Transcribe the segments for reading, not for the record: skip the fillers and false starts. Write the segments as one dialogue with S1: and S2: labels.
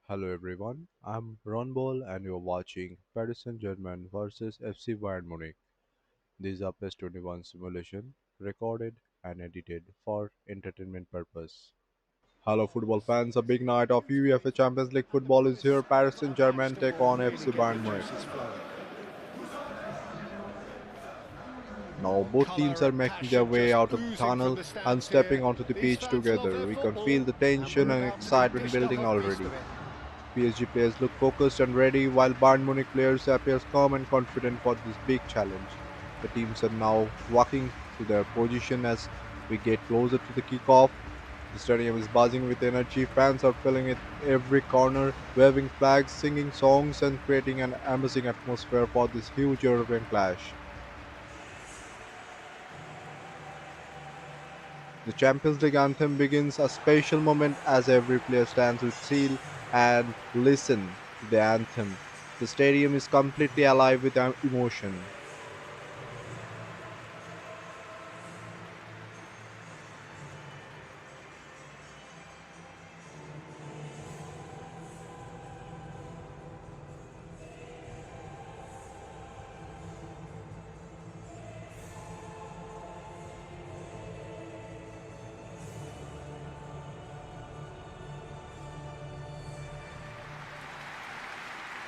S1: Hello everyone, I'm Ron Ball and you're watching Paris Saint Germain versus FC Bayern Munich. This is a PES 21 simulation recorded and edited for entertainment purpose. Hello football fans, a big night of UEFA Champions League football is here. Paris Saint Germain take on FC Bayern Munich. Now both teams are making their way out of the tunnel and stepping onto the pitch together. We can feel the tension and excitement building already. PSG players look focused and ready, while Bayern Munich players appear calm and confident for this big challenge. The teams are now walking to their position as we get closer to the kickoff. The stadium is buzzing with energy, fans are filling it every corner, waving flags, singing songs, and creating an amazing atmosphere for this huge European clash. The Champions League anthem begins, a special moment as every player stands with seal and listen to the anthem. The stadium is completely alive with emotion.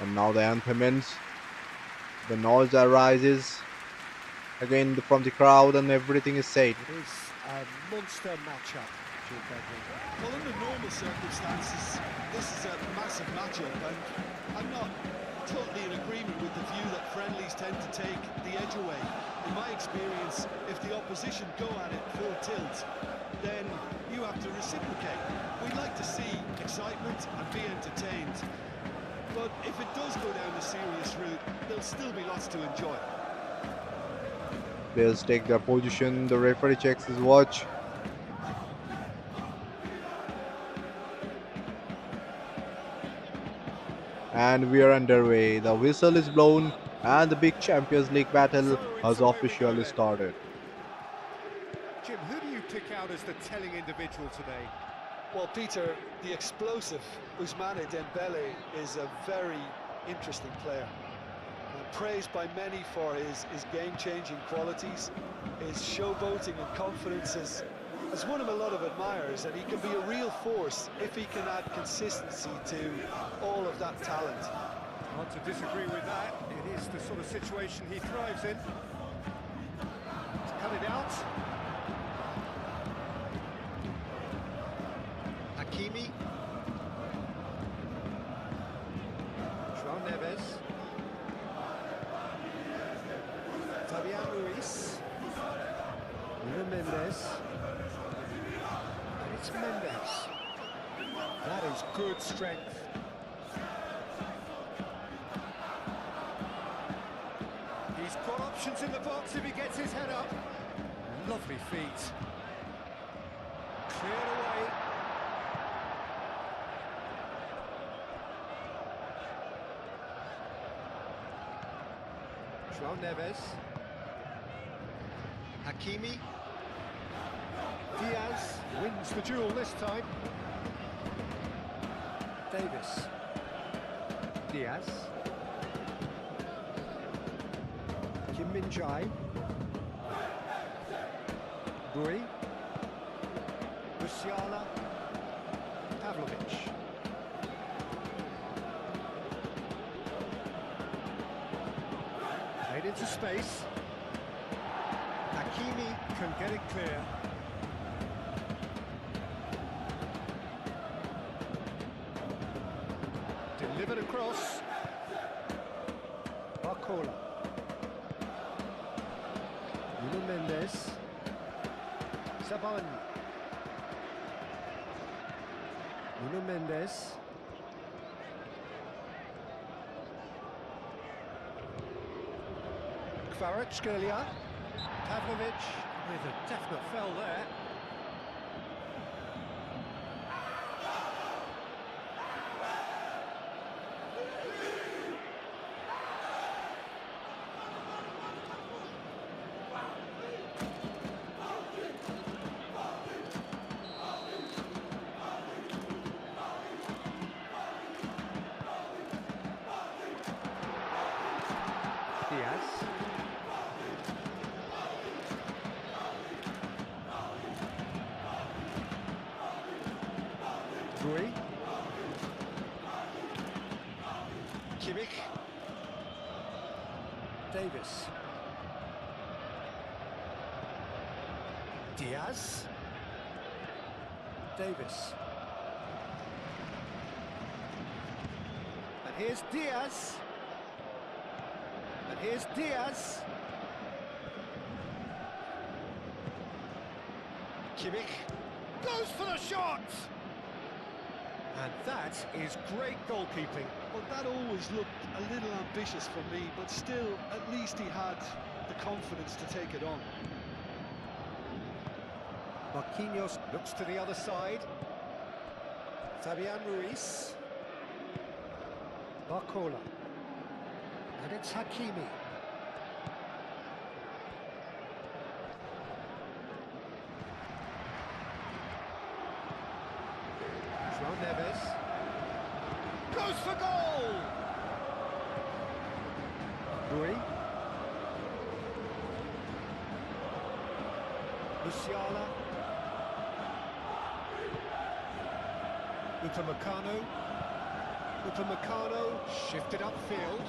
S1: And now the anthem ends. The noise arises again from the crowd, and everything is said.
S2: It is a monster matchup, Jude Bedley.
S3: Well, under normal circumstances, this is a massive matchup, and I'm not totally in agreement with the view that friendlies tend to take the edge away. In my experience, if the opposition go at it full tilt, then you have to reciprocate. We'd like to see excitement and be entertained, but if it does go down the serious route, there'll still be lots to enjoy.
S1: Players take their position, the referee checks his watch. And we are underway. The whistle is blown, and the big Champions League battle has
S2: Away we go
S1: officially
S2: then.
S1: started.
S2: Jim, who do you pick out as the telling individual today?
S3: Well, Peter, the explosive Ousmane Dembele is a very interesting player. Praised by many for his game-changing qualities, his showboating and confidence has won him a lot of admirers, and he can be a real force if he can add consistency to all of that talent.
S2: Hard to disagree with that. It is the sort of situation he thrives in. To cut it out. Hakimi. João Neves. Fabian Ruiz. Nuno Mendes. And it's Mendes. That is good strength. He's got options in the box if he gets his head up. Lovely feet. Cleared away. João Neves. Hakimi. Diaz wins the duel this time. Davis. Diaz. Kim Min-jae. Bui. Musiala. Pavlovic. Played into space. Hakimi can get it clear. Delivered across. Barcola. Nuno Mendes. Saban. Nuno Mendes. Kvaratskhelia. Pavlovic with a definite foul there. Rui. Kimmich. Davis. Diaz. Davis. And here's Diaz. And here's Diaz. Kimmich goes for the shot! And that is great goalkeeping.
S3: Well, that always looked a little ambitious for me, but still, at least he had the confidence to take it on.
S2: Marquinhos looks to the other side. Fabian Ruiz. Barcola. And it's Hakimi. João Neves. Goes for goal! Rui. Musiala. Upamecano. Upamecano shifted upfield.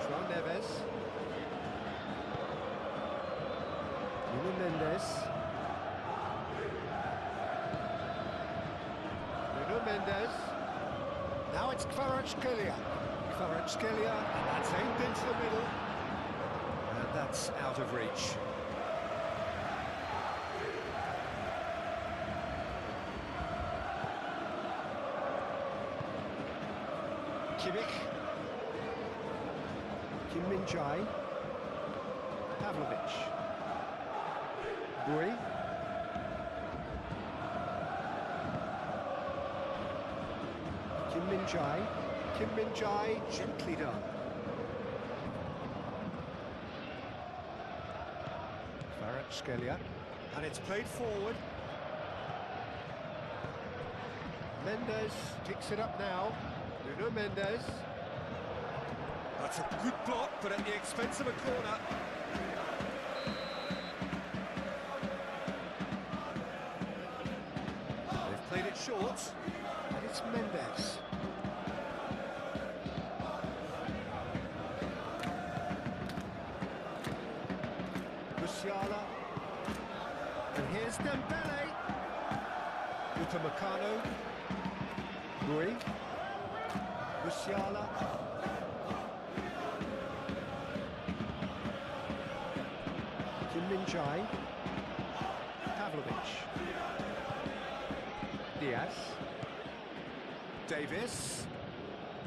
S2: João Neves. Nuno Mendes. Nuno Mendes. Now it's Kvaratskhelia. Kvaratskhelia, and that's aimed into the middle. And that's out of reach. Kimmich. Kim Min-jae. Pavlovic. Rui. Kim Min-jae. Kim Min-jae, gently done. Kvaratskhelia. And it's played forward. Mendes picks it up now. Nuno Mendes. That's a good block, but at the expense of a corner. They've played it short, and it's Mendes. Musiala. And here's Dembele. Upamecano. Rui. Musiala. Kim Min-jae. Pavlovic. Diaz. Davis.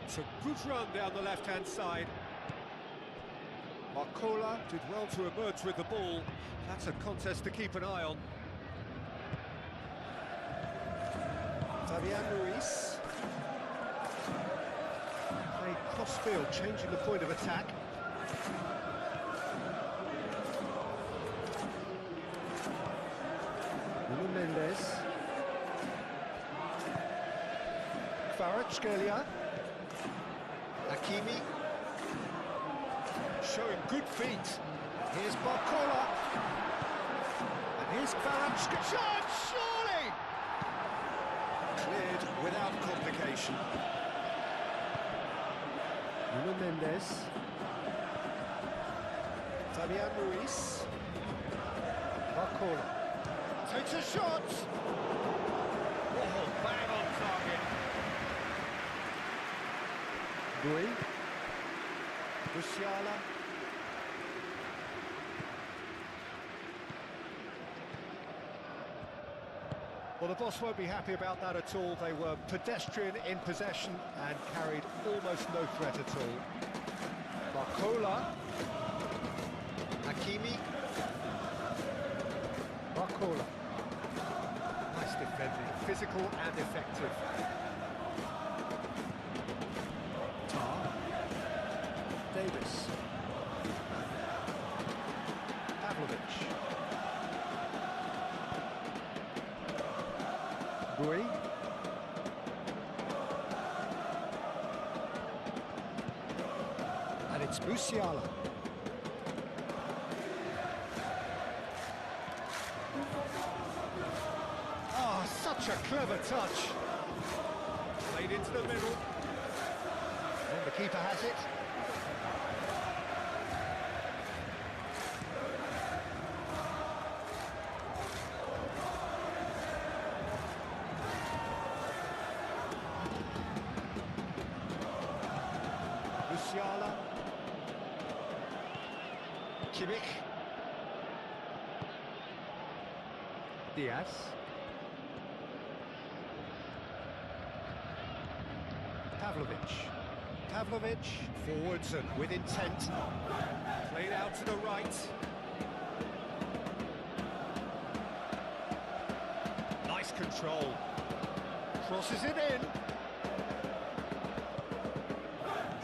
S2: It's a good run down the left-hand side. Barcola did well to emerge with the ball. That's a contest to keep an eye on. Fabian Ruiz. Played cross-field, changing the point of attack. Nuno Mendes. Kvaratskhelia. Hakimi. Showing good feet. Here's Barcola. And here's Kvaratskhelia. Shot, surely! Cleared without complication. Nuno Mendes. Fabian Ruiz. Barcola. Takes a shot! Oh, bang on target. Rui. Musiala. Well, the boss won't be happy about that at all. They were pedestrian in possession and carried almost no threat at all. Barcola. Hakimi. Barcola. Nice defending, physical and effective. Tar. Davis. Pavlovic. Rui. And it's Musiala. Oh, such Such a clever touch. Played into the middle. And the keeper has it. Musiala. Kimmich. Diaz. Pavlovic, forwards and with intent. Played out to the right. Nice control. Crosses it in.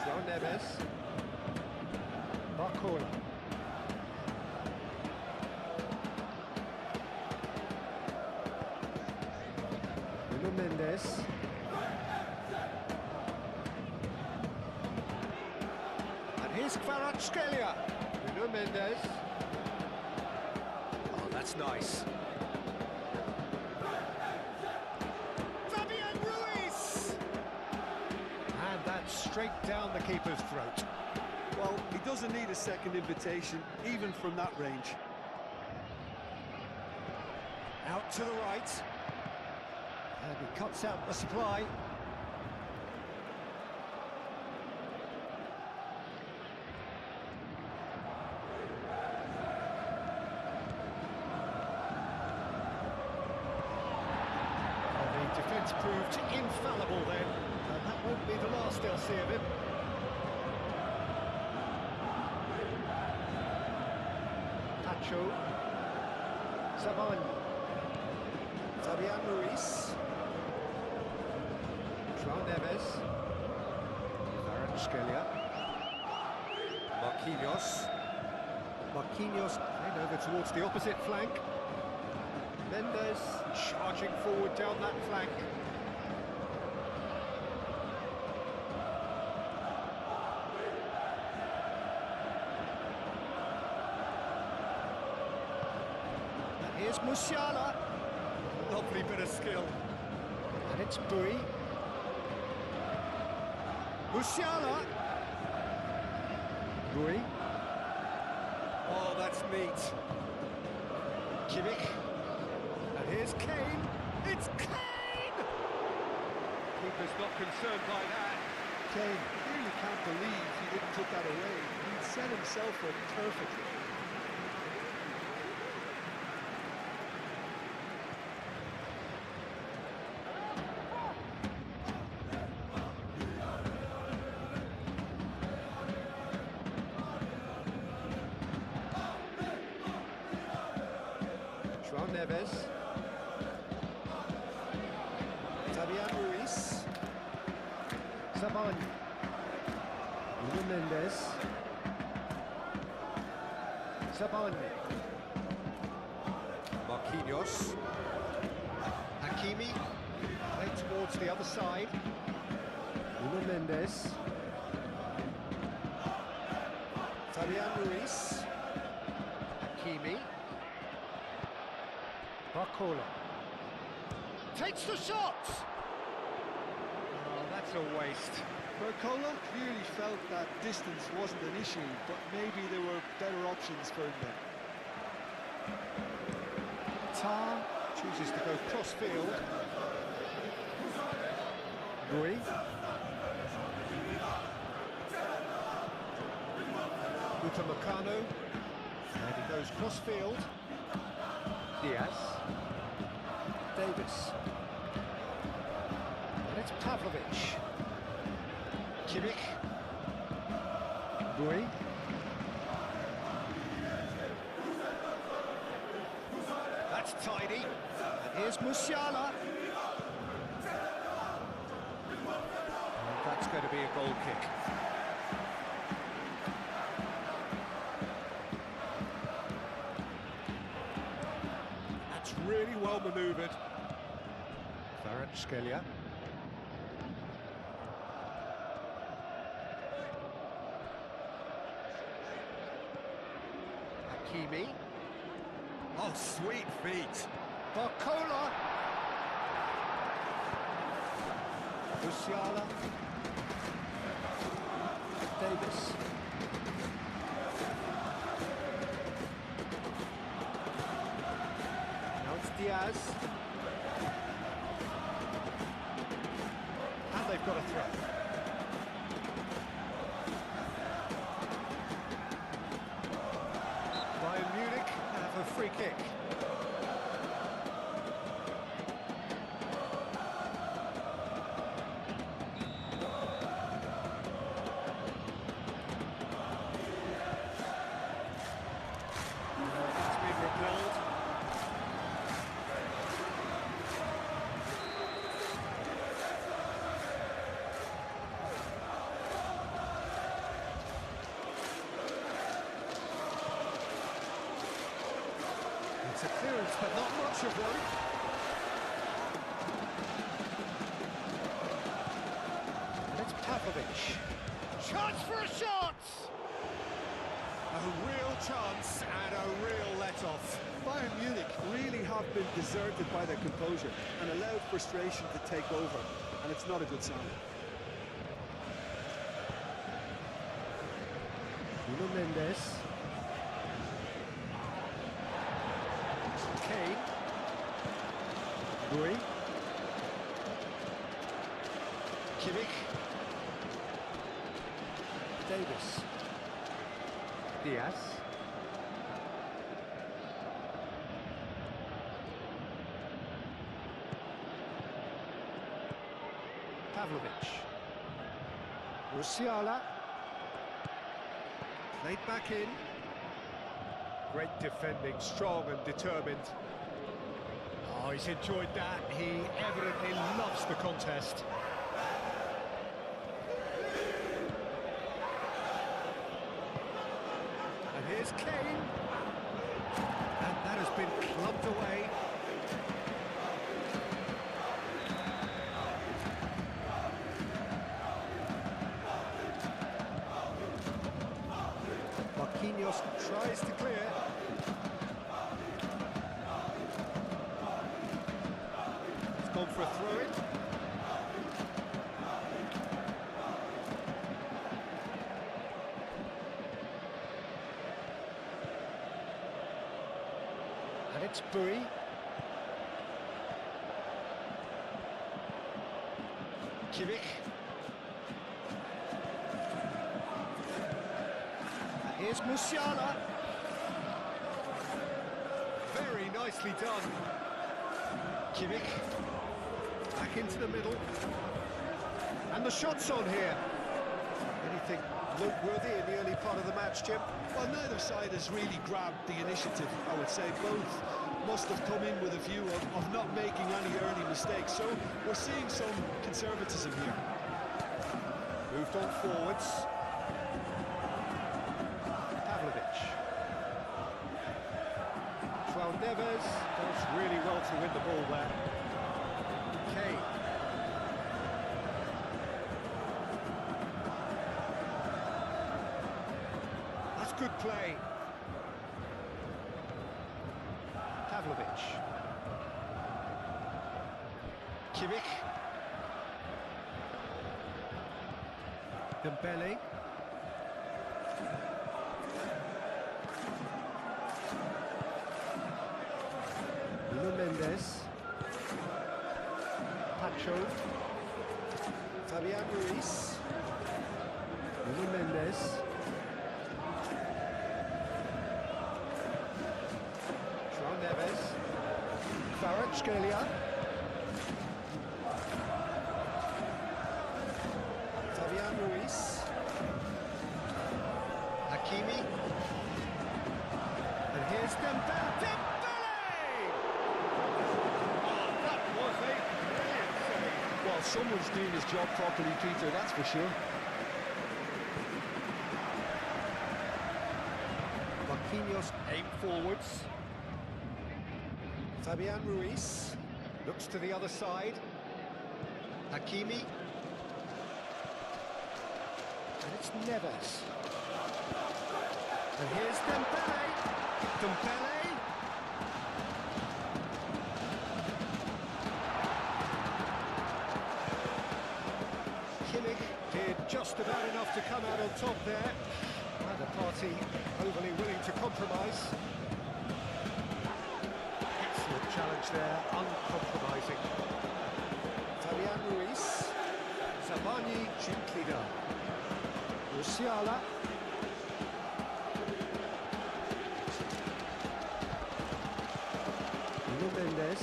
S2: João Neves. Barcola. Nuno Mendes. Here's Kvaratskhelia. Nuno Mendes. Oh, that's nice. Fabian Ruiz! And that's straight down the keeper's throat.
S3: Well, he doesn't need a second invitation, even from that range.
S2: Out to the right. And he cuts out the supply. Defence proved infallible then, and that won't be the last they'll see of him. Pacho. Saban. Fabian Ruiz. João Neves. Kvaratskhelia. Marquinhos played over towards the opposite flank. Mendes charging forward down that flank. And here's Musiala. Lovely bit of skill. And it's Bui. Musiala. Bui. Oh, that's neat. Kimmich. Here's Kane. It's Kane! Keeper's not concerned by that.
S3: Kane really can't believe he didn't put that away. He set himself up perfectly.
S2: João Neves. Fabian Ruiz. Saban. Nuno Mendes. Saban. Marquinhos. Hakimi. Played towards the other side. Nuno Mendes. Fabian Ruiz. Hakimi. Barcola. Takes the shot! Oh, that's a waste.
S3: Barcola clearly felt that distance wasn't an issue, but maybe there were better options for him then.
S2: Tar chooses to go cross-field. Rui. Upamecano. And he goes cross-field. Diaz. Davis. And it's Pavlovic. Kimmich. Bui. That's tidy. And here's Musiala. And that's going to be a goal kick. That's really well manoeuvred. Kvaratskhelia. Hakimi. Oh, sweet feet. Barcola. Musiala. Davis. Now it's Diaz. And they've got a throw. Bayern Munich have a free kick. It's been repelled. It's a clearance, but not much of one. And it's Pavlovic. Chance for a shot! A real chance and a real let-off.
S3: Bayern Munich really have been deserted by their composure and allowed frustration to take over, and it's not a good sign.
S2: Nuno Mendes. Kane. Rui. Kimmich. Davis. Diaz. Pavlovic. Musiala. Played back in. Great defending, strong and determined. Oh, he's enjoyed that. He evidently loves the contest. And here's Kane. And that has been clubbed away. Marquinhos tries to clear. It's gone for a throw-in. And it's Bui. Kimmich. Here's Musiala. Very nicely done. Kimmich. Back into the middle. And the shot's on here. Anything noteworthy in the early part of the match, Jim?
S3: Well, neither side has really grabbed the initiative, I would say. Both must have come in with a view of not making any early mistakes, so we're seeing some conservatism here.
S2: Moved on forwards. João Neves does really well to win the ball there. Kane. That's good play. Pavlovic. Kimmich. Dembele. Nuno Mendes. Pacho.
S3: Fabian Ruiz.
S2: Nuno Mendes. João Neves. Kvaratskhelia.
S3: Fabian Ruiz.
S2: Hakimi. And here's Dembele.
S3: Well, someone's doing his job properly, Peter, that's for sure.
S2: Marquinhos aim forwards.
S3: Fabian Ruiz.
S2: Looks to the other side. Hakimi. And it's Neves. And here's Dembele. Dembele. on top there. Neither party overly willing to compromise. Excellent challenge there, uncompromising. Fabian Ruiz. Zabani gently done. Musiala. Nuno Mendes.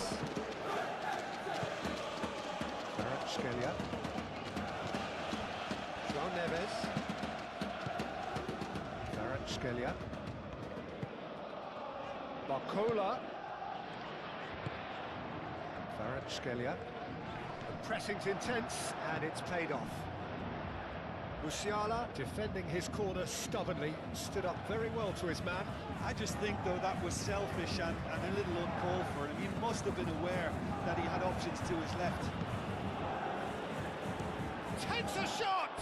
S2: Kvaratskhelia. João Neves. Kvaratskhelia. Barcola. Kvaratskhelia. The pressing's intense and it's paid off. Musiala defending his corner stubbornly, stood up very well to his man.
S3: I just think, though, that was selfish and a little uncalled for him. He must have been aware that he had options to his left.
S2: Takes a shot!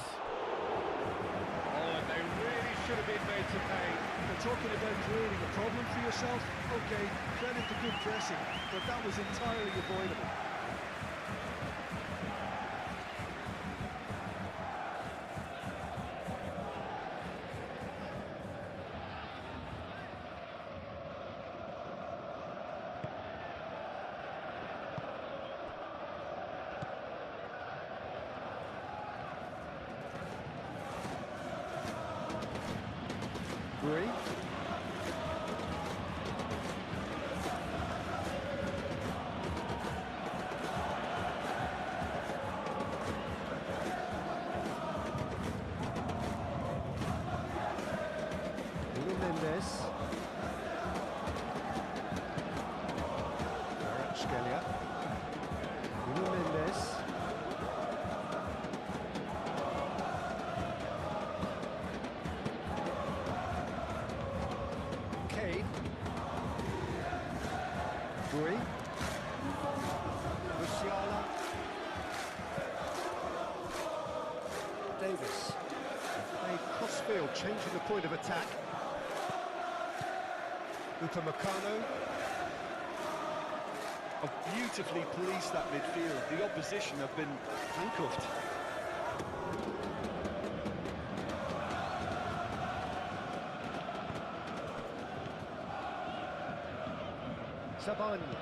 S2: Oh, and they really should have been made to pay.
S3: You're talking about creating a problem for yourself? Okay, credit to good pressing, but that was entirely avoidable.
S2: Guri. Nuno Mendes. Kvaratskhelia. Nuno Mendes. Guri. Musiala. Davis. Played cross-field, changing the point of attack. Upamecano.
S3: Beautifully policed that midfield. The opposition have been handcuffed.
S2: Zabani.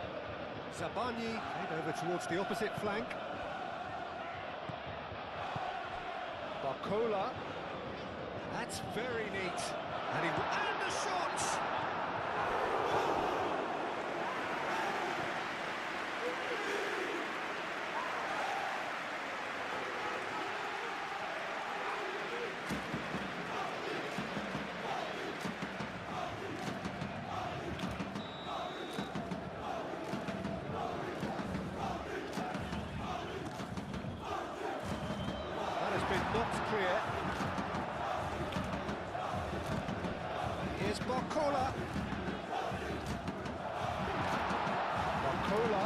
S2: Zabani head over towards the opposite flank. Barcola. That's very neat. And the shot! Been knocked clear. Here's Barcola. Barcola.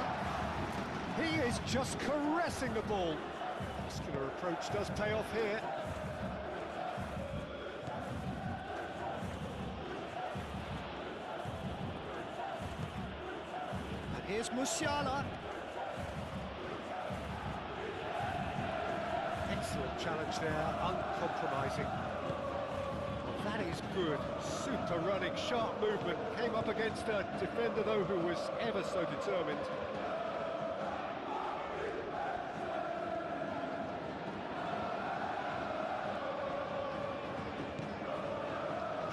S2: He is just caressing the ball. Muscular approach does pay off here. And here's Musiala. Excellent challenge there, uncompromising. That is good. Super running, sharp movement. Came up against a defender, though, who was ever so determined.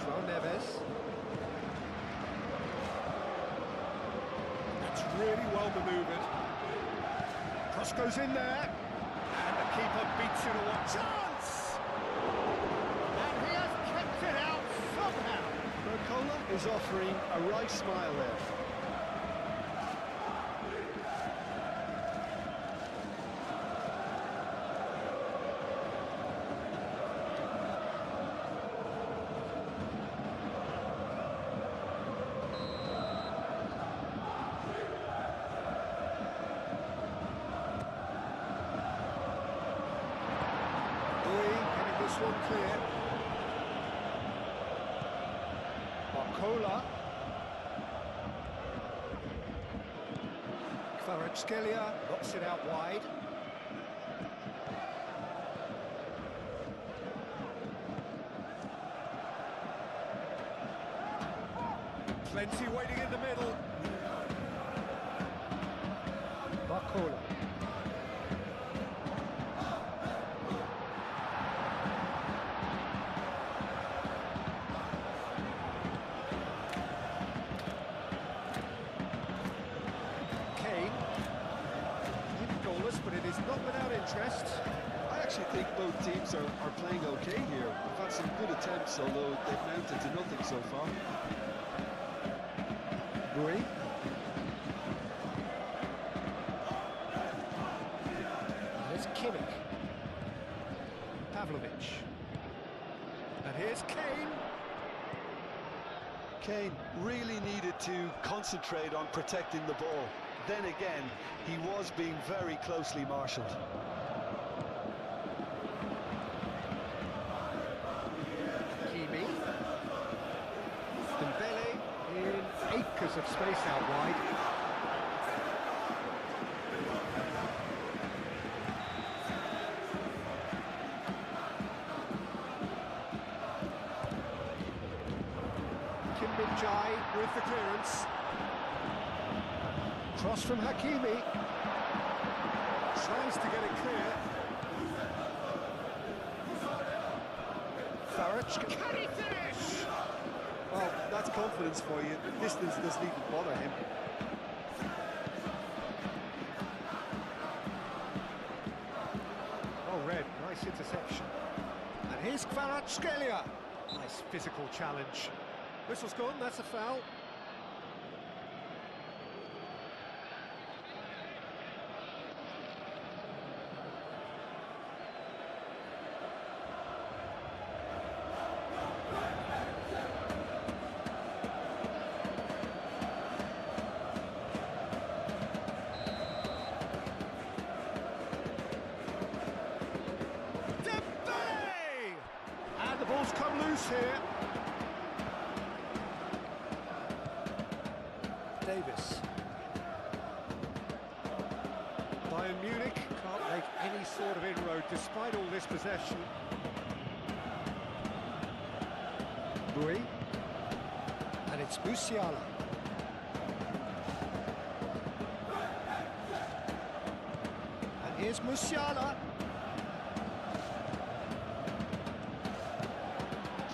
S2: João Neves. That's really well manoeuvred. Cross goes in there. And the keeper beats it away. Chance! And he has kept it out somehow.
S3: Barcola is offering a right smile there.
S2: This one clear. Barcola. Kvaratskhelia knocks it out wide. Barcola. Kane. Goalless, but it is not without interest.
S3: I actually think both teams are playing okay here. They've had some good attempts, although they've mounted to nothing so far.
S2: Rui. There's Kimmich. Pavlovic. And here's Kane.
S3: Kane really needed to concentrate on protecting the ball. Then again, he was being very closely marshalled.
S2: Kimi. Dembele in acres of space out wide. Kim Min-jae with the clearance. Cross from Hakimi. Tries to get it clear. Farage. Can he finish?
S3: Well, that's confidence for you. The distance doesn't even bother him.
S2: Oh, Red, nice interception. And here's Kvaratskhelia. Nice physical challenge. Whistle's gone, that's a foul. And the ball's come loose here. Davis. Bayern Munich can't make any sort of inroad despite all this possession. Rui. And it's Musiala. And here's Musiala.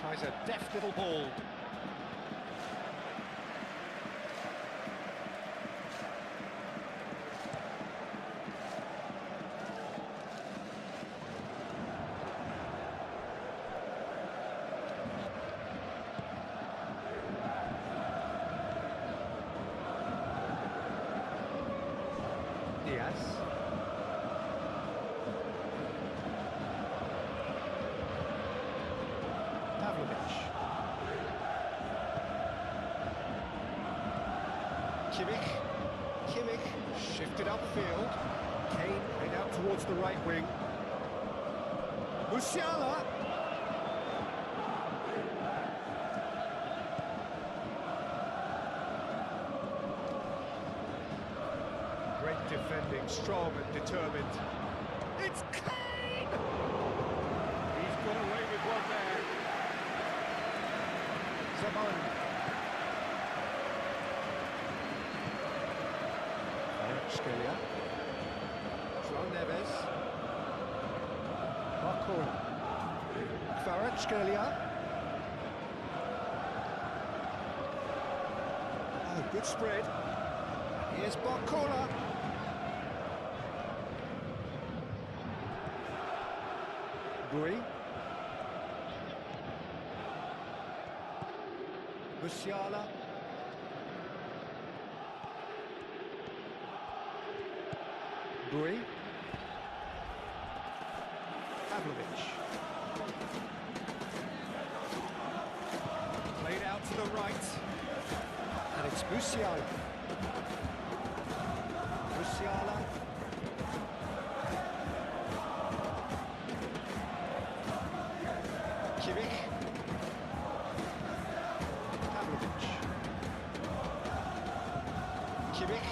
S2: Tries a deft little ball. Diaz. Pavlovic. Kimmich shifted upfield. Kane played out towards the right wing. Musiala. Great defending, strong and determined. It's Kane! He's got away with one there. Zaman. Kvaratskhelia. João Neves. Barcola. Kvaratskhelia. Oh, good spread. Here's Barcola. Rui. Musiala. Rui. Pavlovic. Played out to the right. And it's Musiala. Musiala. Kimmich. Pavlovic. Kimmich.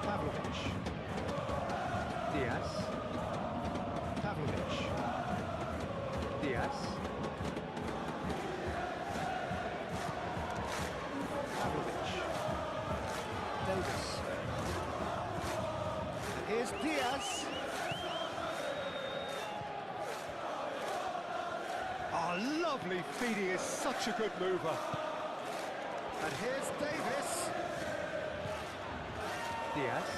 S2: Pavlovic. Diaz. Pavlovic. Diaz. Pavlovic. Davis. Lovely feed, he is such a good mover. And here's Davis. Diaz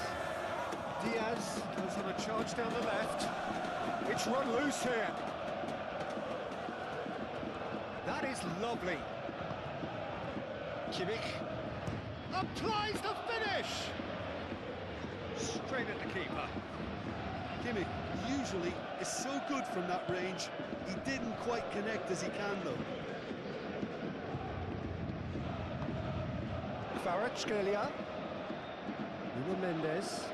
S2: goes on a charge down the left. It's run loose here. That is lovely. Kimmich applies the finish. Straight at the keeper.
S3: Kimmich usually is so good from that range. He didn't quite connect as he can though.
S2: Kvaratskhelia. Nuno Mendes.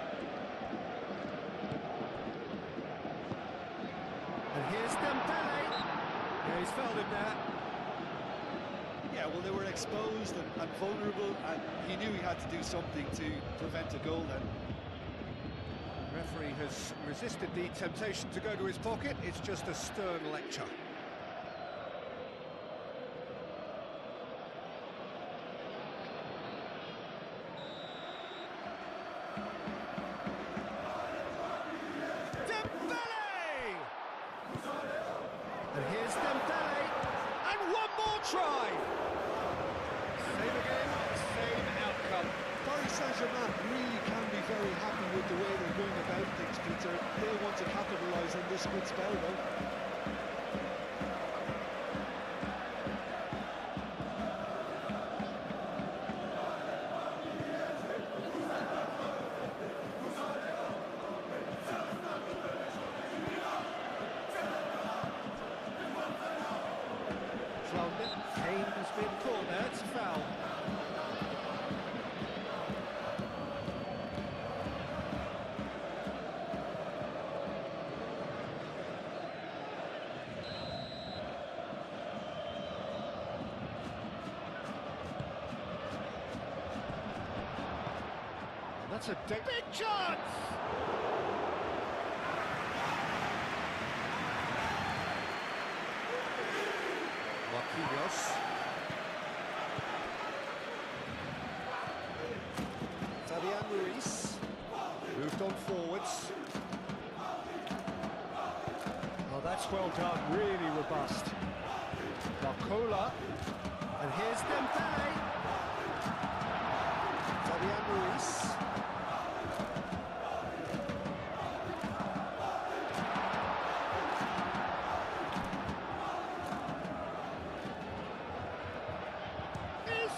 S2: And here's Dembele. Yeah, he's fouled him there.
S3: Yeah, well, they were exposed and vulnerable, and he knew he had to do something to prevent a goal then.
S2: Referee has resisted the temptation to go to his pocket. It's just a stern lecture. Dembele! And here's Dembele. And one more try! Same again, same outcome.
S3: Paris Saint Germain really can be very happy with the way they're going about things, Peter. They'll want to capitalise on this good spell, though.
S2: Kane has been caught there, it's a foul. That's a big chance! Marquinhos. Fabian Ruiz. Moved on forwards. Oh, that's well done, really robust. Barcola. And here's Dembele. Fabian Ruiz.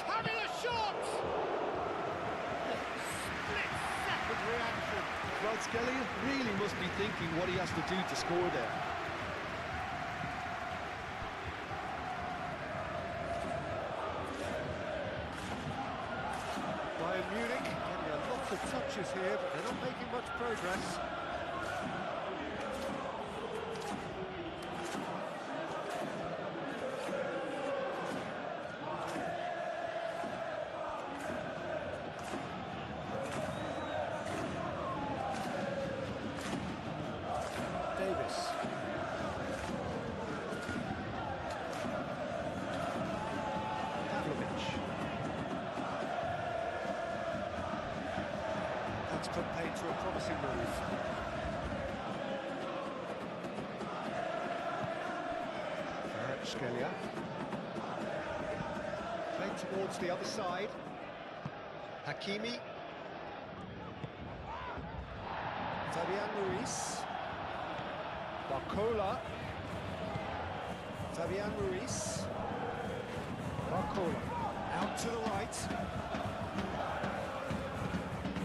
S2: Having a shot! Split-second reaction.
S3: Kvaratskhelia really must be thinking what he has to do to score there.
S2: Bayern Munich getting a lot of touches here, but they're not making much progress. Davis. Pavlovic. That's put paid to a promising move. Kvaratskhelia. Played towards the other side. Hakimi. Fabian Ruiz. Barcola. Fabian Ruiz. Barcola. Out to the right.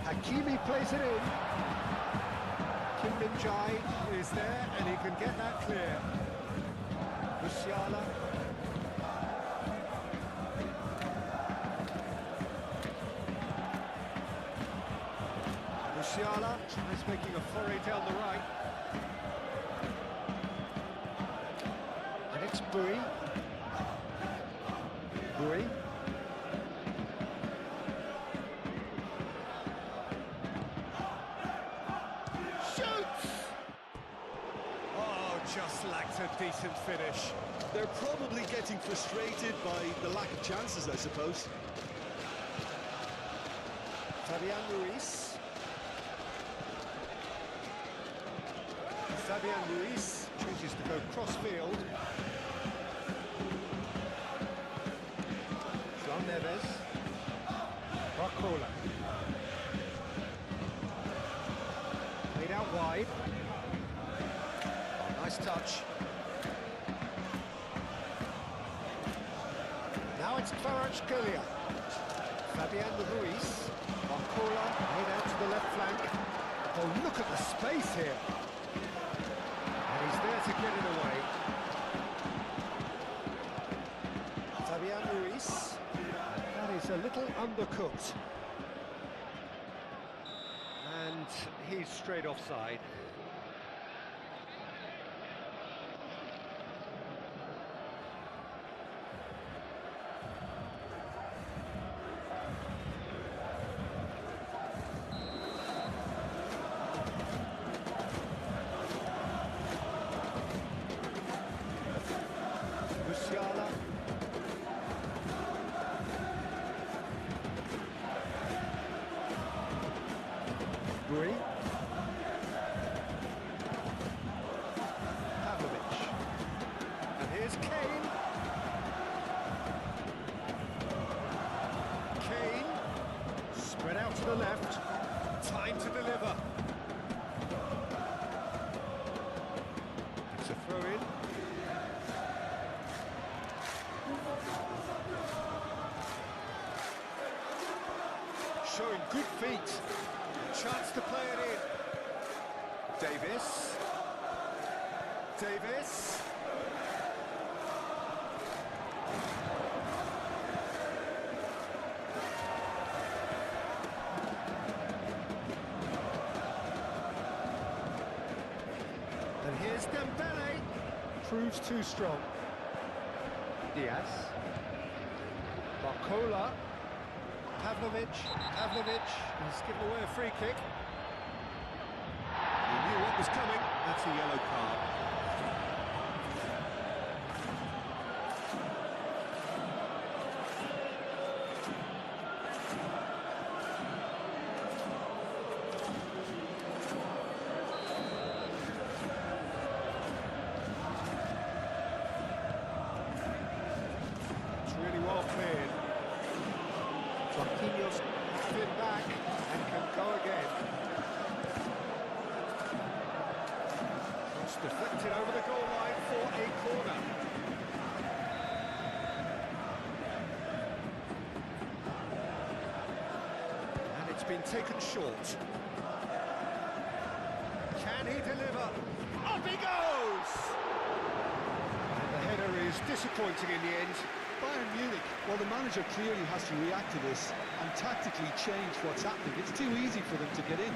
S2: Hakimi plays it in. Kim Min-jae is there and he can get that clear. Musiala. Musiala is making a foray down the right. And it's Bui. Bui. Shoots! Oh, just lacked a decent finish.
S3: They're probably getting frustrated by the lack of chances, I suppose.
S2: Fabian Ruiz. Fabian Ruiz chooses to go cross-field. Tevez. Barcola. Played out wide. Oh, nice touch. Now it's Kvaratskhelia. Fabian Ruiz. Barcola made out to the left flank. Oh, look at the space here. And he's there to get it away. Fabian Ruiz. That is a little undercooked. And he's straight offside. Musiala. Buri. Pavlovic. And here's Kane. Kane. Spread out to the left. Time to deliver. It's a throw-in. Showing good feet. Chance to play it in. Davis. Davis. And here's Dembele. Proves too strong. Diaz. Barcola. Pavlovic, he's given away a free kick. He knew what was coming. That's a yellow card. It's really well cleared. Marquinhos spin back and can go again. Cross deflected over the goal line for a corner. And it's been taken short. Can he deliver? Up he goes! And the header is disappointing in the end.
S3: Bayern Munich, well, the manager clearly has to react to this and tactically change what's happening. It's too easy for them to get in.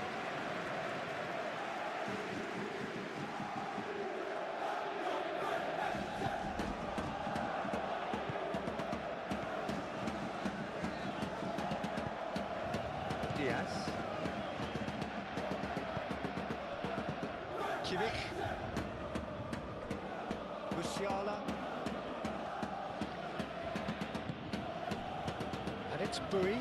S2: Diaz. Kimmich. Musiala. And it's Bui.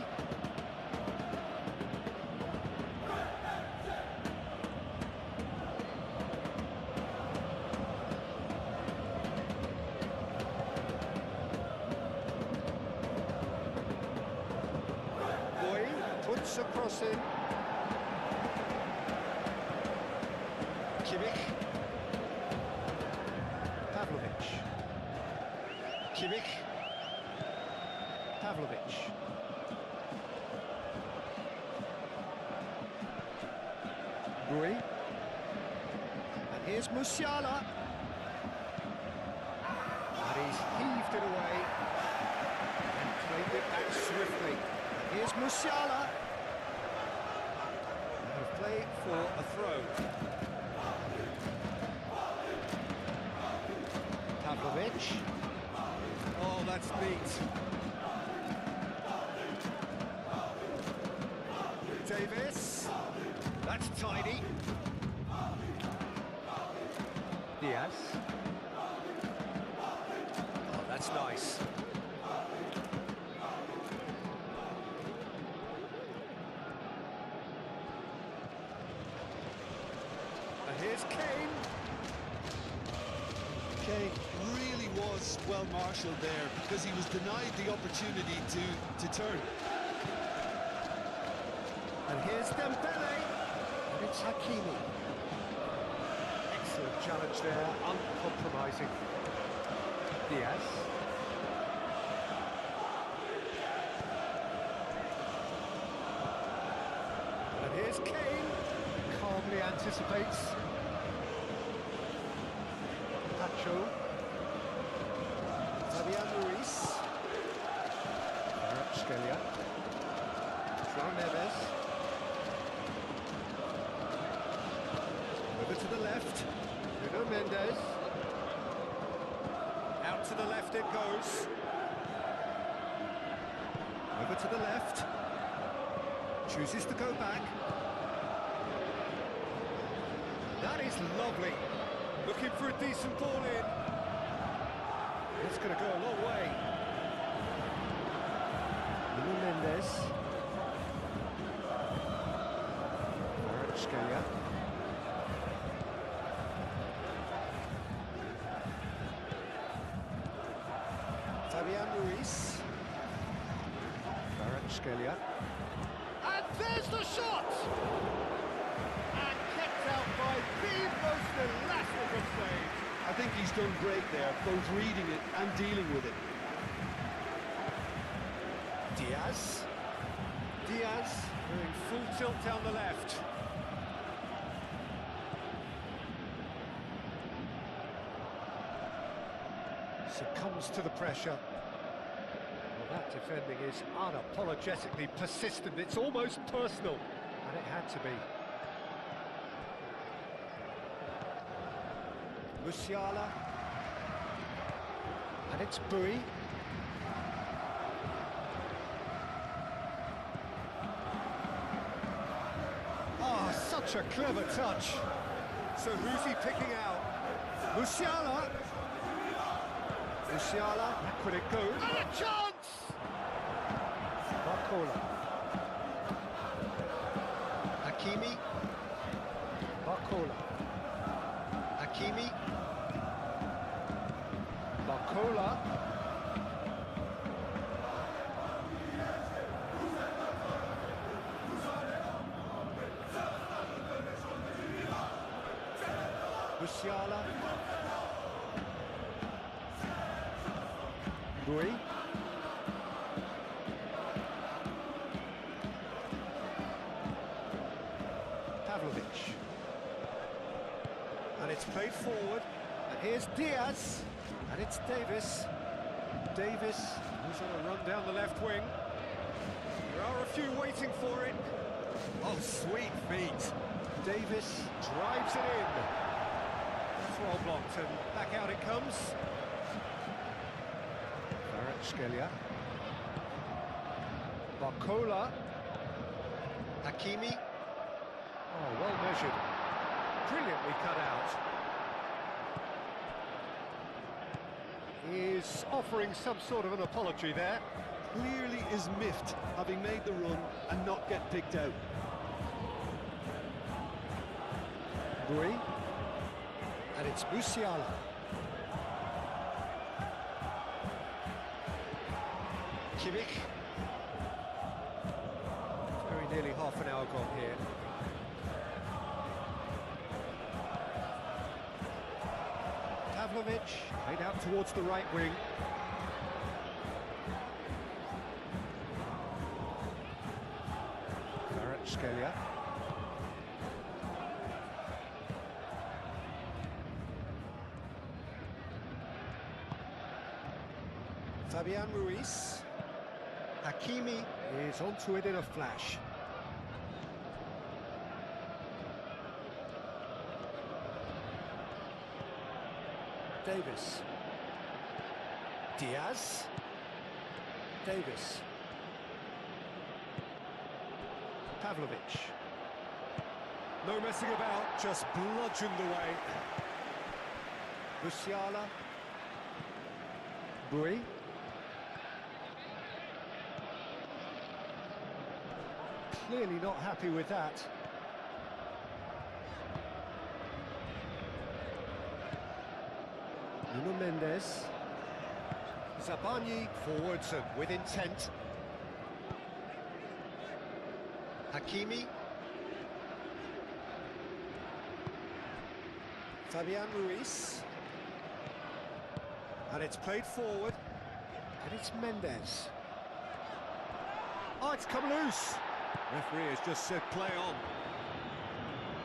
S2: Bui puts a cross in. Kimmich. Pavlovic. Kimmich. Pavlovic. Bui. And here's Musiala. And he's heaved it away and played it back swiftly. And here's Musiala. And a play for a throw. Pavlovic. Oh, that's neat. Davis. That's tidy. Diaz. Oh, that's nice. And here's Kane.
S3: Kane really was was well marshalled there because he was denied the opportunity to turn.
S2: And here's Dembele, and it's Hakimi. Excellent challenge there, uncompromising. Diaz. And here's Kane, calmly anticipates. Pacho. Fabian Ruiz. Scalia. João Neves. Over to the left. Nuno Mendes. Out to the left it goes. Over to the left. Chooses to go back. That is lovely. Looking for a decent ball in. It's going to go a long way. Nuno Mendes. Scalia. Fabian Ruiz. Scalia. And there's the shot! And kept out by the most elastic of saves.
S3: I think he's done great there, both reading it and dealing with it.
S2: Diaz. Diaz doing full tilt down the left. Succumbs to the pressure. Well, that defending is unapologetically persistent. It's almost personal, and it had to be. Musiala. And it's Bui. Oh, such a clever touch. So who's he picking out? Musiala. Musiala, back when it goes. And a chance! Barcola. Hakimi. Barcola. Hakimi. Barcola. Musiala. Bui. Pavlovic. And it's played forward. And here's Diaz. And it's Davis. Davis, who's on a run down the left wing. There are a few waiting for it. Oh, sweet feet. Davis drives it in. That's well blocked, and back out it comes. Scalia. Barcola. Hakimi. Oh, well measured. Brilliantly cut out. He is offering some sort of an apology there.
S3: Clearly is miffed, having made the run and not get picked out.
S2: Bui. And it's Musiala. Kimmich. Very nearly half an hour gone here. Pavlovic, played out towards the right wing. Scalia. Fabian Ruiz. Hakimi is onto it in a flash. Davis. Diaz. Davis. Pavlovic. No messing about, just bludgeoned away. Musiala. Bui. Clearly not happy with that. Nuno Mendes. Zabani forwards and with intent. Hakimi. Fabian Ruiz. And it's played forward. And it's Mendes. Oh, it's come loose. Referee has just said play on.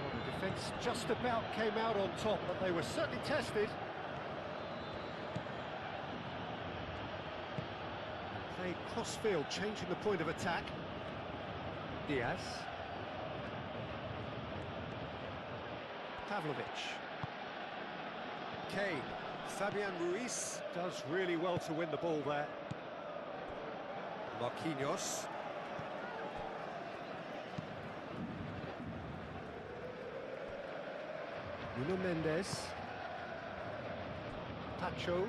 S2: Well, the defence just about came out on top, but they were certainly tested. Played cross-field, changing the point of attack. Diaz. Pavlovic. Kane. Fabian Ruiz does really well to win the ball there. Marquinhos. Nuno Mendes. Pacho.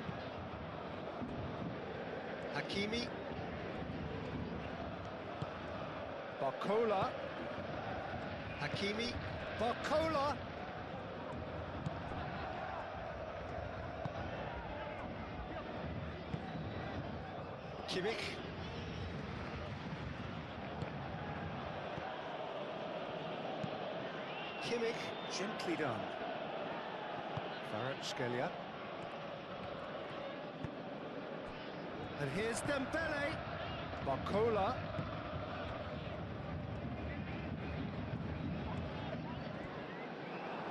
S2: Hakimi. Barcola. Hakimi. Barcola. Kimmich. Kimmich, gently done. Kvaratskhelia. And here's Dembele. Barcola.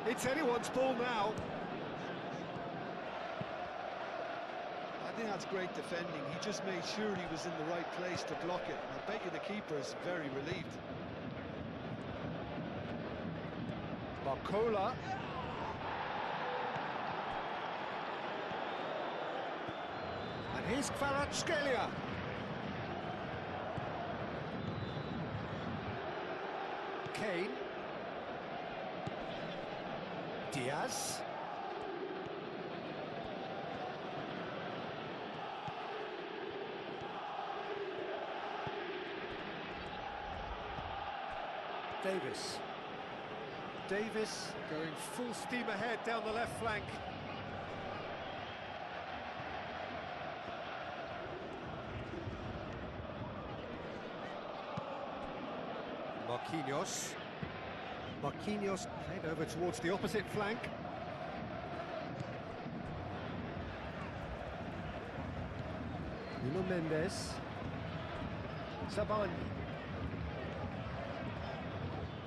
S2: It's anyone's ball now.
S3: I think that's great defending. He just made sure he was in the right place to block it. And I bet you the keeper's very relieved.
S2: Barcola. And here's Kvaratskhelia. Kane. Diaz. Davis. Davis going full steam ahead down the left flank. Marquinhos. Marquinhos played over towards the opposite flank. Nuno Mendes. Zabani.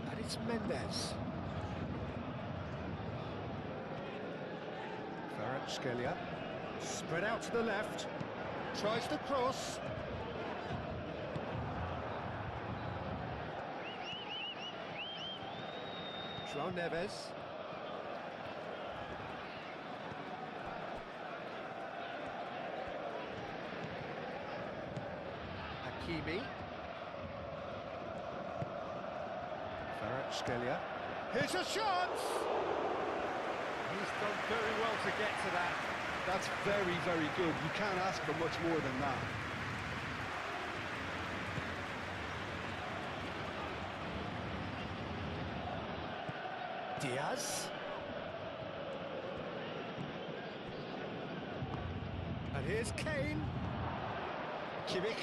S2: And it's Mendes. Kvaratskhelia. Spread out to the left. Tries to cross. João Neves. Hakimi. Kvaratskhelia. Here's a shot! He's done very well to get to that.
S3: That's very, very good. You can't ask for much more than that.
S2: Diaz. And here's Kane. Kimmich.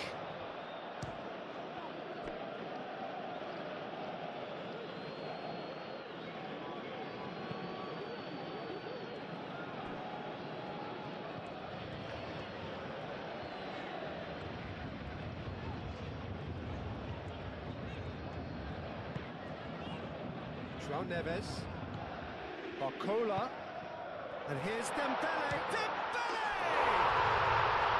S2: João Neves. Barcola. And here's Dembele. Dembele!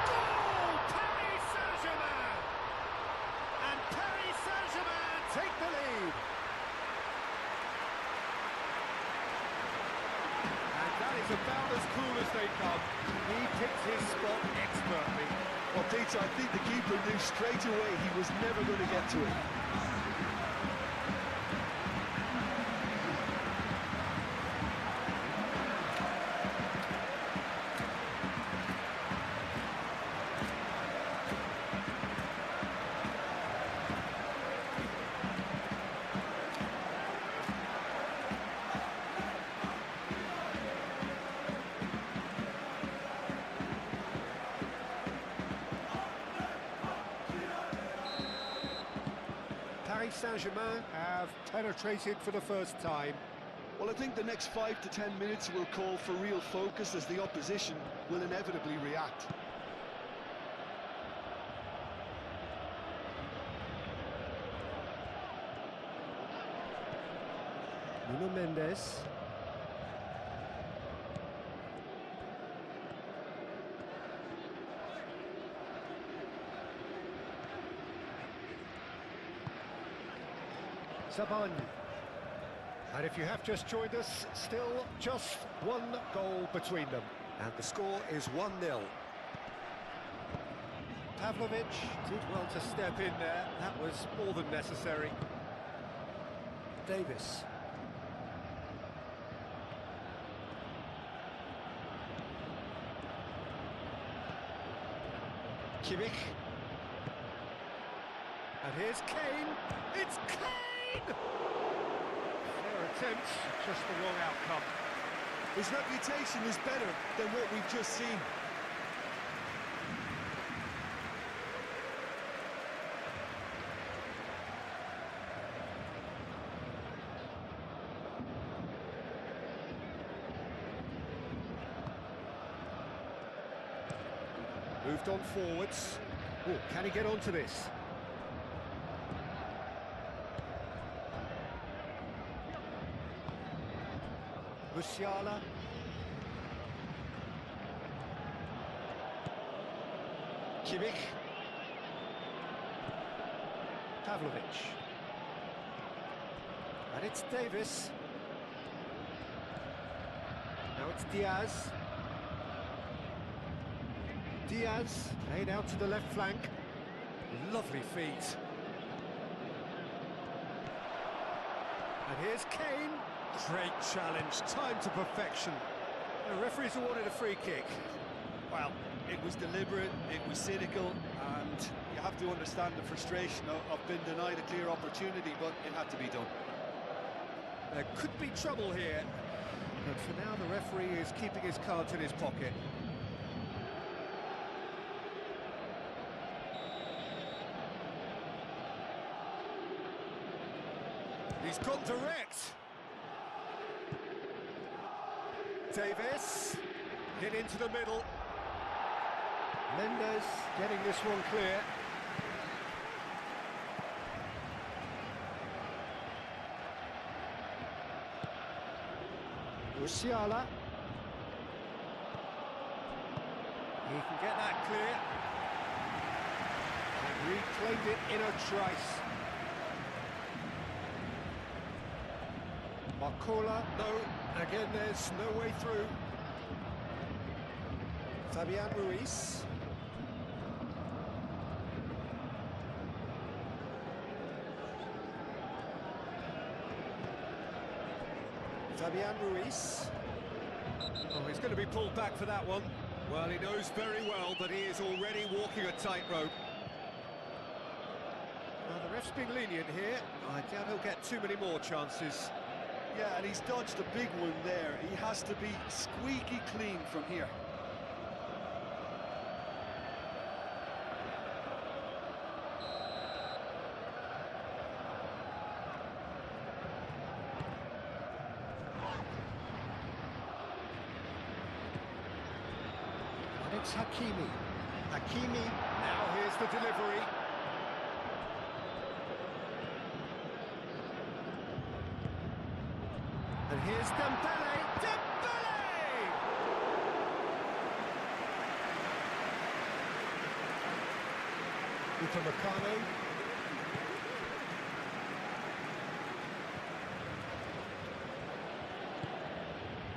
S2: Goal! Paris Saint Germain! And Paris Saint Germain take the lead. And that is about as cool as they come. He picked his spot expertly.
S3: Well, Peter, I think the keeper knew straight away he was never going to get to it.
S2: Paris Saint Germain have penetrated for the first time.
S3: Well, I think the next 5 to 10 minutes will call for real focus as the opposition will inevitably react.
S2: Nuno Mendes. Saban. And if you have just joined us, still just one goal between them. And the score is 1-0. Pavlovic did well to step in there. That was more than necessary. Davis. Kimmich. And here's Kane. It's Kane! Fair attempt, just the wrong outcome.
S3: His reputation is better than what we've just seen.
S2: Moved on forwards. Oh, can he get onto this? Musiala. Kimmich. Pavlovic. And it's Davis. Now it's Diaz. Diaz, played out to the left flank. Lovely feet. And here's Kane. Great challenge, timed to perfection. The referee's awarded a free kick.
S3: Well, it was deliberate, it was cynical, and you have to understand the frustration of being denied a clear opportunity, but it had to be done.
S2: There could be trouble here, but for now the referee is keeping his cards in his pocket. He's gone direct. Davis, hit into the middle. Mendes getting this one clear. Musiala. He can get that clear. And reclaimed it in a trice. Marcola, no, again there's no way through. Fabian Ruiz. Fabian Ruiz. Oh, he's going to be pulled back for that one. Well, he knows very well that he is already walking a tightrope. Well, the ref's been lenient here. I doubt he'll get too many more chances.
S3: Yeah, and he's dodged a big one there. He has to be squeaky clean from here.
S2: And it's Hakimi. Hakimi, now here's the delivery. And here's Dembele. Dembele! Upamecano.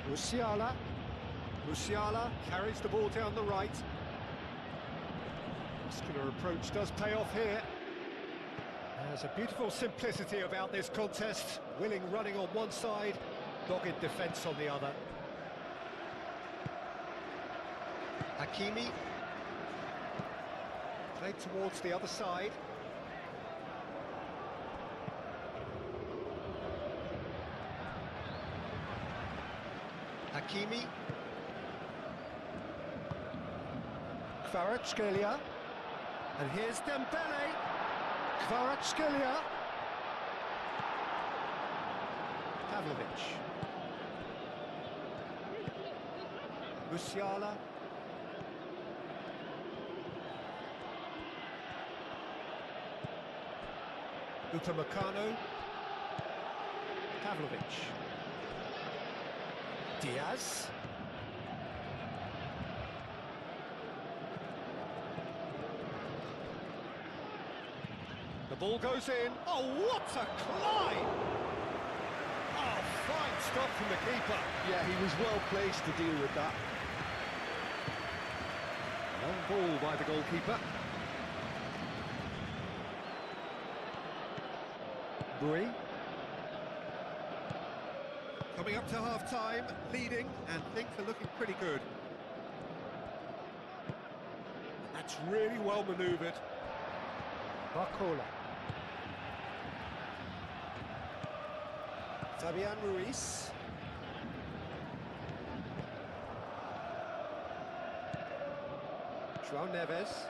S2: Musiala. Musiala carries the ball down the right. Muscular approach does pay off here. There's a beautiful simplicity about this contest. Willing running on one side, dogged defence on the other. Hakimi. Played towards the other side. Hakimi. Kvaratskhelia. And here's Dembele. Kvaratskhelia. Pavlovic. Musiala. Upamecano. Pavlovic. Diaz. The ball goes in. Oh, what a climb! Oh, fine stop from the keeper.
S3: Yeah, he was well placed to deal with that.
S2: Long ball by the goalkeeper. Bui. Coming up to half-time, leading, and things are looking pretty good. That's really well manoeuvred. Barcola. Fabian Ruiz. João Neves.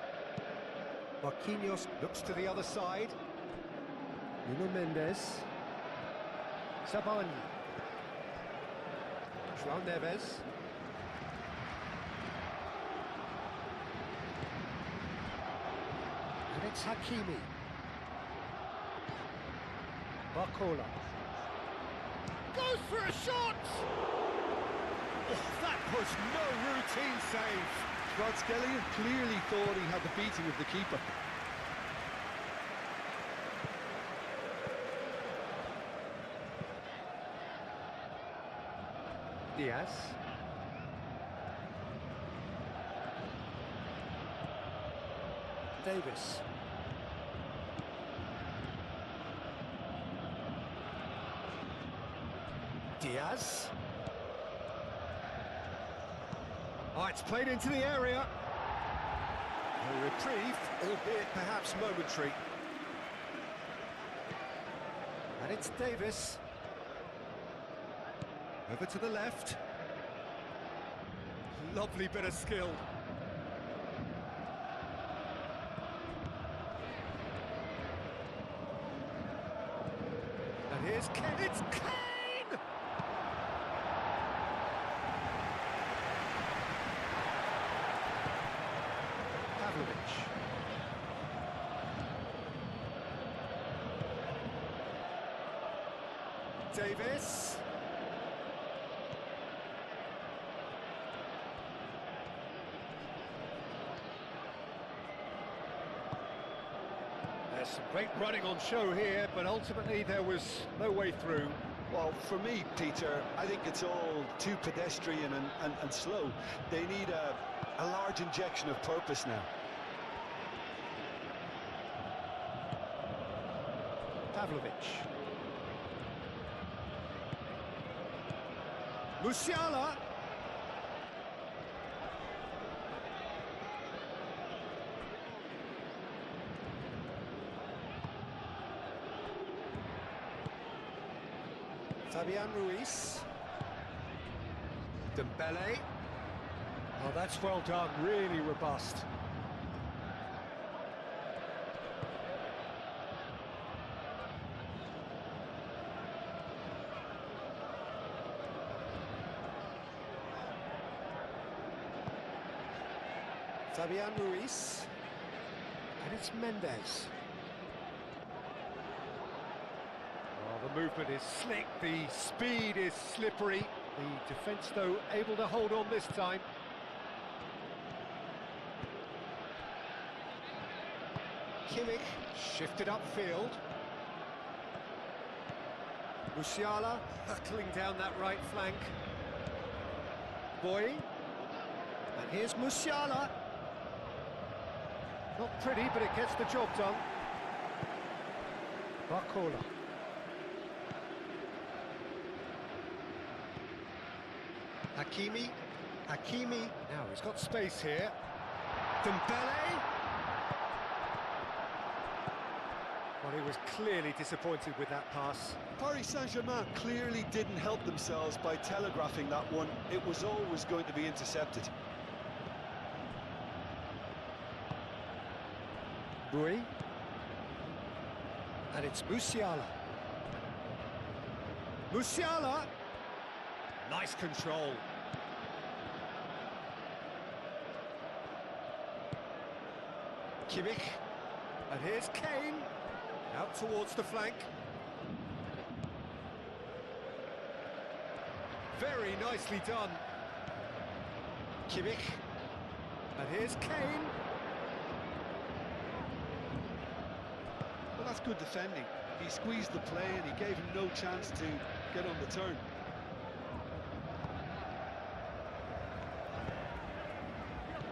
S2: Marquinhos looks to the other side. Nuno Mendes. Sabani. João Neves. And it's Hakimi. Barcola. Goes for a shot! Oh, that was no routine save.
S3: Kvaratskhelia clearly thought he had the beating of the keeper.
S2: Diaz. Davis. Diaz. Oh, it's played into the area. A reprieve, albeit perhaps momentary. And it's Davis. Over to the left. Lovely bit of skill. And here's Kane. It's Kane! Pavlovic. Davis. There's some great running on show here, but ultimately there was no way through.
S3: Well, for me, Peter, I think it's all too pedestrian and slow. They need a large injection of purpose now.
S2: Pavlovic. Musiala. Fabian Ruiz. Dembele. Oh, that's well done, really robust. Fabian Ruiz. And it's Mendes. The movement is slick, the speed is slippery. The defence, though, able to hold on this time. Kimmich shifted upfield. Musiala hurtling down that right flank. Boy. And here's Musiala. Not pretty, but it gets the job done. Barcola. Hakimi. Now he's got space here. Dembele. Well, he was clearly disappointed with that pass.
S3: Paris Saint Germain clearly didn't help themselves by telegraphing that one. It was always going to be intercepted.
S2: Bui. And it's Musiala. Musiala. Nice control. Kimmich. And here's Kane. Out towards the flank. Very nicely done. Kimmich. And here's Kane.
S3: Well, that's good defending. He squeezed the play and he gave him no chance to get on the turn.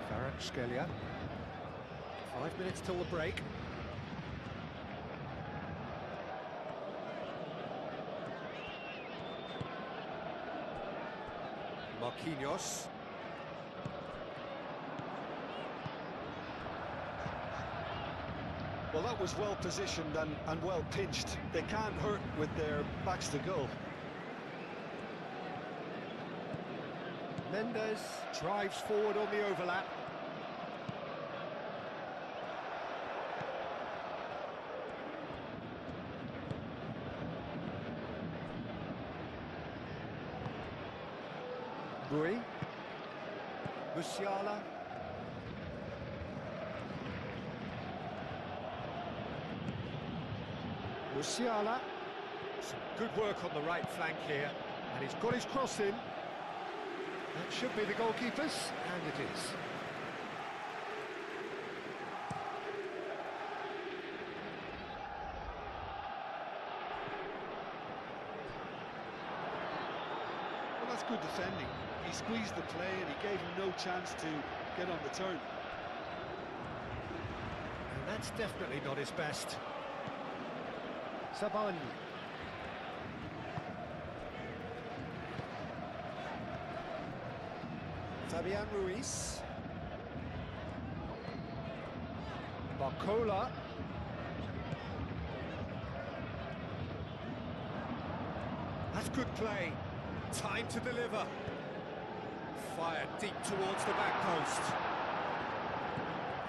S2: Kvaratskhelia. 5 minutes till the break. Marquinhos.
S3: Well, that was well positioned and well pinched. They can't hurt with their backs to goal.
S2: Mendes drives forward on the overlap. Bui. Musiala. Musiala. Some good work on the right flank here. And he's got his cross in. That should be the goalkeeper's, and it is.
S3: Well, that's good defending. He squeezed the play and he gave him no chance to get on the turn.
S2: And that's definitely not his best. Saban. Fabian Ruiz. Barcola. That's good play. Time to deliver. Fired deep towards the back post.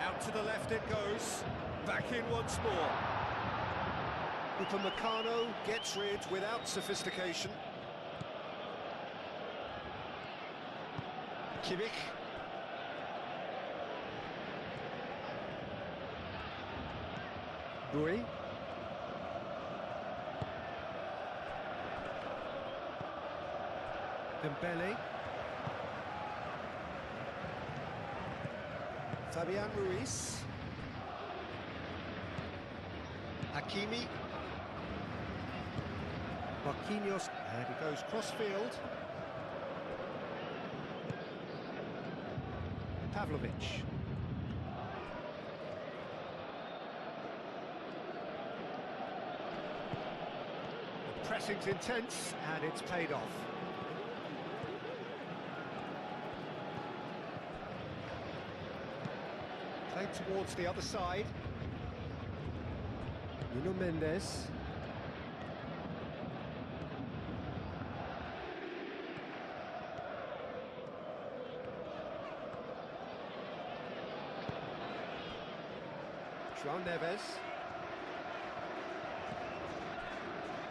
S2: Out to the left it goes. Back in once more. Upamecano gets rid without sophistication. Kimmich. Bui. Dembele. Fabian Ruiz. Hakimi. Marquinhos. And he goes cross-field. Pavlovic. The pressing's intense, and it's paid off. Played towards the other side. Nuno Mendes. João Neves.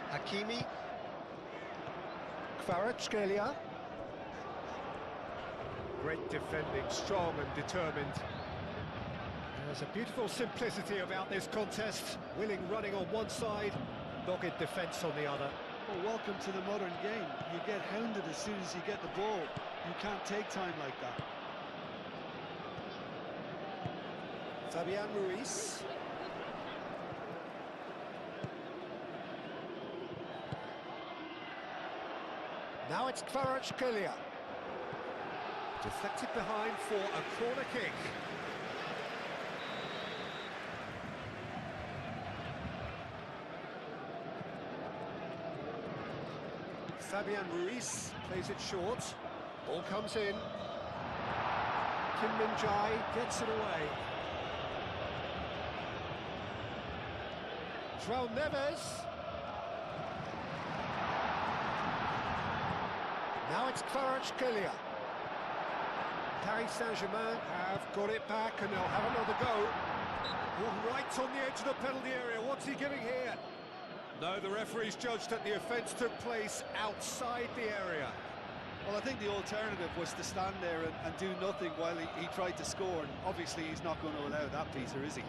S2: Hakimi. Kvaratskhelia. Great defending, strong and determined. There's a beautiful simplicity about this contest. Willing running on one side, dogged defence on the other.
S3: Well, welcome to the modern game. You get hounded as soon as you get the ball. You can't take time like that.
S2: Fabian Ruiz. Now it's Kvaratskhelia. Deflected behind for a corner kick. Fabian Ruiz plays it short. Ball comes in. Kim Min-jae gets it away. João Neves. Now it's Kvaratskhelia. Paris Saint Germain have got it back and they'll have another go. Oh, right on the edge of the penalty area. What's he giving here? No, the referee's judged that the offence took place outside the area.
S3: Well, I think the alternative was to stand there and do nothing while he tried to score, and obviously he's not going to allow that, Peter, is he?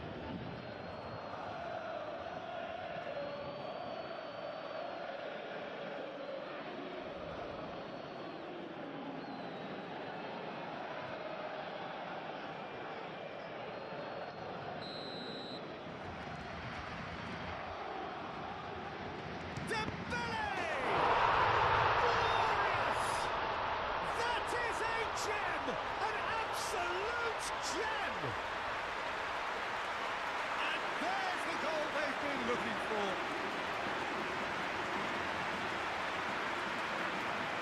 S2: Looking for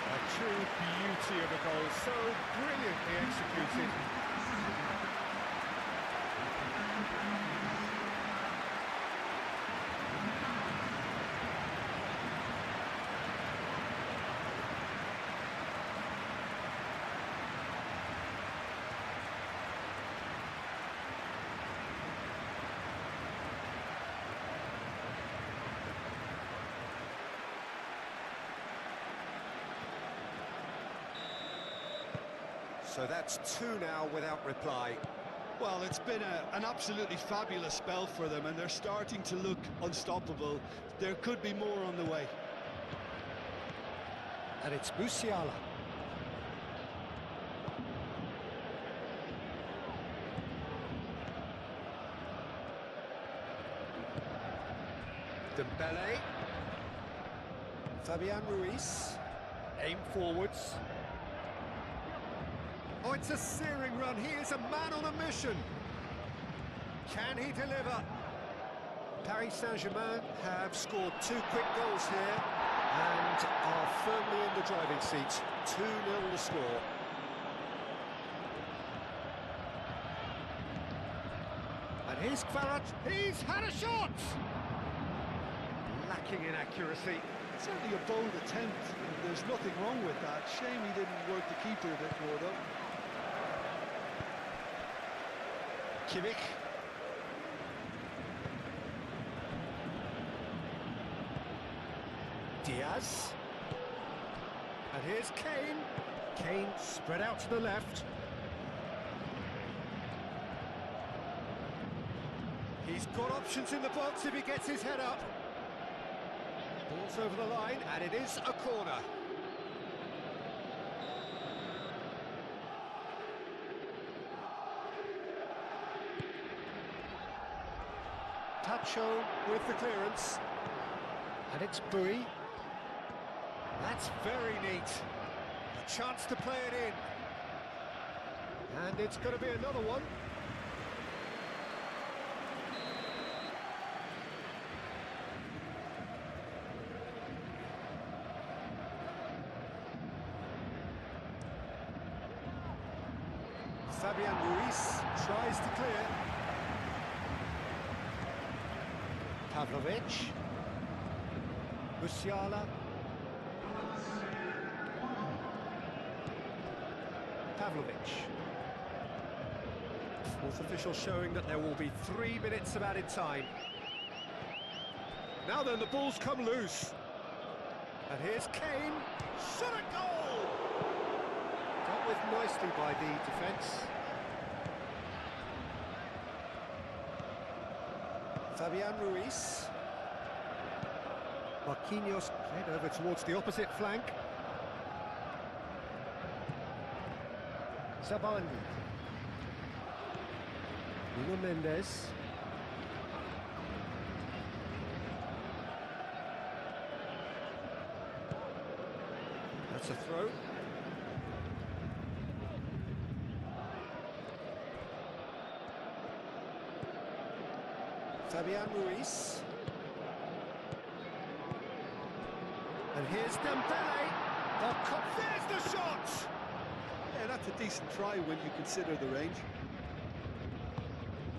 S2: a true beauty of a goal, so brilliantly executed. So that's two now without reply.
S3: Well, it's been an absolutely fabulous spell for them, and they're starting to look unstoppable. There could be more on the way.
S2: And it's Musiala. Dembele. Fabian Ruiz. Aim forwards. Oh, it's a searing run. He is a man on a mission. Can he deliver? Paris Saint Germain have scored 2 quick goals here and are firmly in the driving seat. 2-0 the score. And here's Kvarat. He's had a shot! Lacking in accuracy.
S3: Certainly a bold attempt, and there's nothing wrong with that. Shame he didn't work the keeper a bit more, though.
S2: Kimmich. Diaz. And here's Kane. Kane spread out to the left. He's got options in the box if he gets his head up. Ball's over the line, and it is a corner. Tacho with the clearance. And it's Bui. That's very neat. A chance to play it in. And it's going to be another one. Fabian Ruiz tries to clear. Pavlovic. Musiala. Pavlovic. Fourth official showing that there will be 3 minutes of added time. Now then, the ball's come loose. And here's Kane. Shot a goal! Dealt with nicely by the defence. Fabian Ruiz. Marquinhos played over towards the opposite flank. Zabani. Nuno Mendes. That's a throw. Fabian Ruiz. And here's Dembele. Oh, there's the shot!
S3: Yeah, that's a decent try when you consider the range.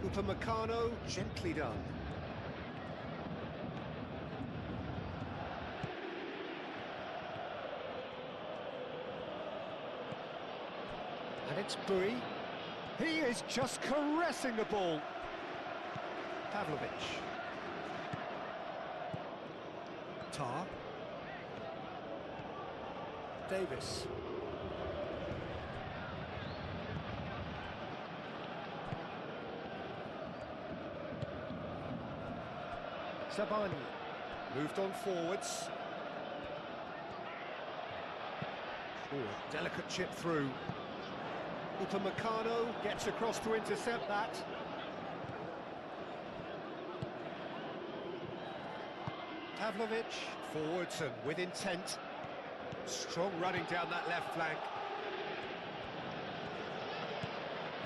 S2: Upamecano, gently done. And it's Bui. He is just caressing the ball. Pavlovic. Tar. Davis. Sabani. Moved on forwards. Oh, a delicate chip through. Upamecano gets across to intercept that. Pavlovic, forwards and with intent. Strong running down that left flank.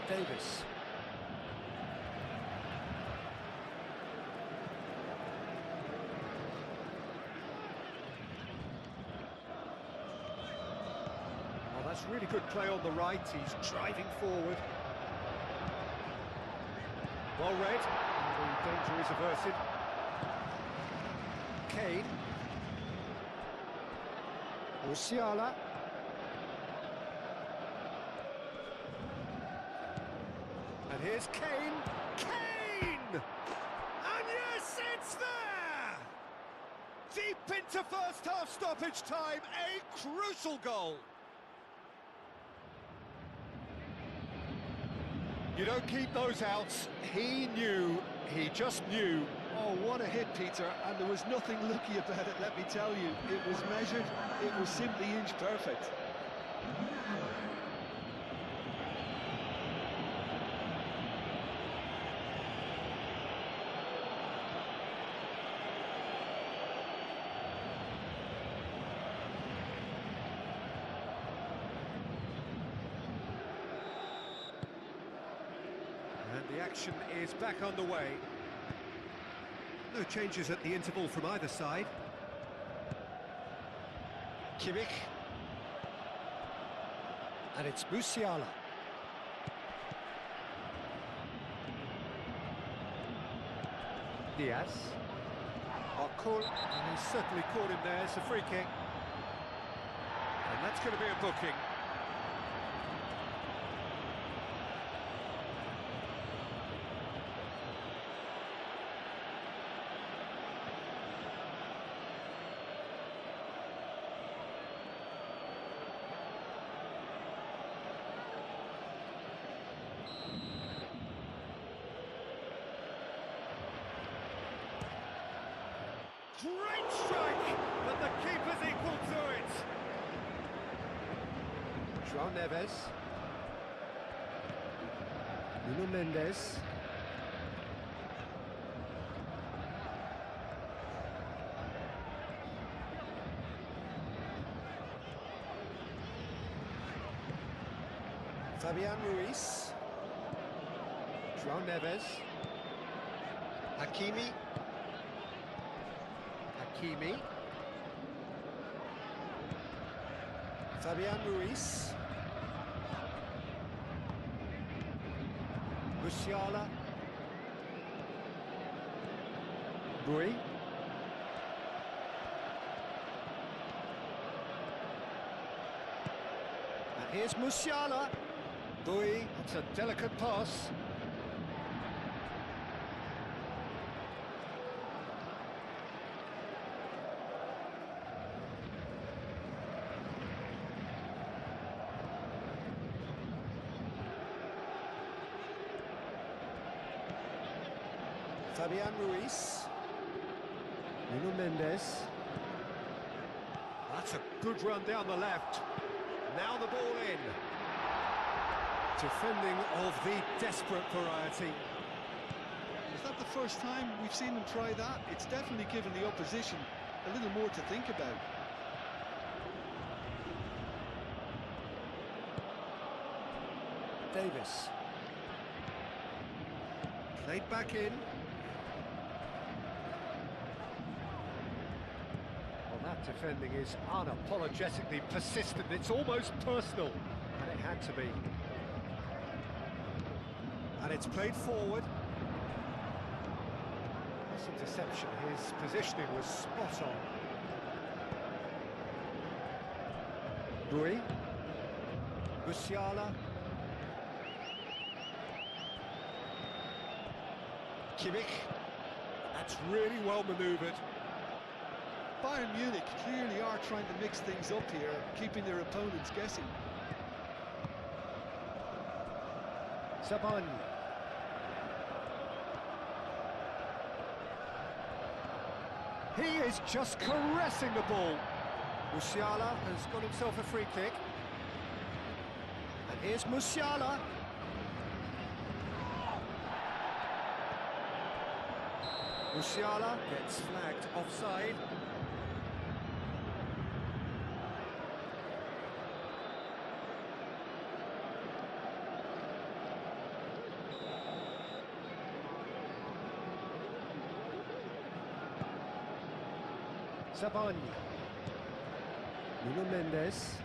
S2: Davis. Oh, that's really good play on the right. He's driving forward. Well read. And the danger is averted. Kane. Musiala. And here's Kane. Kane! And yes, it's there! Deep into first half stoppage time, a crucial goal. You don't keep those outs. He knew, he just knew.
S3: Oh, what a hit, Peter, and there was nothing lucky about it, let me tell you. It was measured, it was simply inch perfect.
S2: And the action is back underway. No changes at the interval from either side. Kimmich. And it's Musiala. Diaz. Arkul, and he's certainly caught him there. It's a free kick. And that's going to be a booking. Great strike, but the keeper's equal to it. João Neves. Nuno Mendes. Fabian Ruiz. João Neves. Hakimi. Hakimi. Fabian Ruiz. Musiala. Bui. And here's Musiala. Bui, it's a delicate pass. Fabian Ruiz. Nuno Mendes. That's a good run down the left. Now the ball in. Defending of the desperate variety.
S3: Is that the first time we've seen him try that? It's definitely given the opposition a little more to think about.
S2: Davis. Played back in. Well, that defending is unapologetically persistent. It's almost personal, and it had to be. And it's played forward. That's interception. His positioning was spot on. Bui. Musiala. Kimmich. That's really well manoeuvred.
S3: Bayern Munich clearly are trying to mix things up here, keeping their opponents guessing.
S2: Zabani. He is just caressing the ball. Musiala has got himself a free kick. And here's Musiala. Musiala gets flagged offside. Zabani. Nuno Mendes.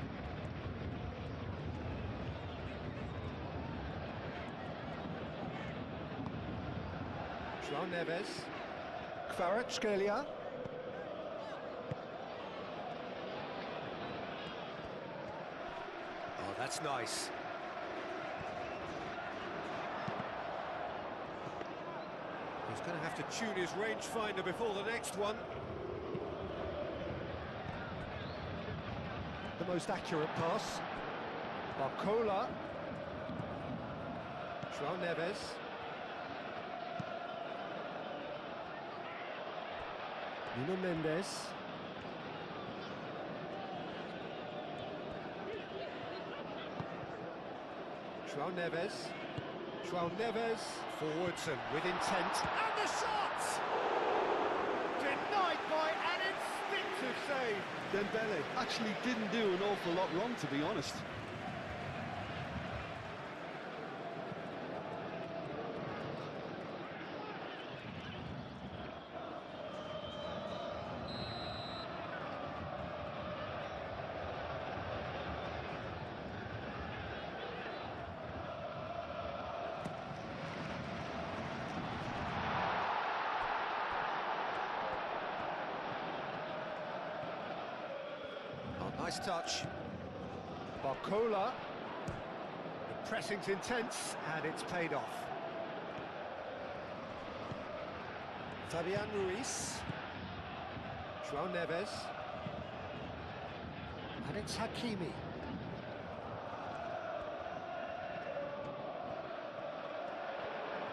S2: João Neves. Kvaratskhelia. Oh, that's nice. He's going to have to tune his rangefinder before the next one. The most accurate pass. Barcola. João Neves. Nuno Mendes. João Neves. João Neves. Forwards and with intent. And the shot! Denied by an instinctive save.
S3: Dembele actually didn't do an awful lot wrong, to be honest.
S2: Nice touch. Barcola. The pressing's intense, and it's paid off. Fabian Ruiz. João Neves. And it's Hakimi.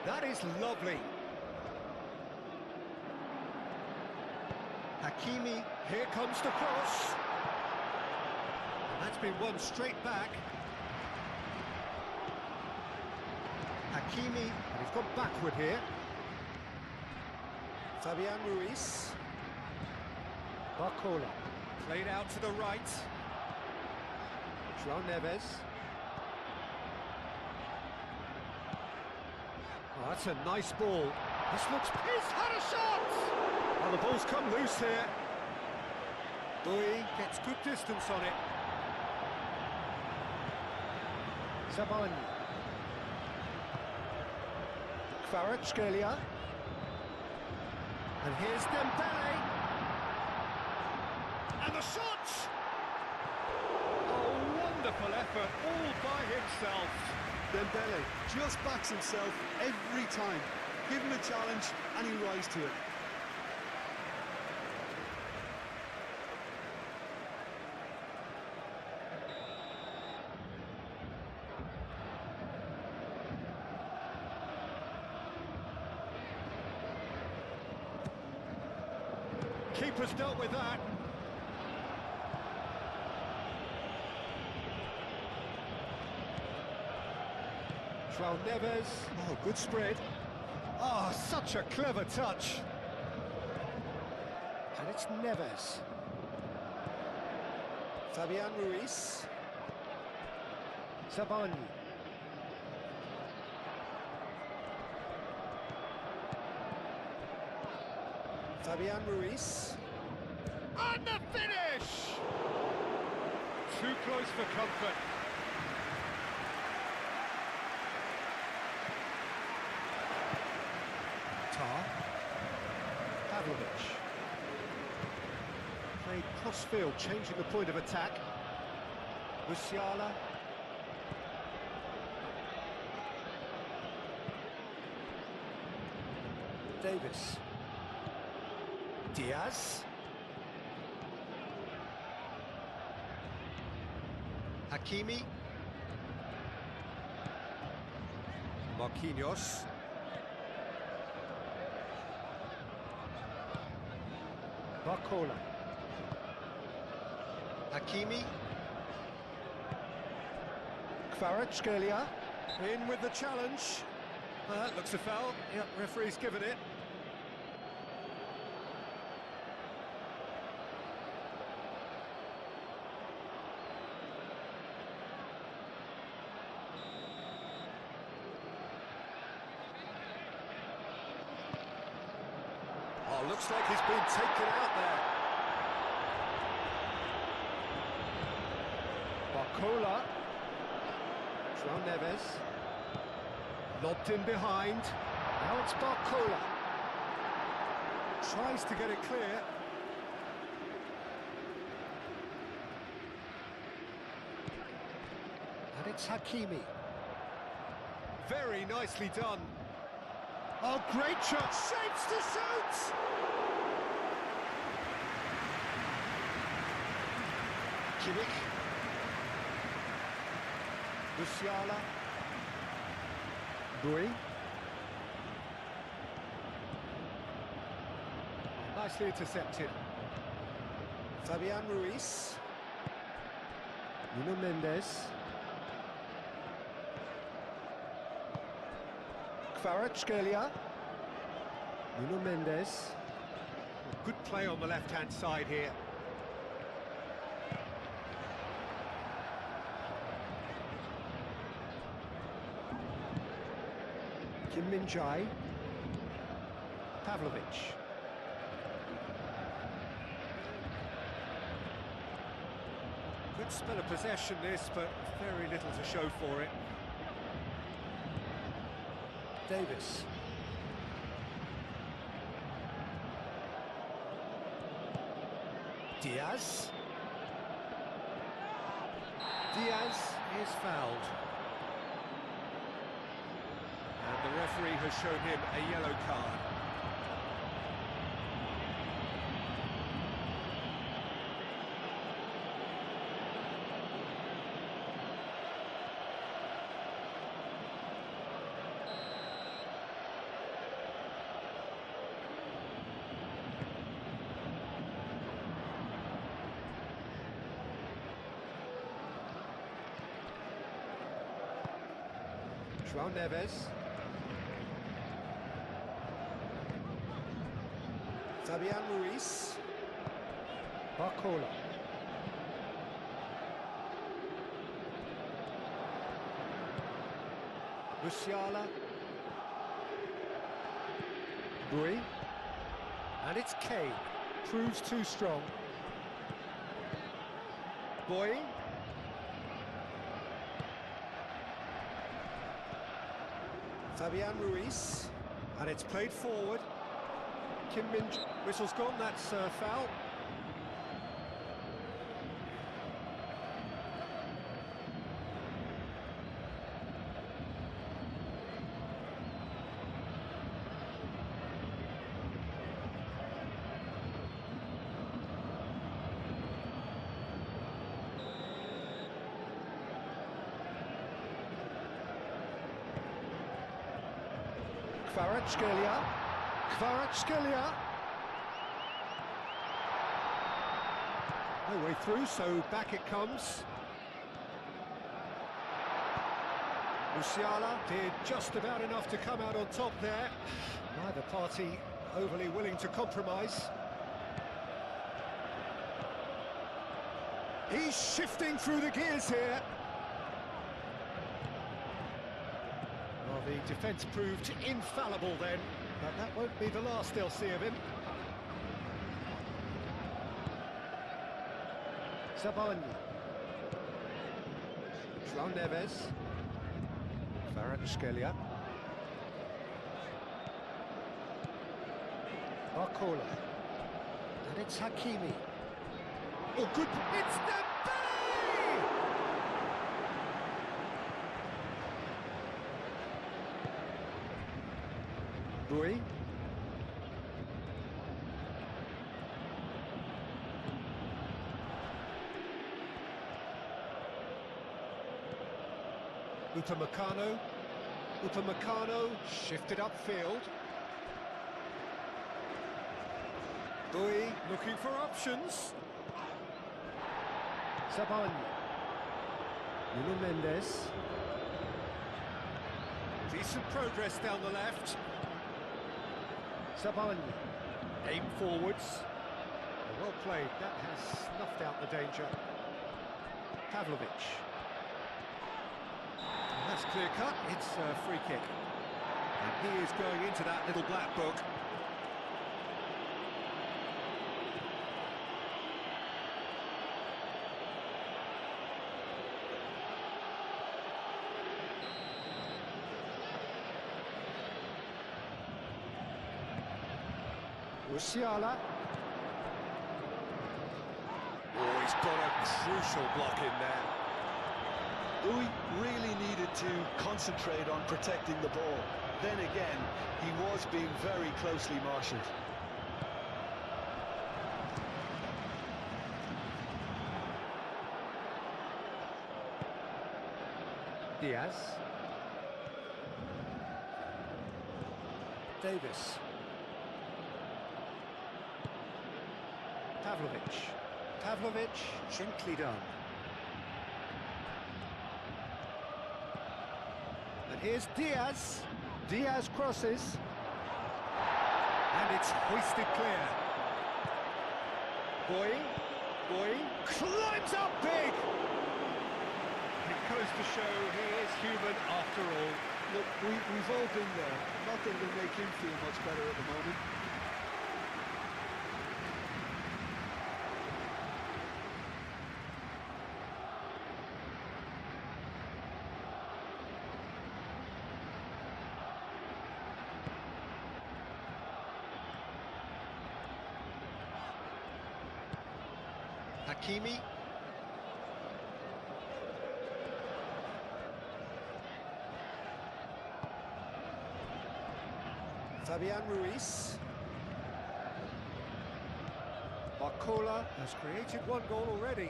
S2: That is lovely. Hakimi, here comes the cross. That's been won straight back. Hakimi, and he's gone backward here. Fabian Ruiz. Barcola. Played out to the right. João Neves. Oh, that's a nice ball. This looks... He's had a shot! Oh, the ball's come loose here. Bui gets good distance on it. Zabani. Kvaratskhelia. And here's Dembele. And the shot!
S1: Oh, wonderful effort, all by himself.
S3: Dembele just backs himself every time. Give him a challenge and he rises to it.
S2: Keeper's dealt with that. João Neves. Oh, good spread. Oh, such a clever touch. And it's Neves. Fabian Ruiz. Zabani. Fabian Ruiz. And the finish!
S1: Too close for comfort.
S2: Pavlovic. Played cross-field, changing the point of attack. Musiala. Davis. Diaz. Hakimi. Marquinhos. Barcola. Hakimi. Kvaratskhelia. In with the challenge. That looks a foul. Yep, referee's given it. Oh, looks like he's been taken out there. Barcola. João Neves. Lobbed in behind. Now it's Barcola. Tries to get it clear. And it's Hakimi. Very nicely done. Oh, great shot, shapes to shoot! Kimmich. Musiala. Bui. Nicely intercepted. Fabian Ruiz. Nuno Mendes. Kvaratskhelia. Nuno Mendes. Good play on the left-hand side here. Kim Min-jae. Pavlovic. Good spell of possession this, but very little to show for it. Davis. Diaz. Diaz is fouled. And the referee has shown him a yellow card. João Neves. Fabian Ruiz. Barcola. Musiala. Bui. And it's Kane. Proves too strong. Boy. Fabian Ruiz, and it's played forward. Kim Min-jae, whistle's gone, that's foul. Kvaratskhelia. Kvaratskhelia. No way through, so back it comes. Musiala did just about enough to come out on top there. Neither party overly willing to compromise. He's shifting through the gears here. Well, the defence proved infallible then, but that won't be the last they'll see of him. Sabani. João Neves. Kvaratskhelia. Barcola. And it's Hakimi. Oh, good. It's the Bui. Upamecano. Upamecano shifted upfield. Bui looking for options. Sabany. Nuno Mendes. Decent progress down the left. Sabany. Aim forwards. Well played, that has snuffed out the danger. Pavlovic. That's clear cut, it's a free kick. And he is going into that little black book. Musiala. Oh, he's got a crucial block in there.
S3: Louis really needed to concentrate on protecting the ball. Then again, he was being very closely marshalled.
S2: Diaz. Davis. Pavlovic. Pavlovic, gently done. And here's Diaz. Diaz crosses. And it's hoisted clear. Bui climbs up big! It goes to show he is human after all.
S3: Look, we've all been there. Nothing will make him feel much better at the moment.
S2: Hakimi. Fabian Ruiz. Barcola has created one goal already.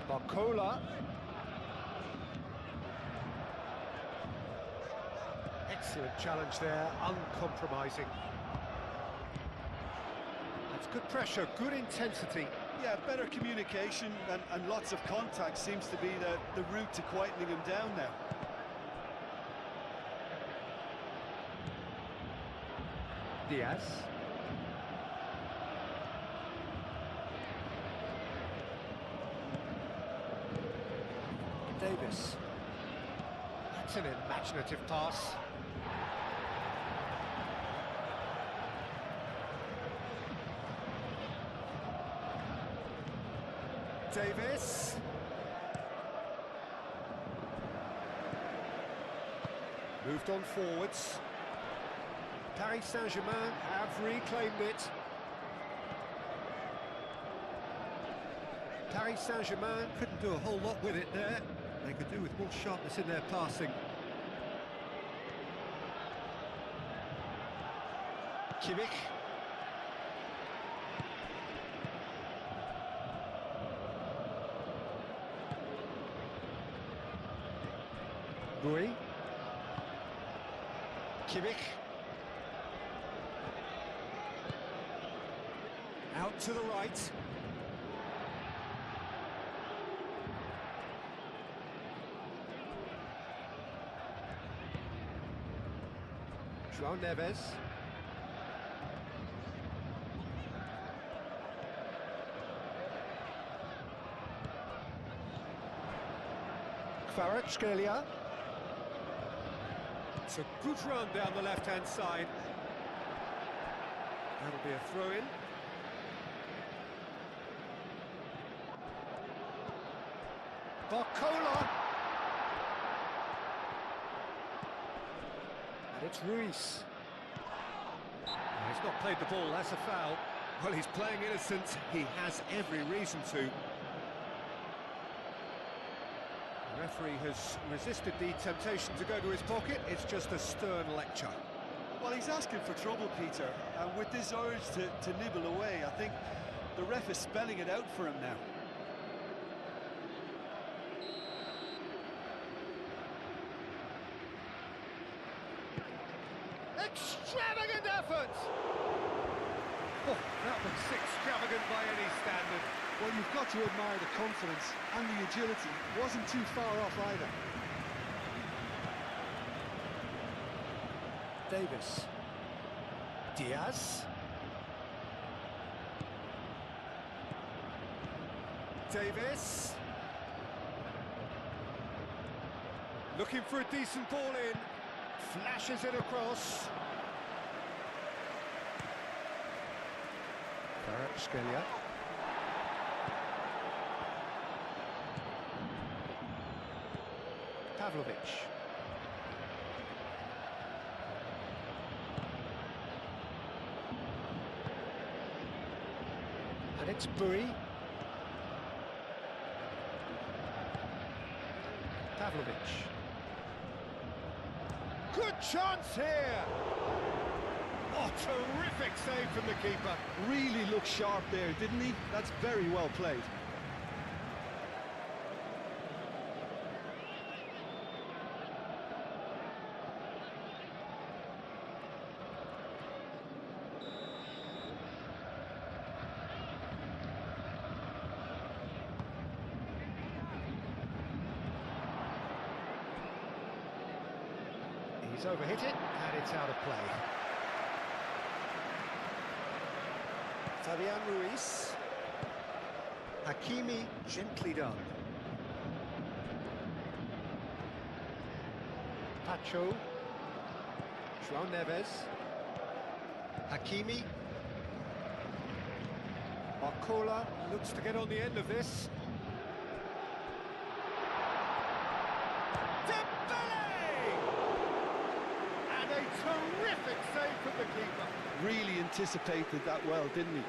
S2: Barcola. Excellent challenge there, uncompromising. That's good pressure, good intensity.
S3: Yeah, better communication and lots of contact seems to be the route to quietening him down now.
S2: Diaz. Davis. That's an imaginative pass. Davis. Moved on forwards. Paris Saint Germain have reclaimed it. Paris Saint Germain couldn't do a whole lot with it there. They could do with more sharpness in their passing. Kimmich. Bui. Kimmich. Out to the right. João Neves. Kvaratskhelia. It's a good run down the left-hand side. That'll be a throw-in. Barcola. And it's Ruiz. He's not played the ball, that's a foul. Well, he's playing innocent, he has every reason to. The referee has resisted the temptation to go to his pocket, it's just a stern lecture.
S3: Well, he's asking for trouble, Peter, and with this urge to nibble away, I think the ref is spelling it out for him now.
S2: effort. Oh, that looks extravagant by any standard.
S3: Well, you've got to admire the confidence and the agility. Wasn't too far off either.
S2: Davis. Diaz. Davis. Looking for a decent ball in. Flashes it across. Kvaratskhelia. Pavlovic. And it's Buri. Pavlovic. Good chance here! Oh, terrific save from the keeper.
S3: Really looked sharp there, didn't he? That's very well played.
S2: He's overhit it, and it's out of play. Fabian Ruiz. Hakimi, gently done. Pacho. João Neves. Hakimi. Barcola looks to get on the end of this. Terrific save from the keeper.
S3: Really anticipated that well, didn't he?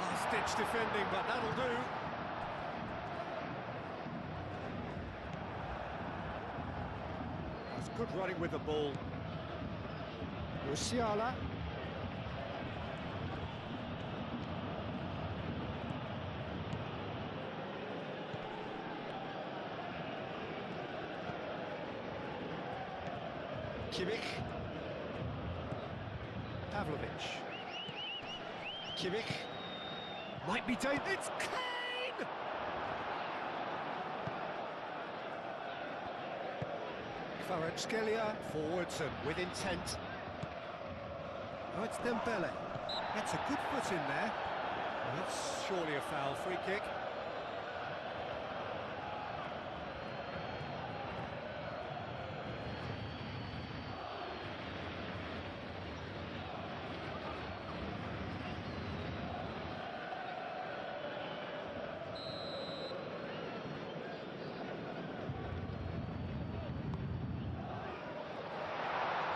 S2: Last-ditch defending, but that'll do. Good running with the ball. Musiala. Kimmich. Pavlovic. Kimmich. Might be Dave. It's Kane! Kvaratskhelia forwards and with intent. Oh, it's Dembele. Gets a good foot in there. Well, that's surely a foul. Free kick.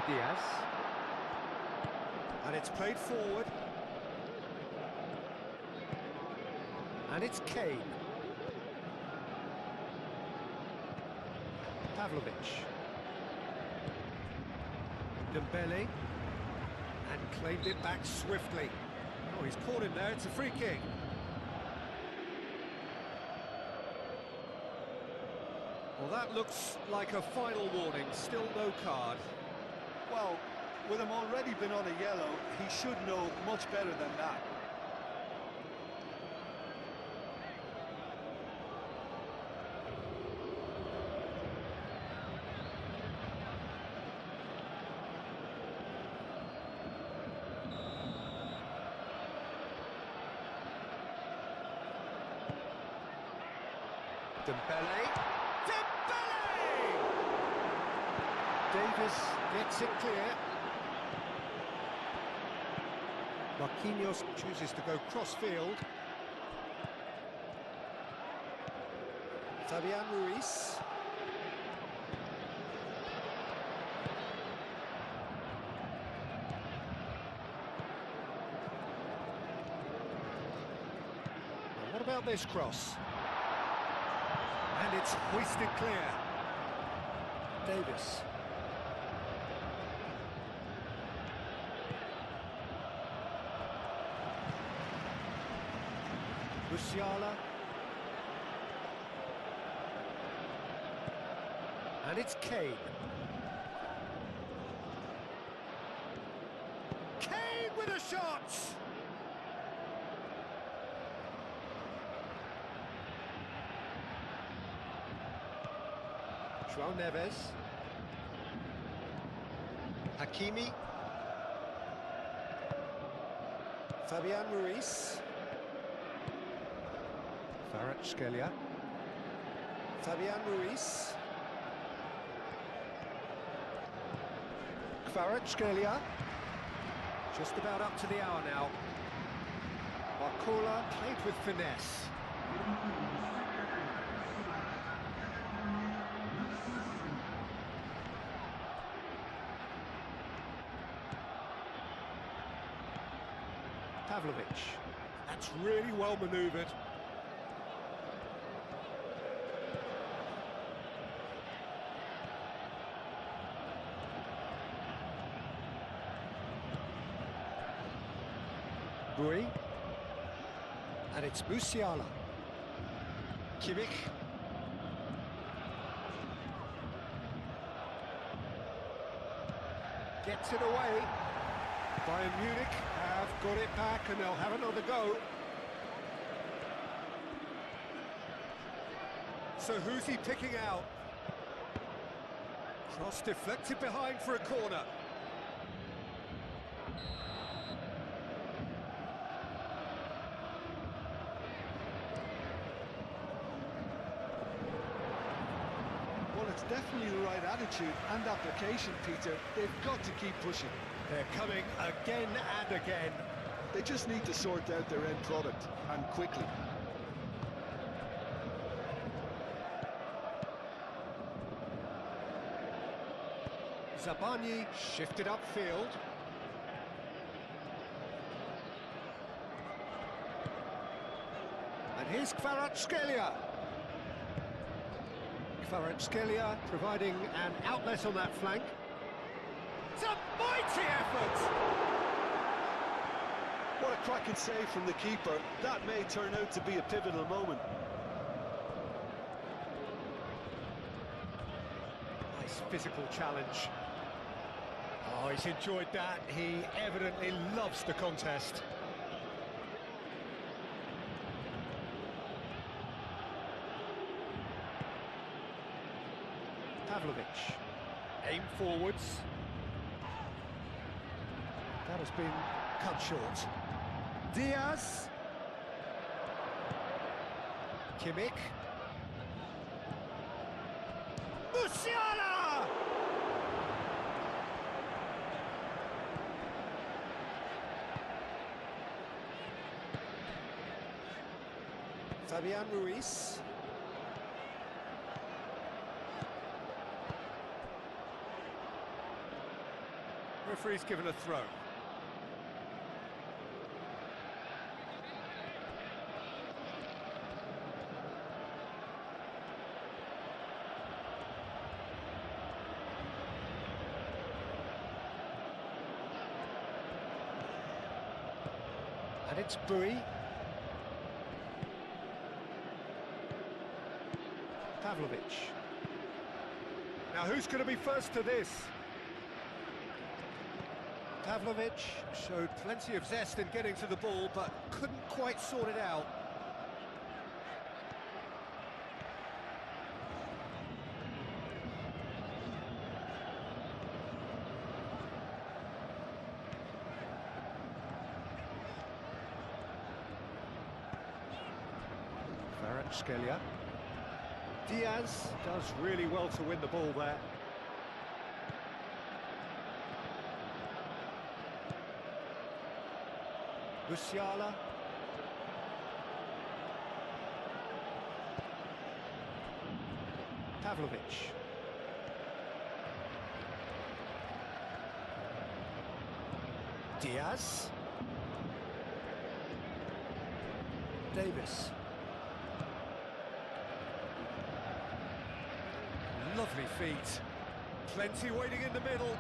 S2: Diaz. And it's played forward. And it's Kane. Pavlovic. Dembele. And claimed it back swiftly. Oh, he's caught him there. It's a free kick. Well, that looks like a final warning. Still no card.
S3: Well, with him already been on a yellow, he should know much better than that.
S2: Dembele. Davis gets it clear. Marquinhos chooses to go cross-field. Fabian Ruiz. What about this cross? And it's hoisted clear. Davis. Musiala. And it's Kane. Kane with a shot! João Neves. Hakimi. Fabian Ruiz. Kvaratskhelia. Fabian Ruiz. Kvaratskhelia. Just about up to the hour now. Barcola played with finesse. Pavlovic. That's really well manoeuvred. Bui. And it's Musiala. Kimmich. Gets it away. Bayern Munich have got it back and they'll have another go. So who's he picking out? Cross deflected behind for a corner.
S3: Well, it's definitely the right attitude and application, Peter. They've got to keep pushing.
S2: They're coming again and again.
S3: They just need to sort out their end product, and quickly.
S2: Zabani shifted upfield. And here's Kvaratskhelia. Kvaratskhelia providing an outlet on that flank. It's a mighty effort!
S3: What a cracking save from the keeper. That may turn out to be a pivotal moment.
S2: Nice physical challenge. Oh, he's enjoyed that. He evidently loves the contest. Pavlovic. Aim forwards. That has been cut short. Diaz. Kimmich. Musiala! Fabian Ruiz. Referee's given a throw. And it's Bui. Pavlovic. Now who's going to be first to this? Pavlovic showed plenty of zest in getting to the ball, but couldn't quite sort it out. Kvaratskhelia. Diaz does really well to win the ball there. Musiala. Pavlovic. Diaz. Davis. Lovely feet. Plenty waiting in the middle.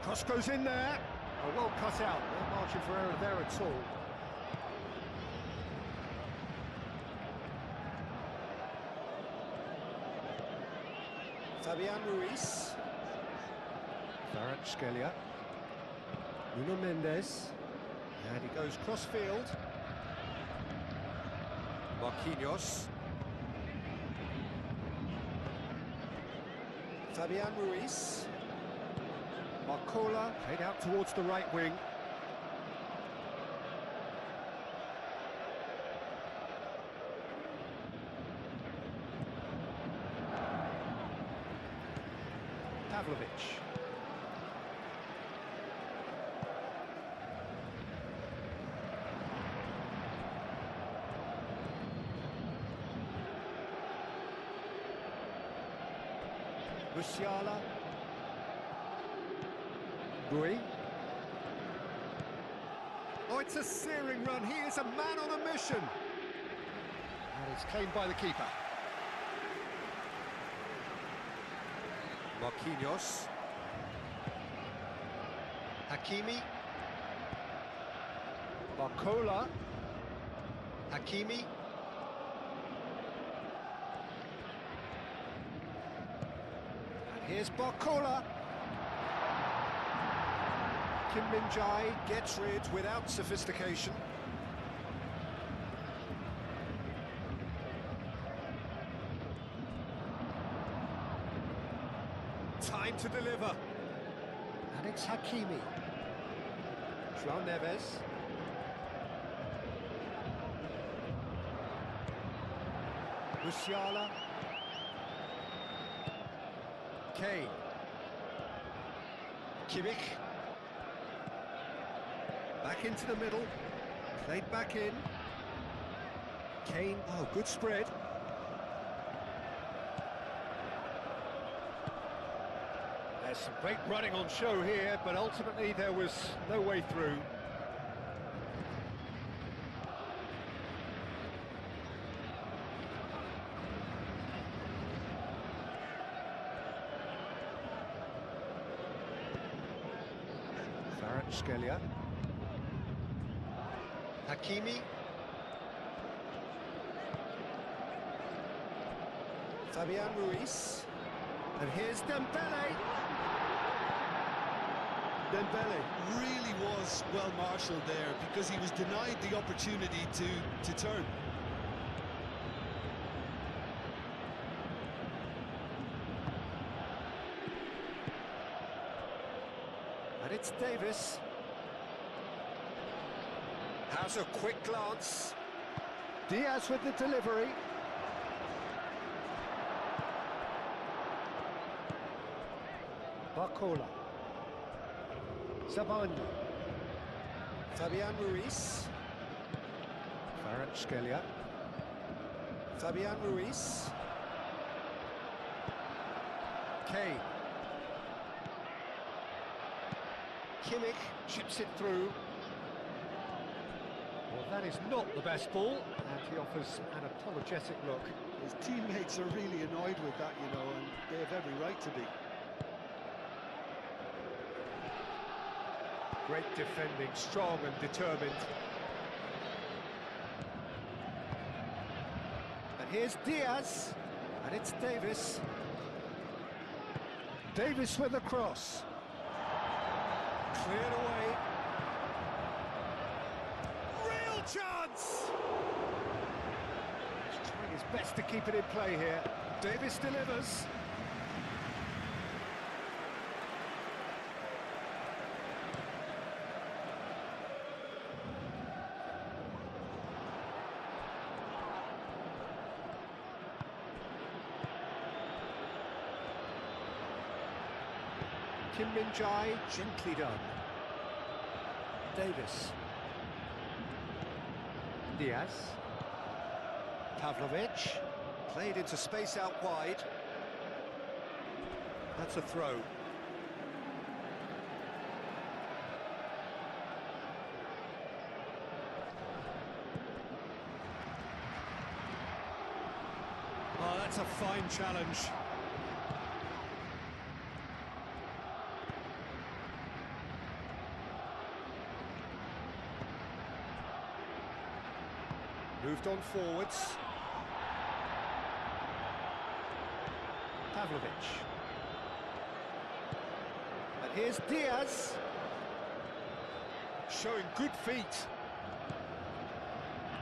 S2: Cross goes in there. Oh, well cut out. No margin for error there at all. Fabian Ruiz. Kvaratskhelia. Nuno Mendes. And he goes cross-field. Marquinhos. Fabian Ruiz. Marcola played out towards the right wing. Pavlovic. Musiala. Bui. Oh, it's a searing run. He is a man on a mission. And it's claimed by the keeper. Marquinhos. Hakimi. Barcola. Hakimi. And here's Barcola. Kim Min-jae gets rid without sophistication. Time to deliver. And it's Hakimi. João Neves. Musiala. Kane. Kimmich. Back into the middle. Played back in. Kane. Oh, good spread. There's some great running on show here, but ultimately there was no way through. Kvaratskhelia. Hakimi. Fabian Ruiz. And here's Dembele. Dembele
S3: Really was well marshalled there because he was denied the opportunity to turn.
S2: And it's Davis. Has a quick glance. Diaz with the delivery. Barcola. Zabanya. Fabian Ruiz. Kvaratskhelia. Fabian Ruiz. Kane. Kimmich chips it through. Well, that is not the best ball, and he offers an apologetic look.
S3: His teammates are really annoyed with that, you know, and they have every right to be.
S2: Great defending, strong and determined. And here's Diaz, and it's Davis. Davis with the cross. Cleared away. Real chance! He's trying his best to keep it in play here. Davis delivers. Kim Min-jae, gently done. Davis. Diaz. Pavlovic. Played into space out wide. That's a throw. Oh, that's a fine challenge. Moved on forwards. Pavlovic. And here's Diaz. Showing good feet.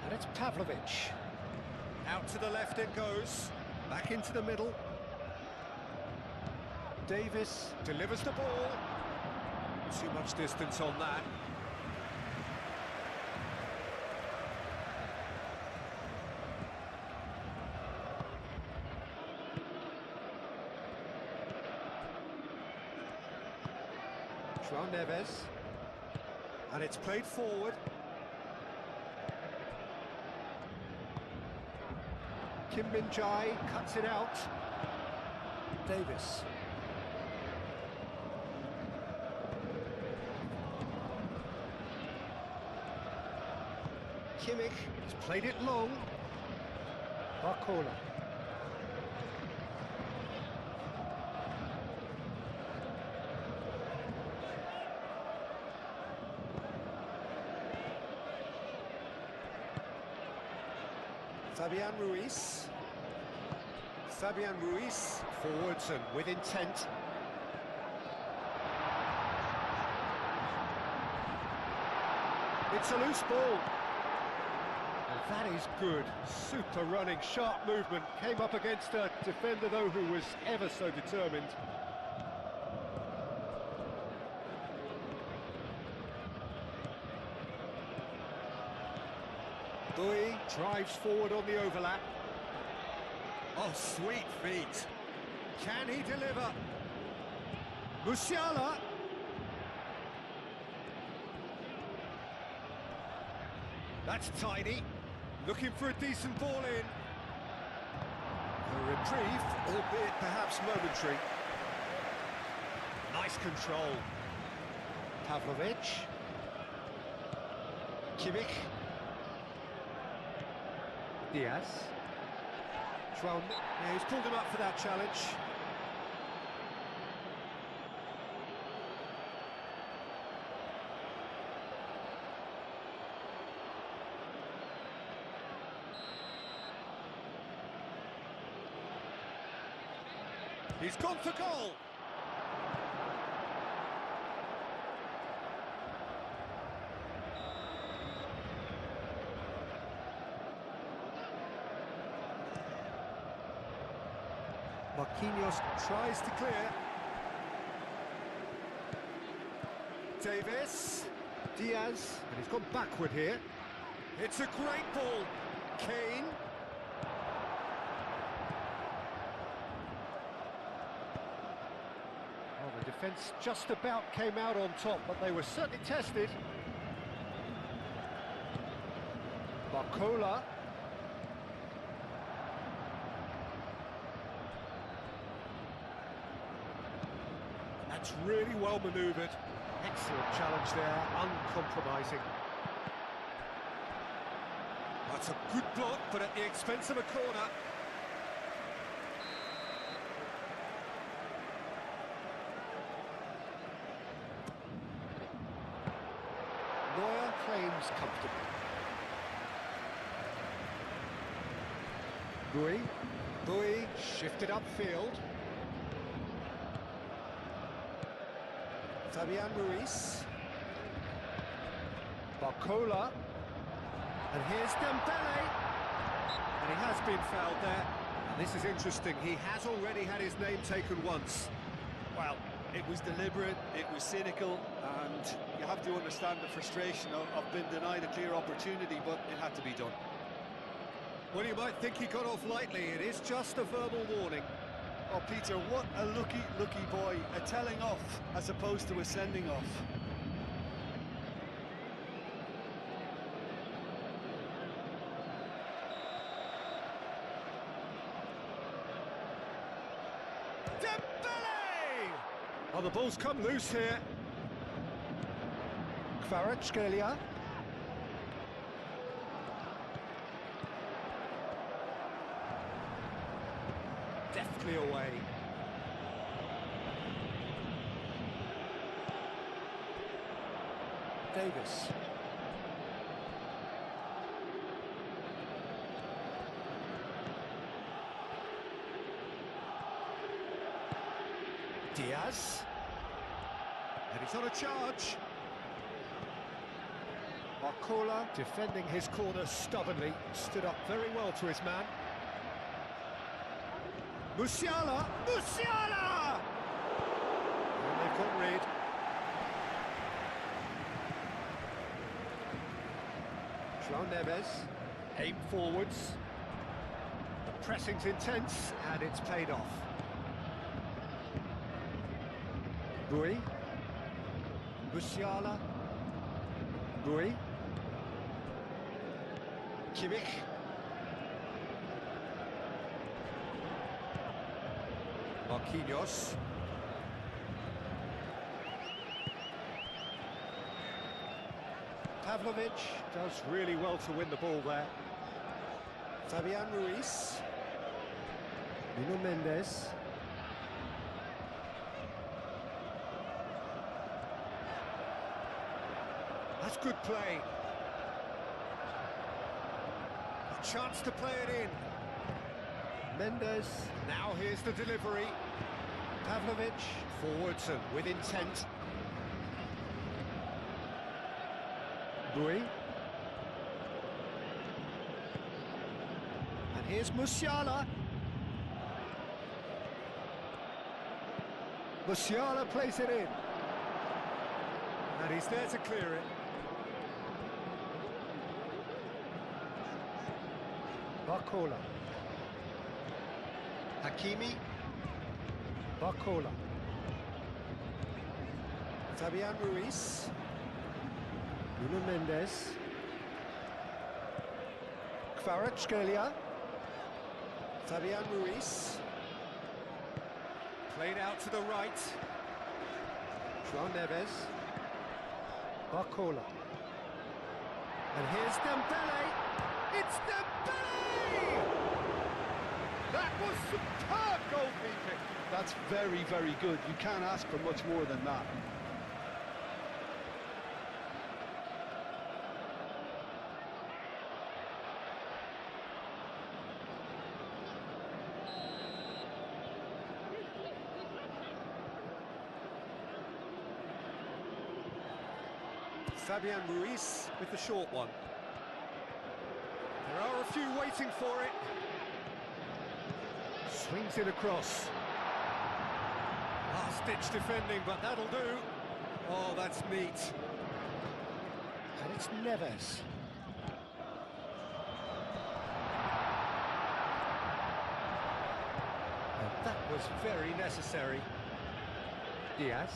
S2: And it's Pavlovic. Out to the left it goes. Back into the middle. Davis delivers the ball. Too much distance on that. João Neves. And it's played forward. Kim Min-jae cuts it out. Davis. Kimmich has played it long. Barcola. Fabian Ruiz. Fabian Ruiz forwards and with intent. It's a loose ball. And that is good. Super running, sharp movement. Came up against a defender, though, who was ever so determined. Bui drives forward on the overlap. Oh, sweet feet. Can he deliver? Musiala. That's tidy. Looking for a decent ball in. A reprieve, albeit perhaps momentary. Nice control. Pavlovic. Kimmich. Diaz. Yeah, he's pulled him up for that challenge. He's gone for goal. Marquinhos tries to clear. Davis. Diaz. And he's gone backward here. It's a great ball. Kane. Well, the defence just about came out on top, but they were certainly tested. Barcola. That's really well manoeuvred. Excellent challenge there, uncompromising. That's a good block, but at the expense of a corner. Neuer claims comfortably. Bui shifted upfield. Fabian Ruiz. Barcola. And here's Dembele. And he has been fouled there. And this is interesting, he has already had his name taken once.
S3: Well, it was deliberate, it was cynical, and you have to understand the frustration of being denied a clear opportunity, but it had to be done.
S2: Well, you might think he got off lightly, it is just a verbal warning.
S3: Oh, Peter, what a lucky boy. A telling off as opposed to a sending off.
S2: Dembele! Oh, the ball's come loose here. Kvaratskhelia. Deftly away. Davis. Diaz. And he's on a charge. Barcola defending his corner stubbornly, stood up very well to his man. Musiala! Musiala! And they've got rid. João Neves, aim forwards. The pressing's intense, and it's paid off. Rui. Musiala. Rui. Kimmich. Marquinhos. Pavlovic does really well to win the ball there. Fabian Ruiz. Nuno Mendes. That's good play. A chance to play it in. Mendes. Now here's the delivery. Pavlovic forwards and with intent. Rui. And here's Musiala. Musiala plays it in. And he's there to clear it. Barcola. Hakimi. Barcola. Fabian Ruiz. Nuno Mendes. Kvaratskhelia. Fabian Ruiz. Played out to the right. João Neves. Barcola. And here's Dembele. It's Dembele! That was superb goalkeeping.
S3: That's very, very good. You can't ask for much more than that.
S2: Fabian Ruiz with the short one. There are a few waiting for it. Swings it across. Last-ditch defending, but that'll do. Oh, that's neat. And it's Neves. And that was very necessary. Diaz.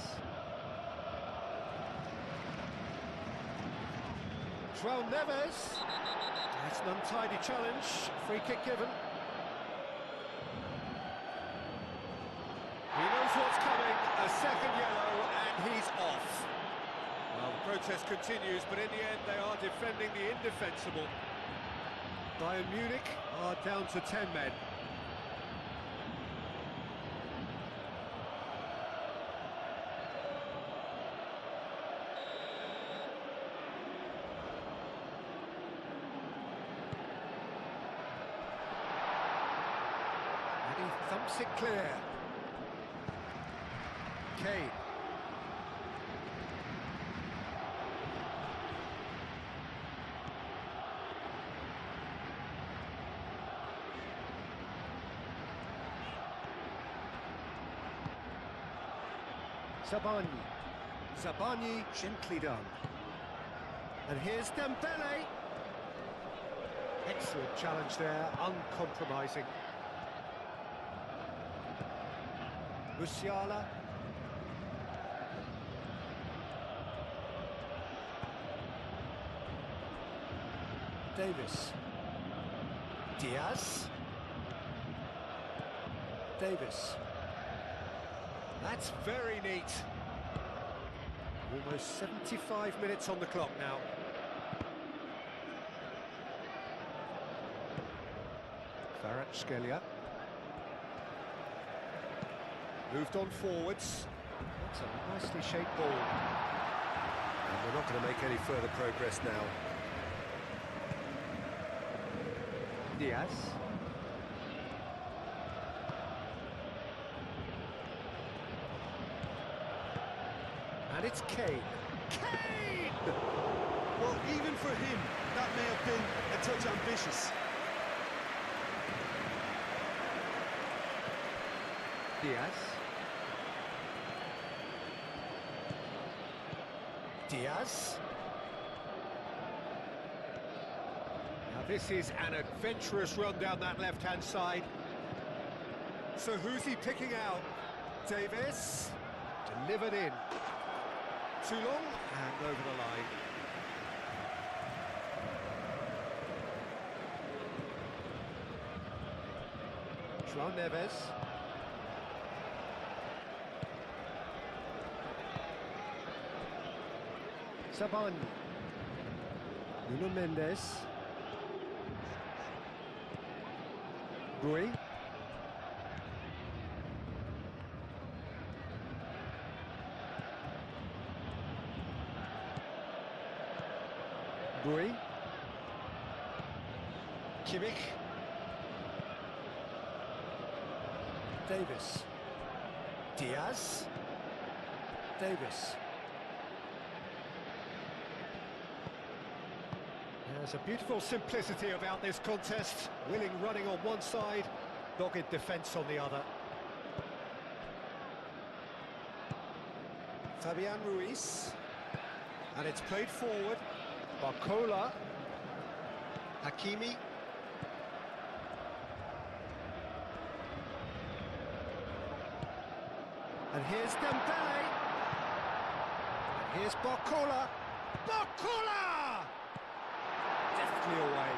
S2: João Neves. That's an untidy challenge. Free kick given. He knows what's coming. A second yellow, and he's off. Well, the protest continues, but in the end, they are defending the indefensible. Bayern Munich are down to 10 men. And he thumps it clear. Kane. Zabani gently done. And here's Dembele. Excellent challenge there, uncompromising. Musiala. Davis. Diaz. Davis. That's very neat. Almost 75 minutes on the clock now. Kvaratskhelia. Moved on forwards. That's a nicely shaped ball. And we're not going to make any further progress now. Diaz. Kane. Kane!
S3: Well, even for him, that may have been a touch ambitious.
S2: Diaz. Diaz. Now this is an adventurous run down that left-hand side. So who's he picking out? Davis. Delivered in. Too long and over the line. João Neves. Saban. Nuno Mendes. Rui. Rui. Kimmich. Davis. Diaz. Davis. There's a beautiful simplicity about this contest. Willing running on one side, dogged defence on the other. Fabian Ruiz. And it's played forward. Barcola. Hakimi. And here's Dembele. And here's Barcola. Barcola! Deftly away.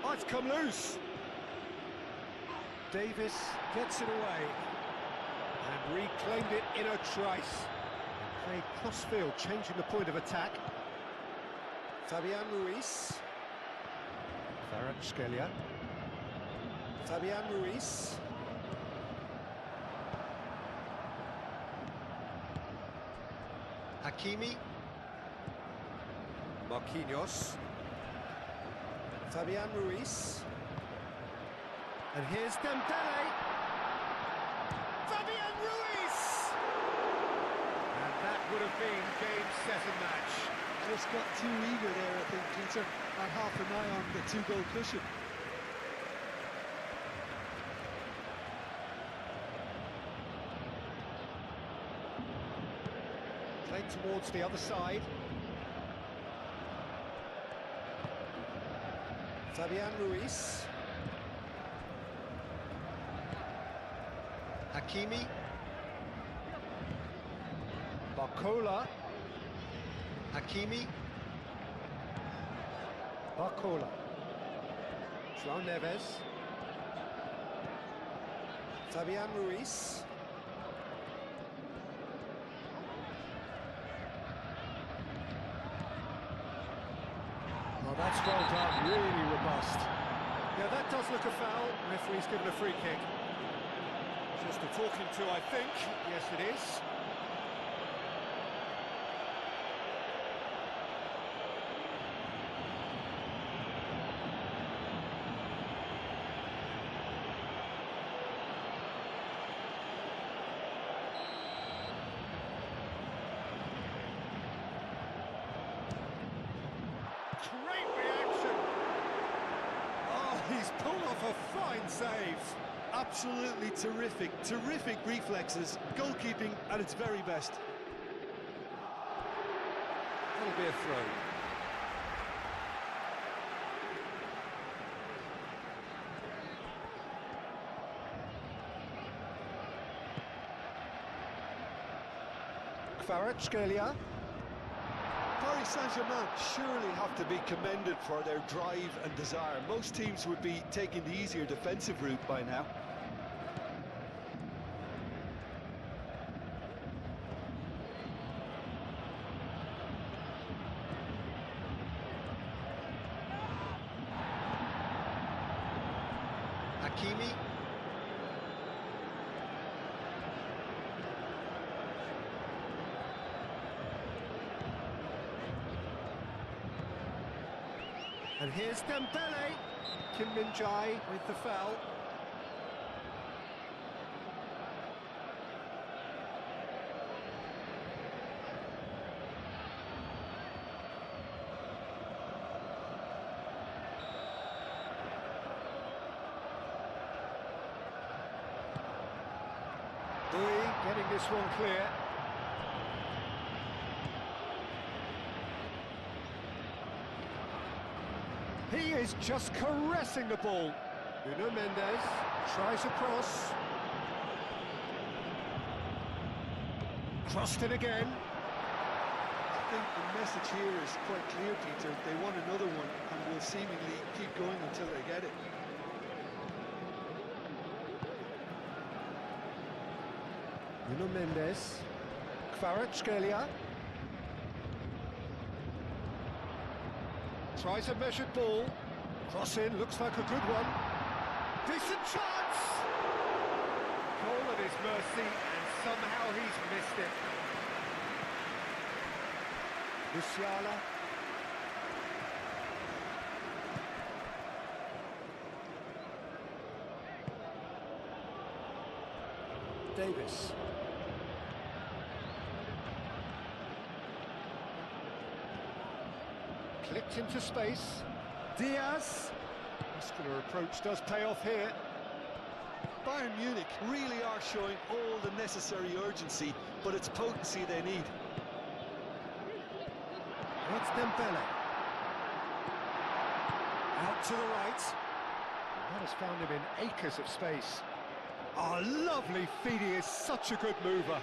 S2: Oh, it's come loose. Davis gets it away. And reclaimed it in a trice. Played crossfield, changing the point of attack. Fabian Ruiz. Kvaratskhelia. Fabian Ruiz. Hakimi. Marquinhos. Fabian Ruiz. And here's Dembele. Fabian Ruiz! And that would have been game, set and match.
S3: Just got too eager there, I think, Peter. Had half an eye on the two-goal cushion.
S2: Played towards the other side.
S3: Fabian Ruiz.
S2: Hakimi. Barcola. Hakimi. Barcola. João Neves.
S3: Fabian Ruiz.
S2: Oh, that's well done, really robust. Yeah, that does look a foul. Referee's given a free kick. Just a talking to, I think. Yes, it is. Great reaction. Oh, he's pulled off a fine save.
S3: Absolutely terrific, terrific reflexes, goalkeeping at its very best.
S2: That'll be a throw. Kvaratskhelia.
S3: Paris Saint Germain surely have to be commended for their drive and desire. Most teams would be taking the easier defensive route by now.
S2: Hakimi. And here's Dembele. Kim Min-jae with the foul. Getting this one clear. He is just caressing the ball. Nuno Mendes tries a cross. Crossed it again.
S3: I think the message here is quite clear, Peter. They want another one and will seemingly keep going until they get it.
S2: Nuno Mendes. Kvaratskhelia. Tries a measured ball. Cross in, looks like a good one. Decent chance! Goal at his mercy, and somehow he's missed it. Musiala. Davis. Clipped into space. Diaz. Muscular approach does pay off here.
S3: Bayern Munich really are showing all the necessary urgency, but it's potency they need.
S2: That's Dembele. Out to the right. That has found him in acres of space. Oh, lovely feed, he is such a good mover.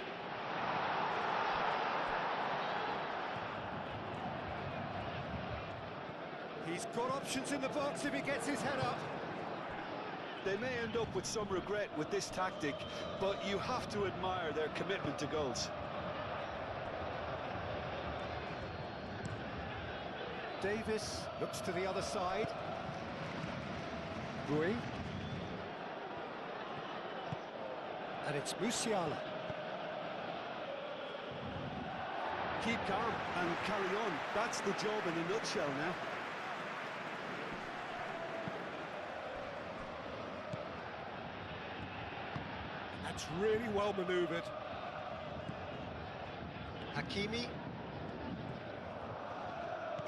S2: He's got options in the box if he gets his head up.
S3: They may end up with some regret with this tactic, but you have to admire their commitment to goals.
S2: Davis looks to the other side. Rui. And it's Musiala.
S3: Keep calm and carry on. That's the job in a nutshell now.
S2: That's really well manoeuvred. Hakimi.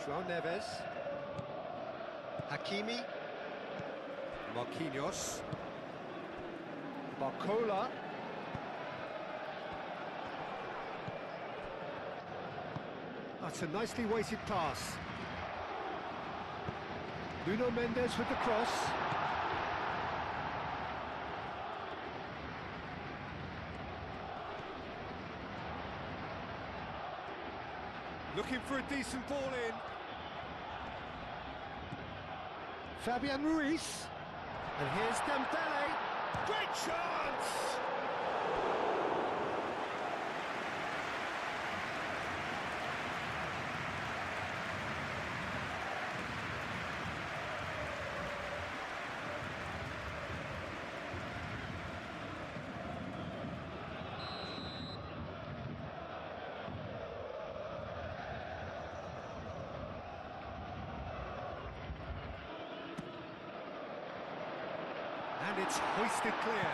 S2: João Neves. Hakimi. Marquinhos. Barcola. That's a nicely weighted pass. Nuno Mendes with the cross. Looking for a decent ball in. Fabian Ruiz. And here's Dembele. Great chance! And it's hoisted clear.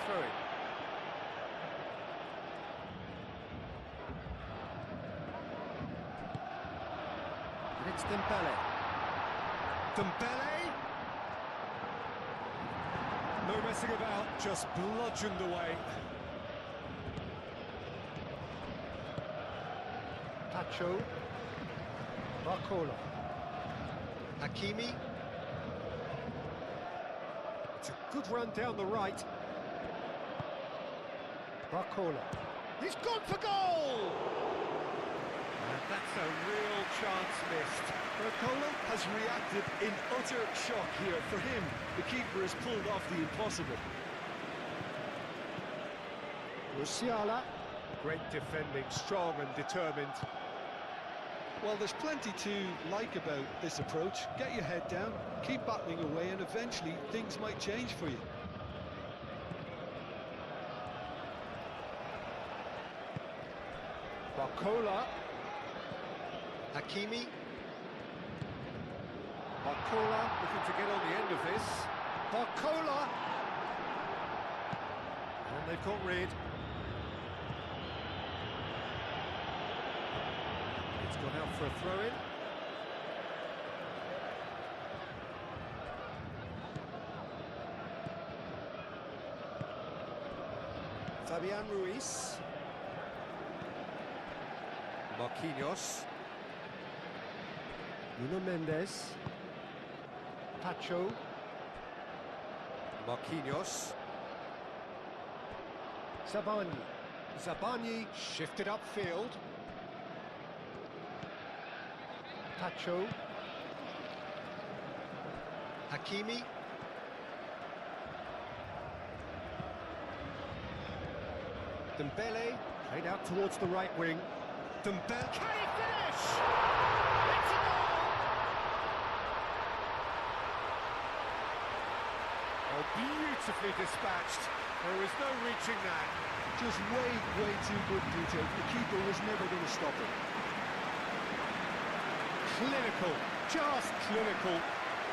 S2: Throw it. And it's Dembele. Dembele! No messing about, just bludgeoned away. Pacho. Barcola. Hakimi. It's a good run down the right. Barcola. He's gone for goal! And that's a real chance missed.
S3: Barcola has reacted in utter shock here. For him, the keeper has pulled off the impossible.
S2: Musiala. Great defending, strong and determined.
S3: Well, there's plenty to like about this approach. Get your head down, keep battling away, and eventually things might change for you.
S2: Barcola. Hakimi. Barcola looking to get on the end of this. Barcola. And they've got rid. It's gone out for a throw-in. Fabian Ruiz. Marquinhos. Nuno Mendes. Pacho. Marquinhos. Zabani. Zabani shifted upfield. Pacho. Hakimi. Dembele, played out towards the right wing. Dembele, can he finish? It's a goal! Oh, beautifully dispatched. There was no reaching that.
S3: Just way too good detail. The keeper was never going to stop it.
S2: Clinical, just clinical.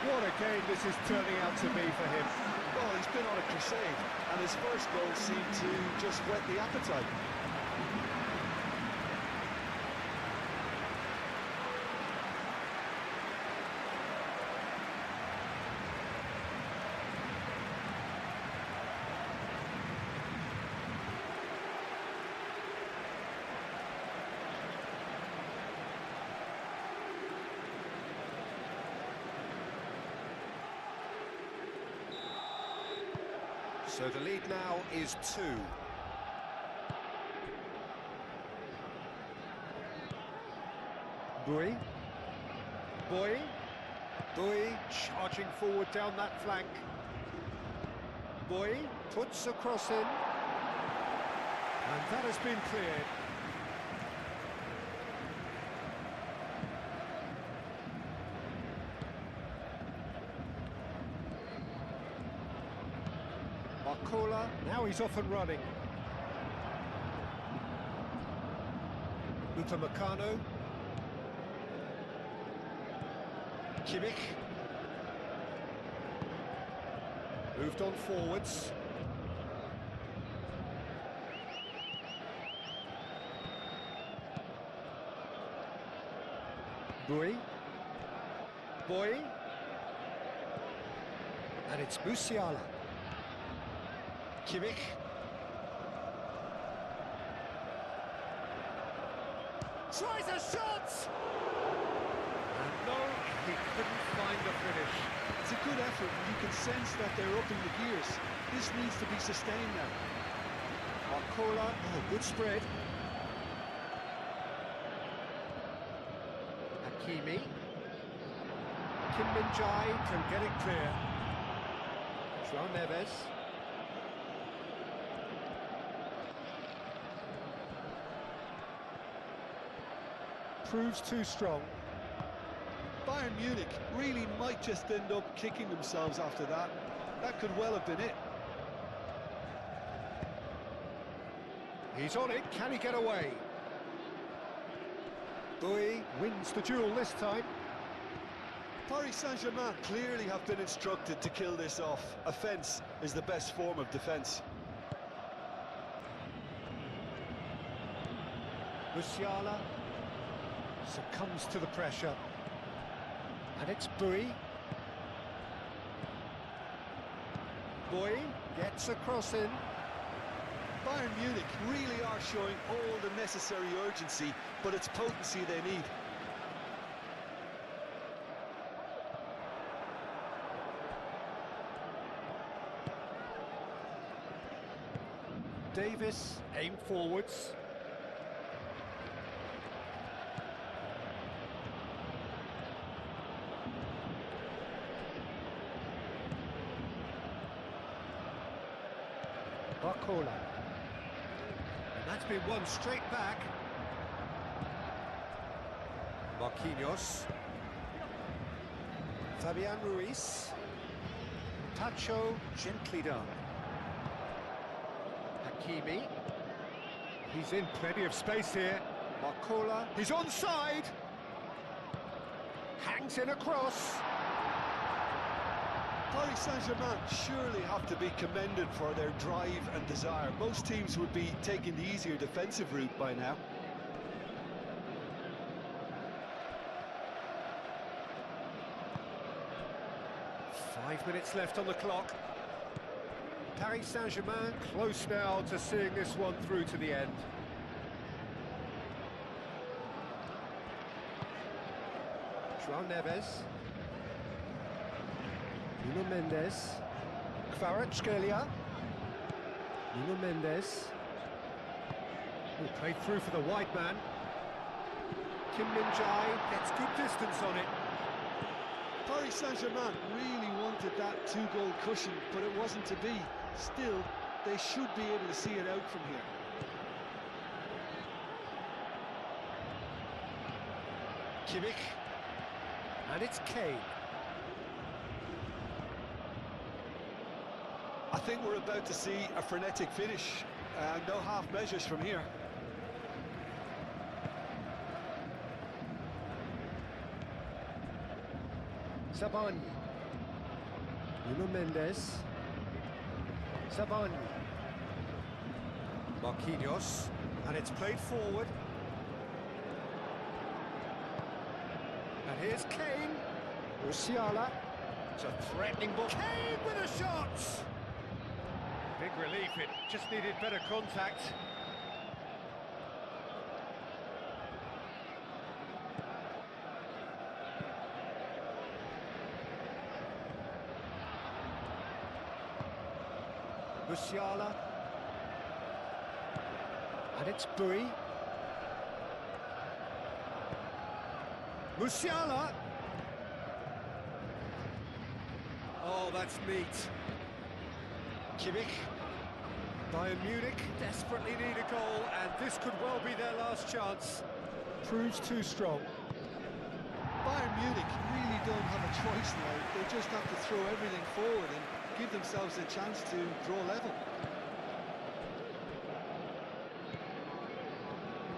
S2: What a game this is turning out to be for him.
S3: Well, he's been on a crusade, and his first goal seemed to just whet the appetite.
S2: So the lead now is 2. Bui. Bui charging forward down that flank. Bui puts a cross in. And that has been cleared. Marcola, now he's off and running. Upamecano. Kimmich. Moved on forwards. Bui. And it's Musiala. Kimmich. Tries a shot! And no, he couldn't find the finish.
S3: It's a good effort, and you can sense that they're upping the gears. This needs to be sustained now.
S2: Marcola, oh, good spread. Hakimi. Kim Min-jae can get it clear. João Neves. Proves too strong.
S3: Bayern Munich really might just end up kicking themselves after that. That could well have been it.
S2: He's on it, can he get away? Bui wins the duel this time.
S3: Paris Saint Germain clearly have been instructed to kill this off. Offence is the best form of defence.
S2: Musiala succumbs to the pressure. And it's Bui. Bui gets a cross in.
S3: Bayern Munich really are showing all the necessary urgency, but it's potency they need.
S2: Davis aimed forwards. Marcola. And that's been won straight back. Marquinhos. Fabian Ruiz. Pacho, gently done. Hakimi. He's in plenty of space here. Marcola. He's onside. Hangs in a cross.
S3: Paris Saint Germain surely have to be commended for their drive and desire. Most teams would be taking the easier defensive route by now.
S2: .5 minutes left on the clock. Paris Saint Germain close now to seeing this one through to the end. João Neves. Nuno Mendes. Kvaratskhelia. Nuno Mendes. Oh, played through for the wide man. Kim Min-jae gets good distance on it.
S3: Paris Saint Germain really wanted that two-goal cushion, but it wasn't to be. Still, they should be able to see it out from here.
S2: Kimmich. And it's Kane.
S3: I think we're about to see a frenetic finish. No half measures from here.
S2: Sabani. Nuno Mendes. Sabani. Marquinhos. And it's played forward. And here's Kane. Musiala. It's a threatening ball. Kane with a shot! Big relief, it just needed better contact. Musiala. And it's Bui. Musiala! Oh, that's neat. Kimmich. Bayern Munich desperately need a goal, and this could well be their last chance. Proves too strong.
S3: Bayern Munich really don't have a choice now. They just have to throw everything forward and give themselves a chance to draw level.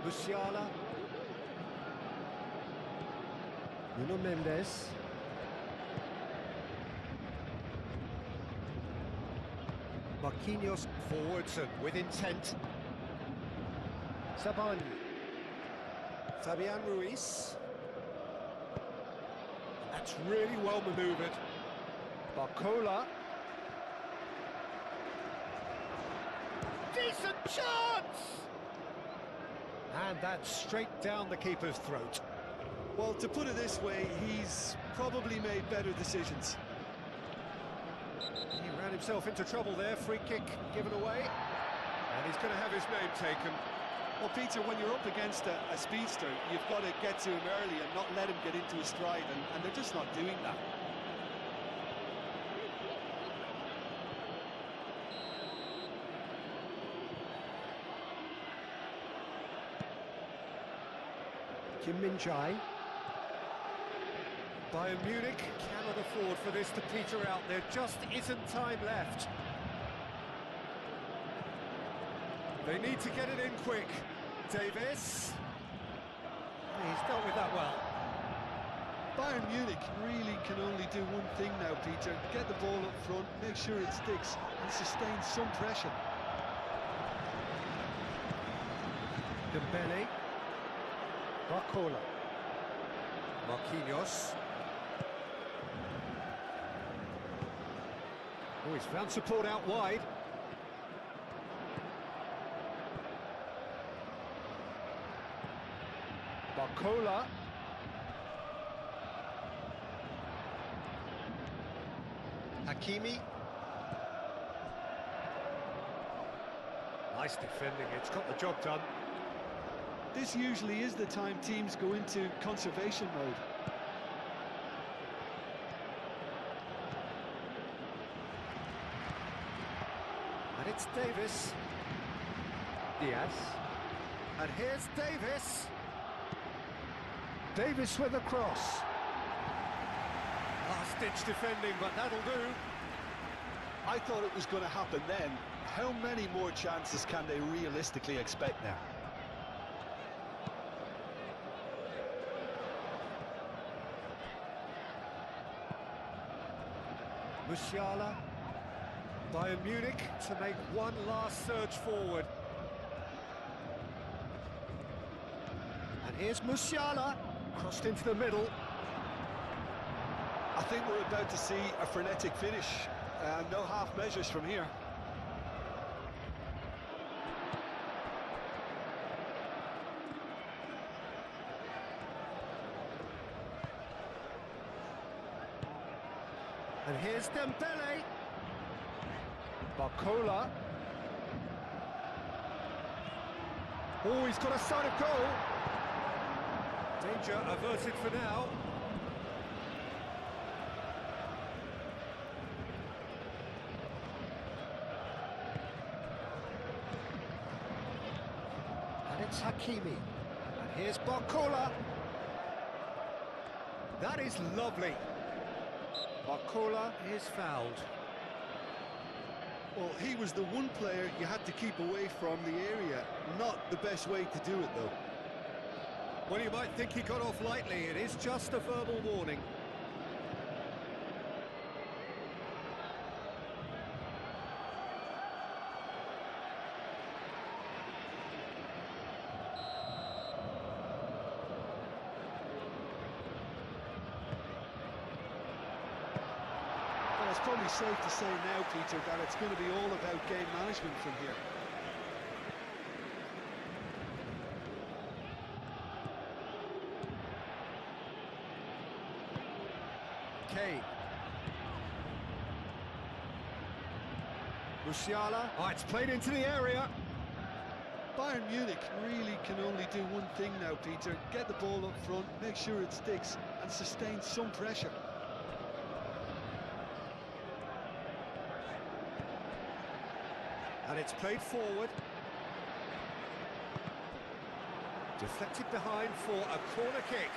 S2: Musiala. Nuno Mendes. Marquinhos forwards and with intent. Sabani. Fabian Ruiz. That's really well manoeuvred. Barcola. Decent chance! And that's straight down the keeper's throat.
S3: Well, to put it this way, he's probably made better decisions.
S2: He ran himself into trouble there, free kick given away. And he's going to have his name taken.
S3: Well, Peter, when you're up against a speedster, you've got to get to him early and not let him get into his stride, and they're just not doing that.
S2: Kim Min-jae. Bayern Munich cannot afford for this to peter out. There just isn't time left. They need to get it in quick. Davis. He's dealt with that well.
S3: Bayern Munich really can only do one thing now, Peter. Get the ball up front, make sure it sticks, and sustain some pressure.
S2: Dembele. Barcola. Marquinhos. Oh, he's found support out wide. Barcola. Hakimi. Nice defending, it's got the job done.
S3: This usually is the time teams go into conservation mode.
S2: And it's Davis. Diaz. And here's Davis. Davis with a cross. Last-ditch defending, but that'll do.
S3: I thought it was going to happen then. How many more chances can they realistically expect now?
S2: Musiala. Bayern Munich to make one last surge forward. And here's Musiala, crossed into the middle.
S3: I think we're about to see a frenetic finish. No half measures from here.
S2: And here's Dembele. Barcola. Oh, he's got a sight of goal. Danger averted for now. And it's Hakimi. And here's Barcola. That is lovely. Barcola is fouled.
S3: Well, he was the one player you had to keep away from the area. Not the best way to do it, though.
S2: Well, you might think he got off lightly. It is just a verbal warning.
S3: Well, it's probably safe to say now, Peter, that it's going to be all about game management from here.
S2: Kane. Musiala. Oh, it's played into the area.
S3: Bayern Munich really can only do one thing now, Peter. Get the ball up front, make sure it sticks, and sustain some pressure.
S2: And it's played forward. Deflected behind for a corner kick.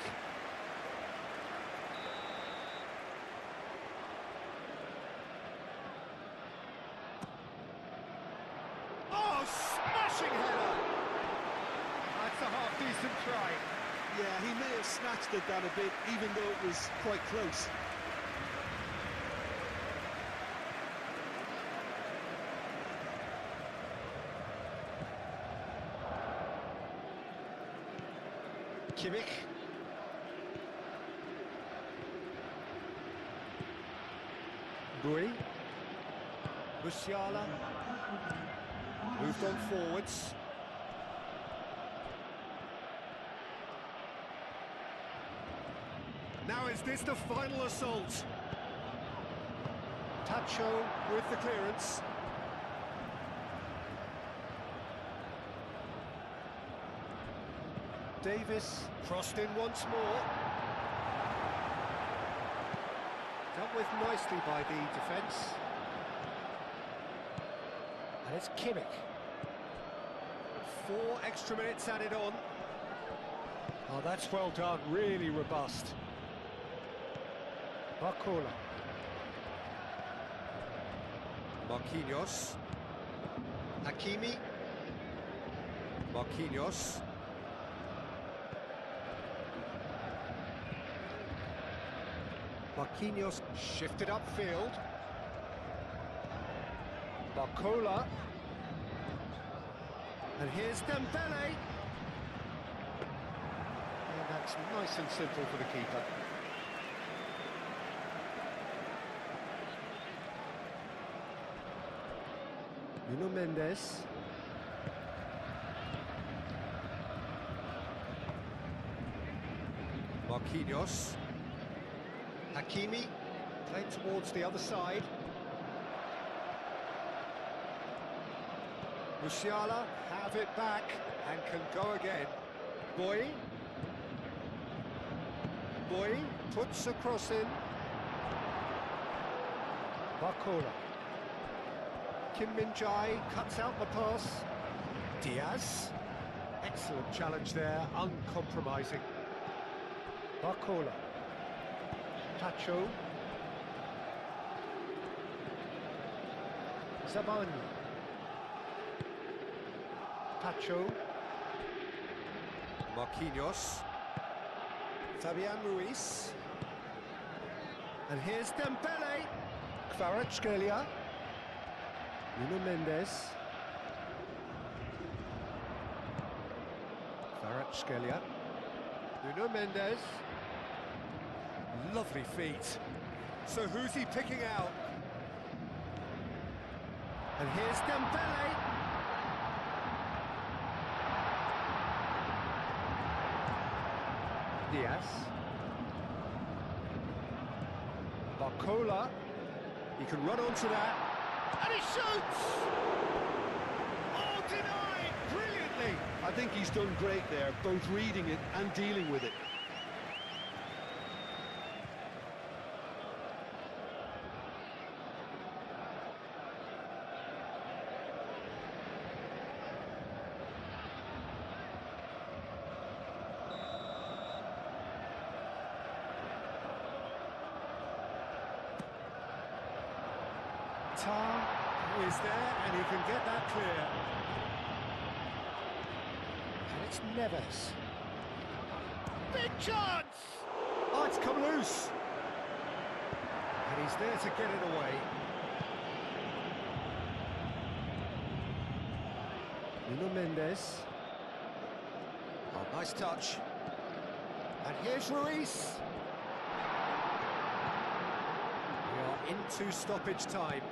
S2: Oh, smashing header! That's a half-decent try.
S3: Yeah, he may have snatched at that a bit, even though it was quite close.
S2: Kimmich. Bui. Musiala. Moved on forwards. Now is this the final assault? Tacho with the clearance. Davis crossed in once more. Dealt with nicely by the defence. And it's Kimmich. 4 extra minutes added on. Oh, that's well done, really robust. Barcola. Marquinhos. Hakimi. Marquinhos. Marquinhos shifted upfield. Barcola. And here's Dembele. And that's nice and simple for the keeper. Nuno Mendes. Marquinhos. Hakimi, played towards the other side. Musiala have it back and can go again. Boy puts a cross in. Barcola. Kim Min-jae cuts out the pass. Diaz. Excellent challenge there, uncompromising. Barcola. Tacho. Zabani. Tacho. Marquinhos. Fabian Ruiz. And here's Dembele. Kvaratskhelia. Nuno Mendes. Kvaratskhelia. Nuno Mendes. Lovely feet. So who's he picking out? And here's Dembele. Diaz. Barcola. He can run onto that. And he shoots! Oh, denied! Brilliantly!
S3: I think he's done great there, both reading it and dealing with it.
S2: Tar is there, and he can get that clear. And it's Neves. Big chance! Oh, it's come loose. And he's there to get it away. Nuno Mendes. Oh, nice touch. And here's Ruiz. We are into stoppage time.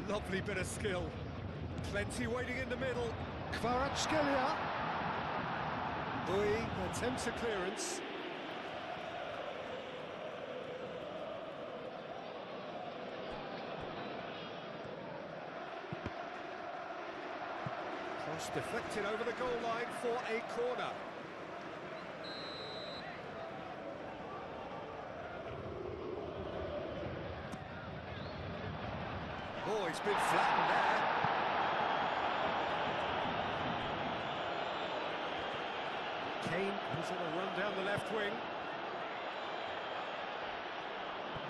S2: Lovely bit of skill. Plenty waiting in the middle. Kvaratskhelia. Bui attempts a clearance. Cross deflected over the goal line for a corner. Oh, he's been flattened there. Kane is on a run down the left wing.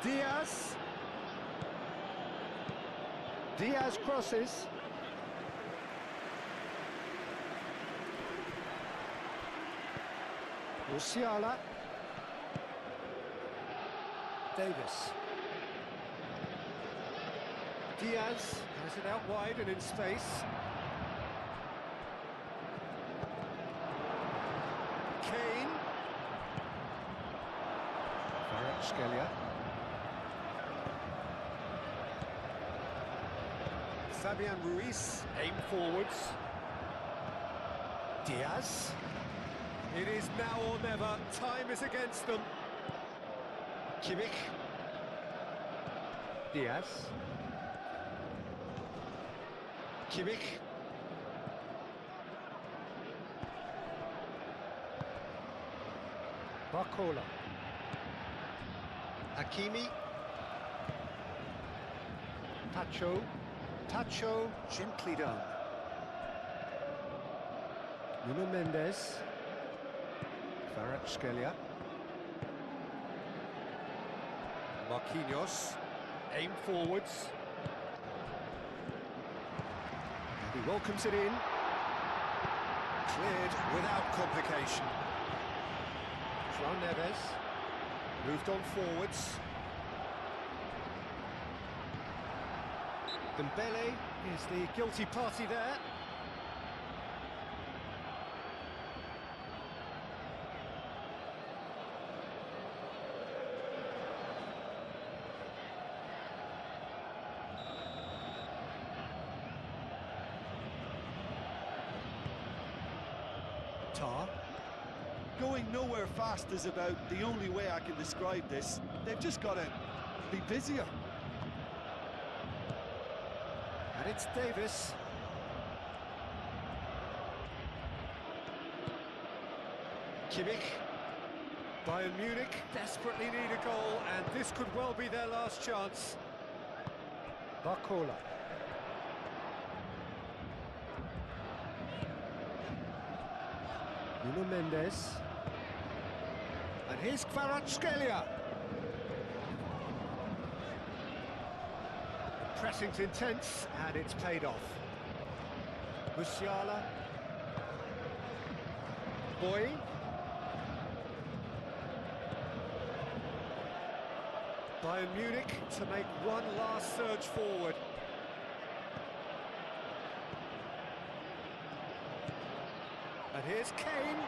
S2: Diaz. Diaz crosses. Musiala. Davis. Diaz has it out wide and in space. Kane. Kvaratskhelia. Fabian Ruiz, aim forwards. Diaz. It is now or never. Time is against them. Kimmich. Diaz. Kimmich. Barcola. Hakimi. Tacho. Tacho gently done. Nuno Mendes. Kvaratskhelia. Marquinhos. Aim forwards. And he welcomes it in. Cleared without complication. João Neves. Moved on forwards. Dembele is the guilty party there. Tar.
S3: Going nowhere fast is about the only way I can describe this. They've just got to be busier.
S2: And it's Davis. Kimmich. Bayern Munich desperately need a goal, and this could well be their last chance. Barcola. Nuno Mendes. And here's Kvaratskhelia. The pressing's intense, and it's paid off. Musiala. Boy. Bayern Munich to make one last surge forward. And here's Kane.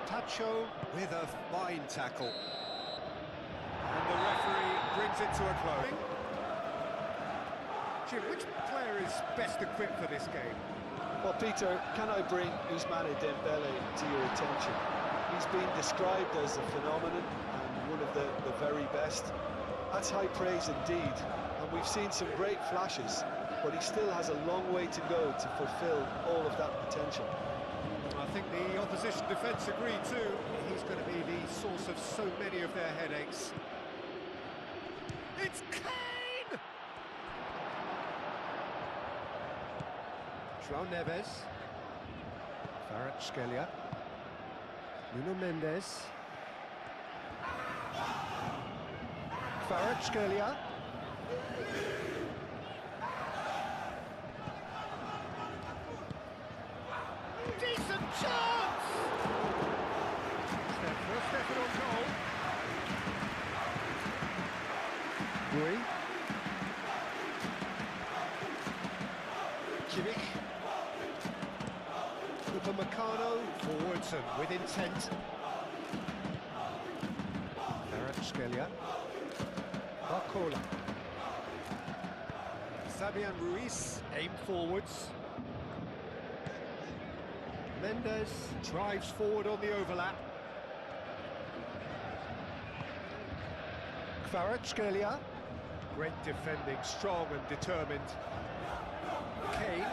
S2: Tacho with a fine tackle. And the referee brings it to a close. Jim, which player is best equipped for this game?
S3: Well, Peter, can I bring Ousmane Dembele to your attention? He's been described as a phenomenon, and one of the very best. That's high praise indeed, and we've seen some great flashes, but he still has a long way to go to fulfill all of that potential.
S2: I think the opposition defence agree too. He's going to be the source of so many of their headaches. It's Kane! João Neves. Kvaratskhelia. Nuno Mendes. Kvaratskhelia. Decent chance! It's their first effort on goal. Rui. Kimmich. Upamecano forwards and with intent. Kvaratskhelia. Barcola. Fabian Ruiz aim forwards. Mendes drives forward on the overlap. Kvaratskhelia. Great defending, strong and determined. Kane.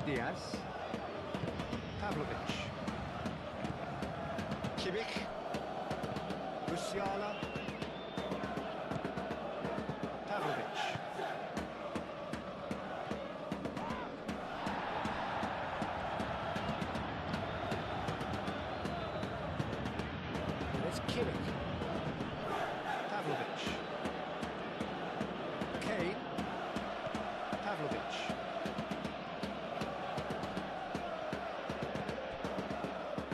S2: Diaz. Pavlovic. Kimmich. Musiala. Pavlovic. There's Kimmich. Pavlovic. Kane. Pavlovic.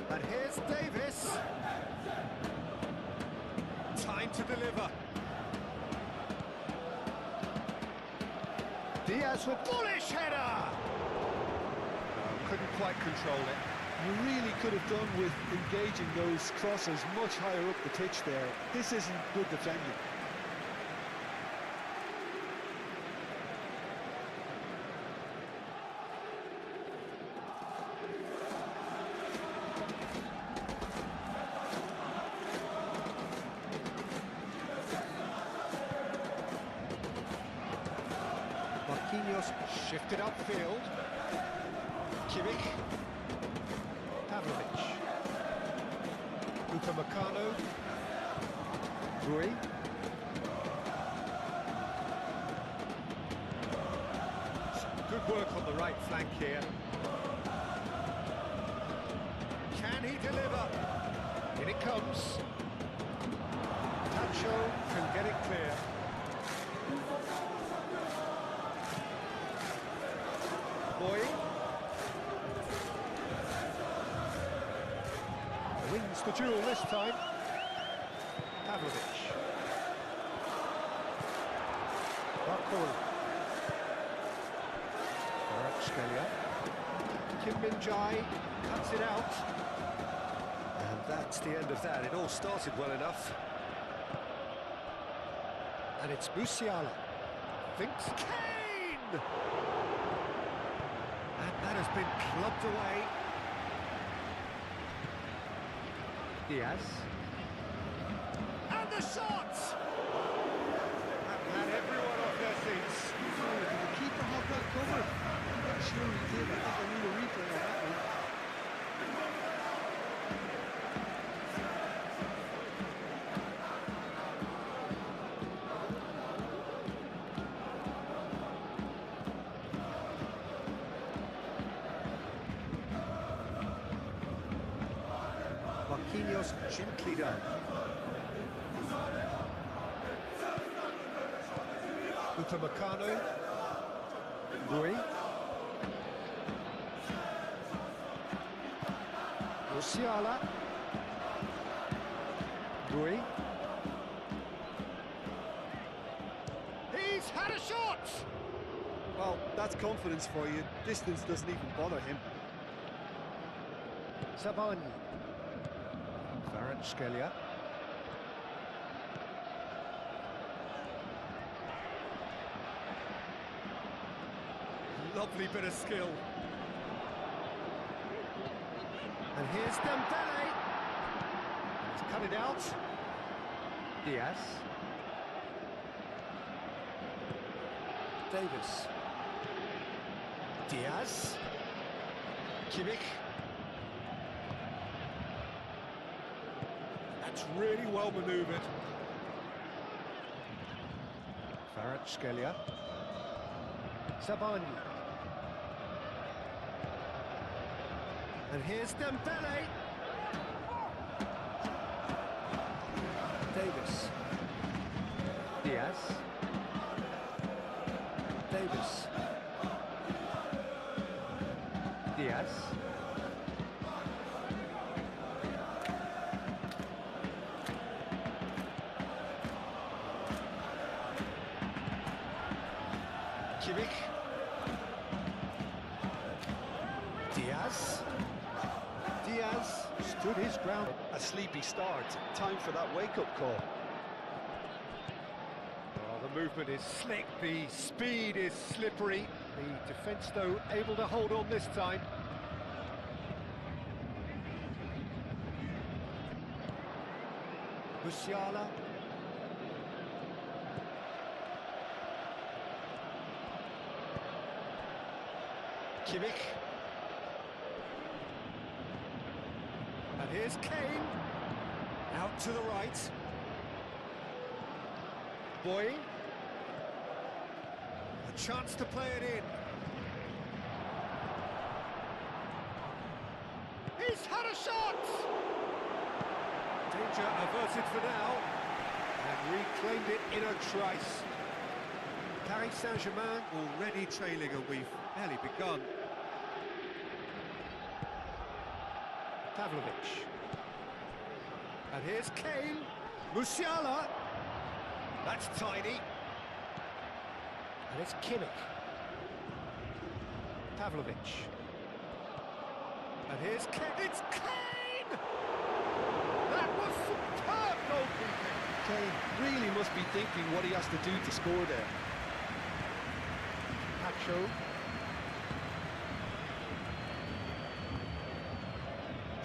S2: And here's Davis. Time to deliver. Diaz with bullish header! Couldn't quite control it.
S3: You really could have done with engaging those crosses much higher up the pitch there. This isn't good defending.
S2: Marquinhos shifted upfield. Kimmich. Pavlovic. Upamecano. Rui. Good work on the right flank here. Can he deliver? In it comes. Nacho can get it clear. Boy. Wins the duel this time. Pavlovic. Barcola. Kvaratskhelia. Kim Min-jae cuts it out. And that's the end of that. It all started well enough. And it's Musiala. Thinks Kane! And that has been clubbed away. Diaz. And the shot! That had everyone off their seats.
S3: Did the keeper have that covered? I'm not sure he did. I think I need a replay on that one.
S2: Marquinhos gently done. Upamecano. Rui. Musiala. Rui. He's had a shot!
S3: Well, that's confidence for you. Distance doesn't even bother him.
S2: Zabani. Kvaratskhelia. Lovely bit of skill. And here's Dembele. He's cut it out. Diaz. Davis. Diaz. Kimmich. That's really well manoeuvred. Kvaratskhelia. Sabani. And here's Dembele. Davis. Diaz. Davis. Diaz. Kimmich. Diaz. Diaz stood his ground.
S3: A sleepy start. Time for that wake-up call.
S2: Oh, the movement is slick, the speed is slippery. The defence, though, able to hold on this time. Musiala. Kimmich. And here's Kane. Out to the right. Boy. A chance to play it in. He's had a shot! Danger averted for now. And reclaimed it in a trice. Paris Saint Germain already trailing, and we've barely begun. Pavlovic. And here's Kane. Musiala. That's tiny. And it's Kimmich. Pavlovic. And here's Kane. It's Kane! That was superb goalkeeping.
S3: Kane really must be thinking what he has to do to score there.
S2: Pacho.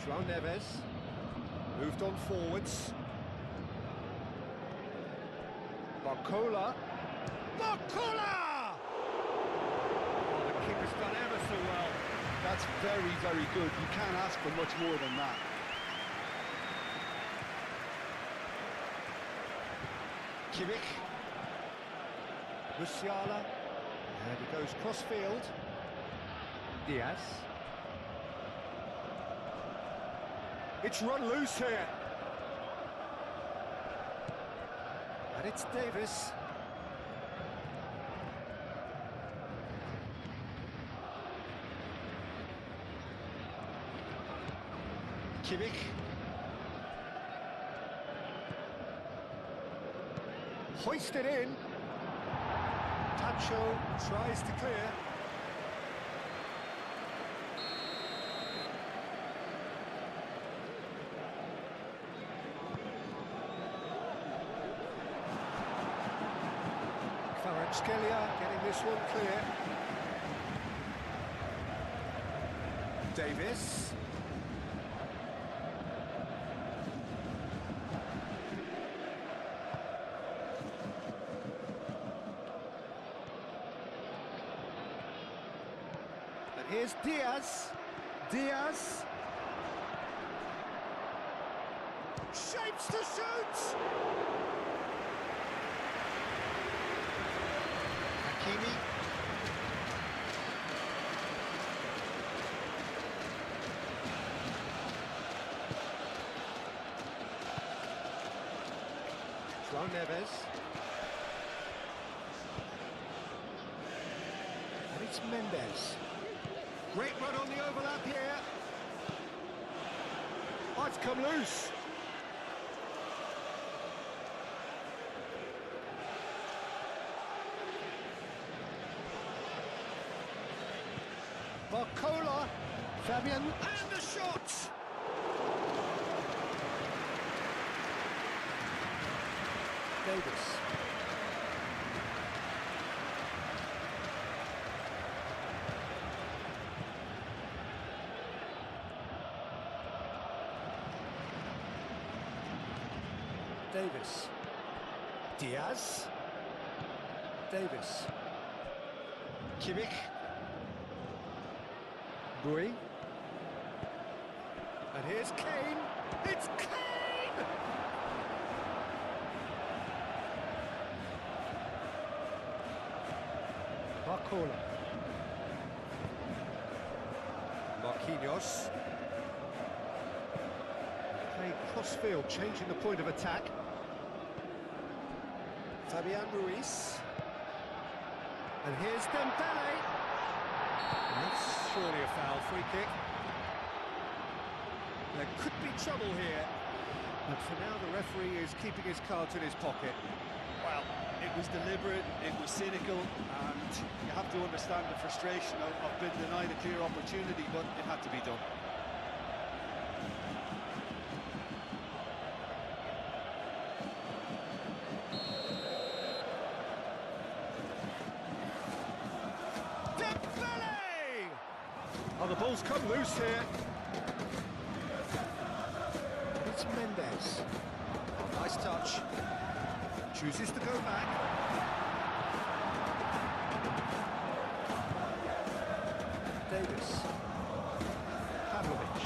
S2: João Neves. Moved on forwards. Barcola. Barcola! Oh, the keeper's done ever so well.
S3: That's very, very good. You can't ask for much more than that.
S2: Kimmich. Musiala. And he goes cross-field. Diaz. It's run loose here. And it's Davis. Kimmich. Hoisted in. Pacho tries to clear. Kvaratskhelia getting this one clear. Davis. And here's Diaz. Diaz. Shapes to shoot! Hakimi. João Neves. And it's Mendes. Great run on the overlap here. Oh, it's come loose. Barcola, Fabian, and the shot! Davis. Davis. Diaz. Davis. Kimmich. Bui. And here's Kane. It's Kane! Barcola. Marquinhos. Play cross-field, changing the point of attack. Fabian Ruiz. And here's Dembele. That's surely a foul, free kick. There could be trouble here, but for now the referee is keeping his cards in his pocket.
S3: Well, it was deliberate, it was cynical, and you have to understand the frustration of being denied a clear opportunity, but it had to be done.
S2: Dembele! Oh, the ball's come loose here. It's Mendes. Oh, nice touch. Chooses to go back. Davis. Pavlovic.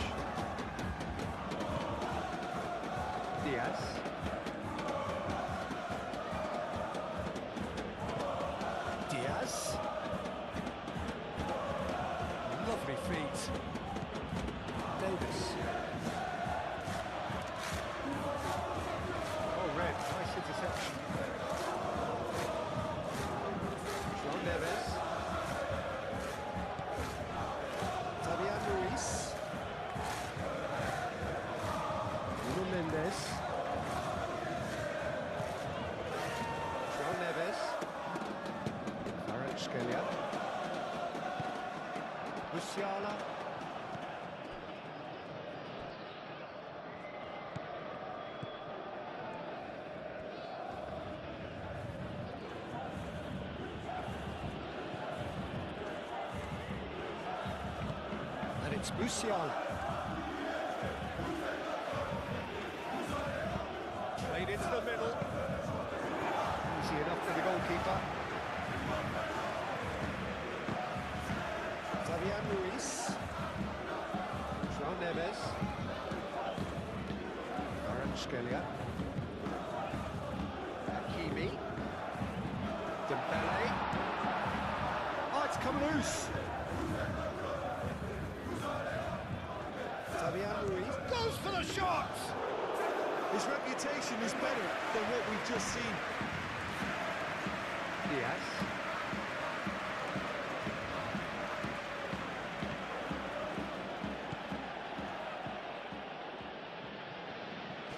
S2: Diaz. Diaz. Lovely feet. Davis. Oh, red. Nice interception. João Neves. Fabian Ruiz. Nuno Mendes. João Neves. Kvaratskhelia. Musiala. And it's Musiala. Played into the middle. Easy enough for the goalkeeper. Fabian Ruiz. João Neves. Kvaratskhelia. Hakimi. Dembele. Oh, it's come loose. Fabian Ruiz goes for the shot!
S3: His reputation is better than what we've just seen.
S2: Diaz.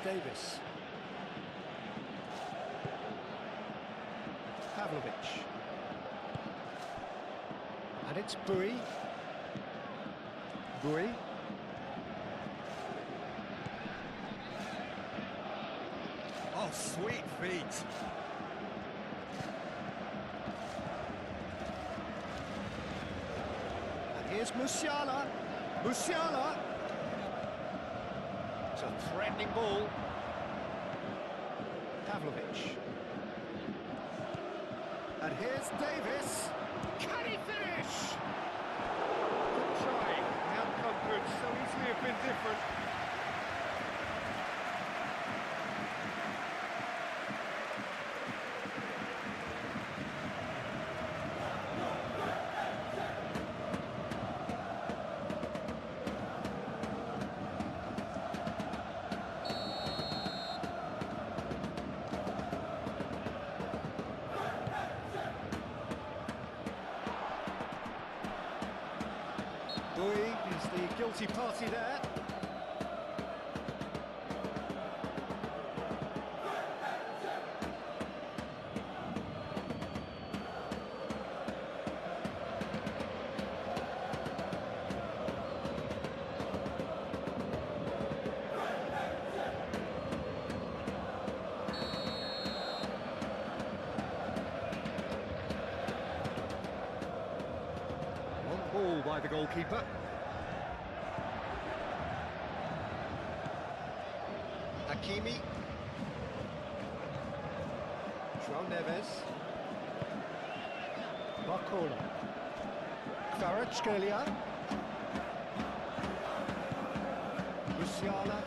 S2: Davis. Pavlovic. And it's Bui. Bui. Oh, sweet feet. And here's Musiala. Musiala. It's a threatening ball. Pavlovic. And here's Davis. Can he finish? Good try. The outcome could so easily have been different. Bui is the guilty party there. Long ball by the goalkeeper. Hakimi. João Neves. Barcola. Kvaratskhelia. Musiala.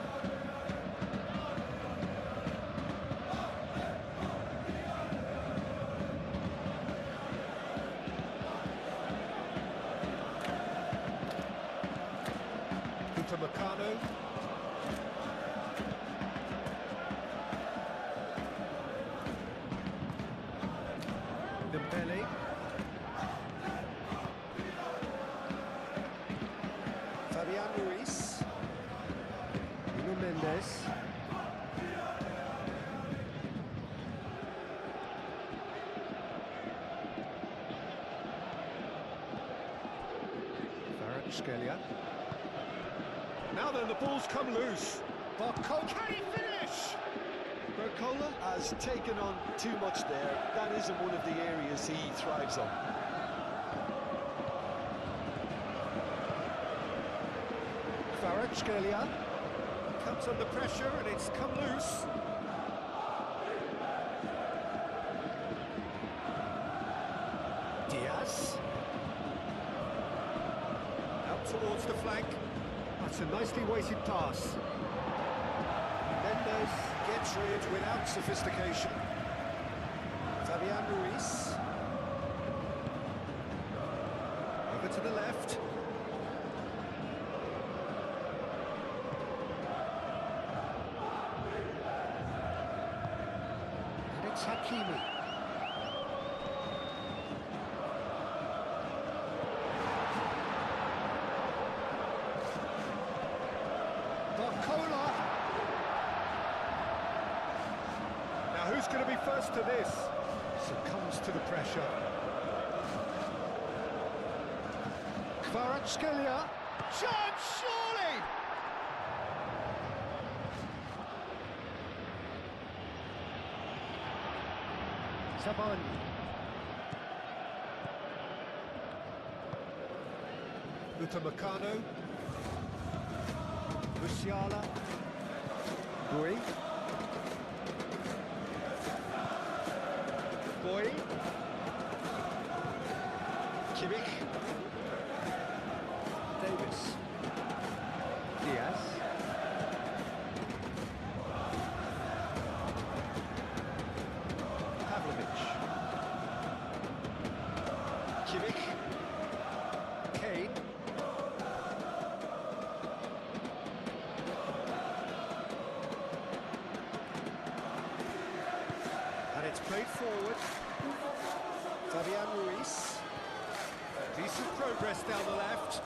S2: Meccano. Dembele. Fabian Ruiz. Nuno Mendes. Kvaratskhelia. Now then, the ball's come loose. Barcola, can he finish?
S3: Barcola has taken on too much there. That isn't one of the areas he thrives on.
S2: Kvaratskhelia comes under pressure and it's come loose. Diaz. Out towards the flank. That's a nicely weighted pass. Mendes gets rid without sophistication. Fabian Ruiz. Over to the left. And it's Hakimi. Barcola. Now who's going to be first to this? Succumbs to the pressure. Kvaratskhelia. Chance, surely! Sabani. Meccano. Musiala. Boy. Kimmich. Davis. Diaz. Pavlovic. Kimmich. Kane. And it's played forward. Fabian Ruiz. Decent progress down the left.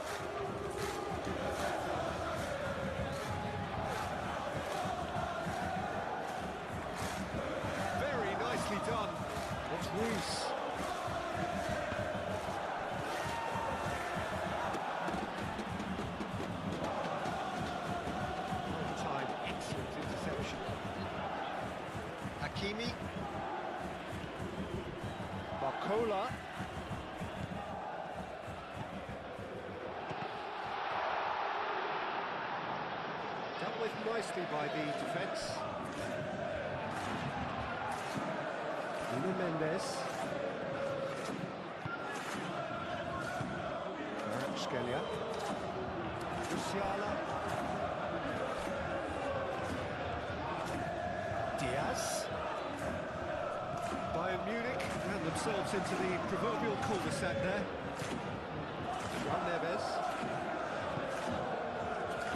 S2: Very nicely done. It's Ruiz. Time, excellent interception. Hakimi. Barcola. Dealt with nicely by the defence. Nuno Mendes. Kvaratskhelia. Musiala. Diaz. Bayern Munich ran themselves into the proverbial cul-de-sac there. João Neves.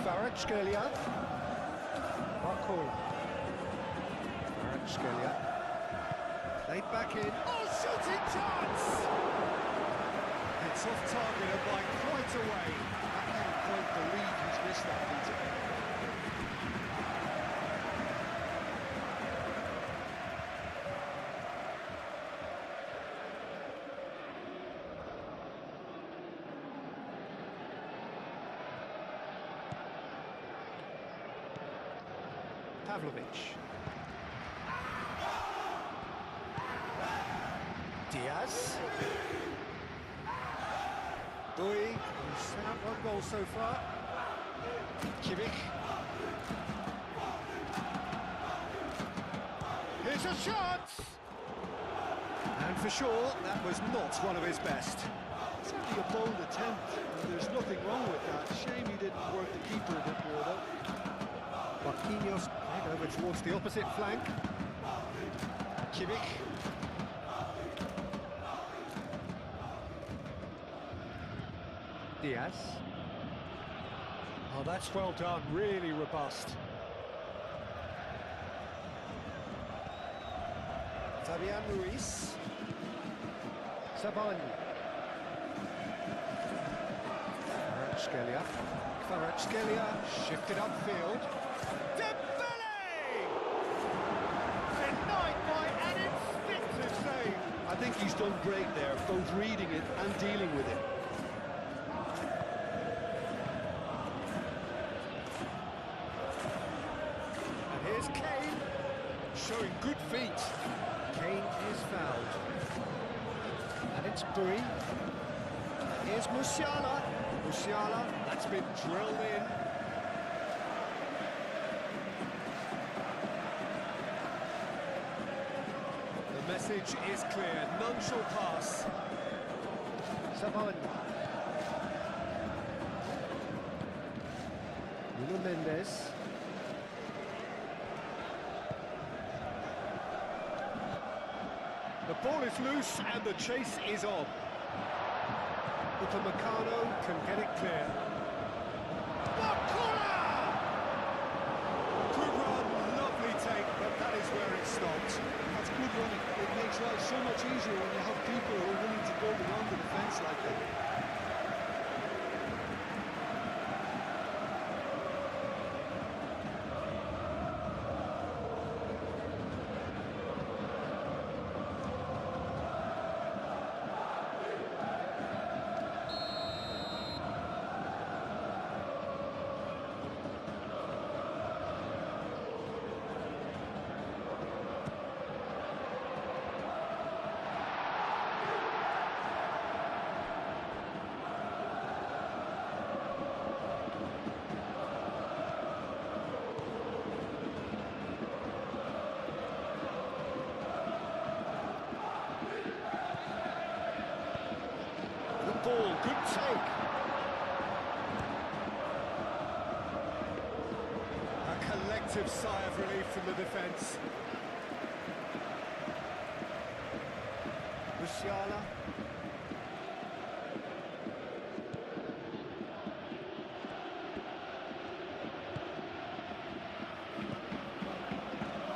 S2: Kvaratskhelia. Barcola. Kvaratskhelia. Laid back in. Oh, shooting chance! It's off target and by quite a way.
S3: I can't quite believe he's missed that, Peter.
S2: Pavlovic. Diaz. Boy, he's set up one goal so far. Kimmich. Here's a chance! And for sure, that was not one of his best.
S3: Certainly a bold attempt, and there's nothing wrong with that. Shame he didn't work the keeper a bit more, though.
S2: Marquinhos played over towards the opposite flank. Kimmich. Diaz. Oh, that's well done, really robust. Fabian Ruiz. Savani. Kvaratskhelia shifted upfield. Dembele! Denied by an instinctive save.
S3: I think he's done great there, both reading it and dealing with it.
S2: And here's Kane, showing good feet. Kane is fouled. And it's Buri. Here's Musiala. Musiala, that's been drilled in. The message is clear, none shall pass. Savani. Nuno Mendes. The ball is loose and the chase is on. Upamecano can get it clear. Bakula! Good run, lovely take, but that is where it stopped.
S3: That's good running. It makes life so much easier when you have people who are willing to go beyond the defence like that.
S2: Ball, good take. A collective sigh of relief from the defence. Musiala.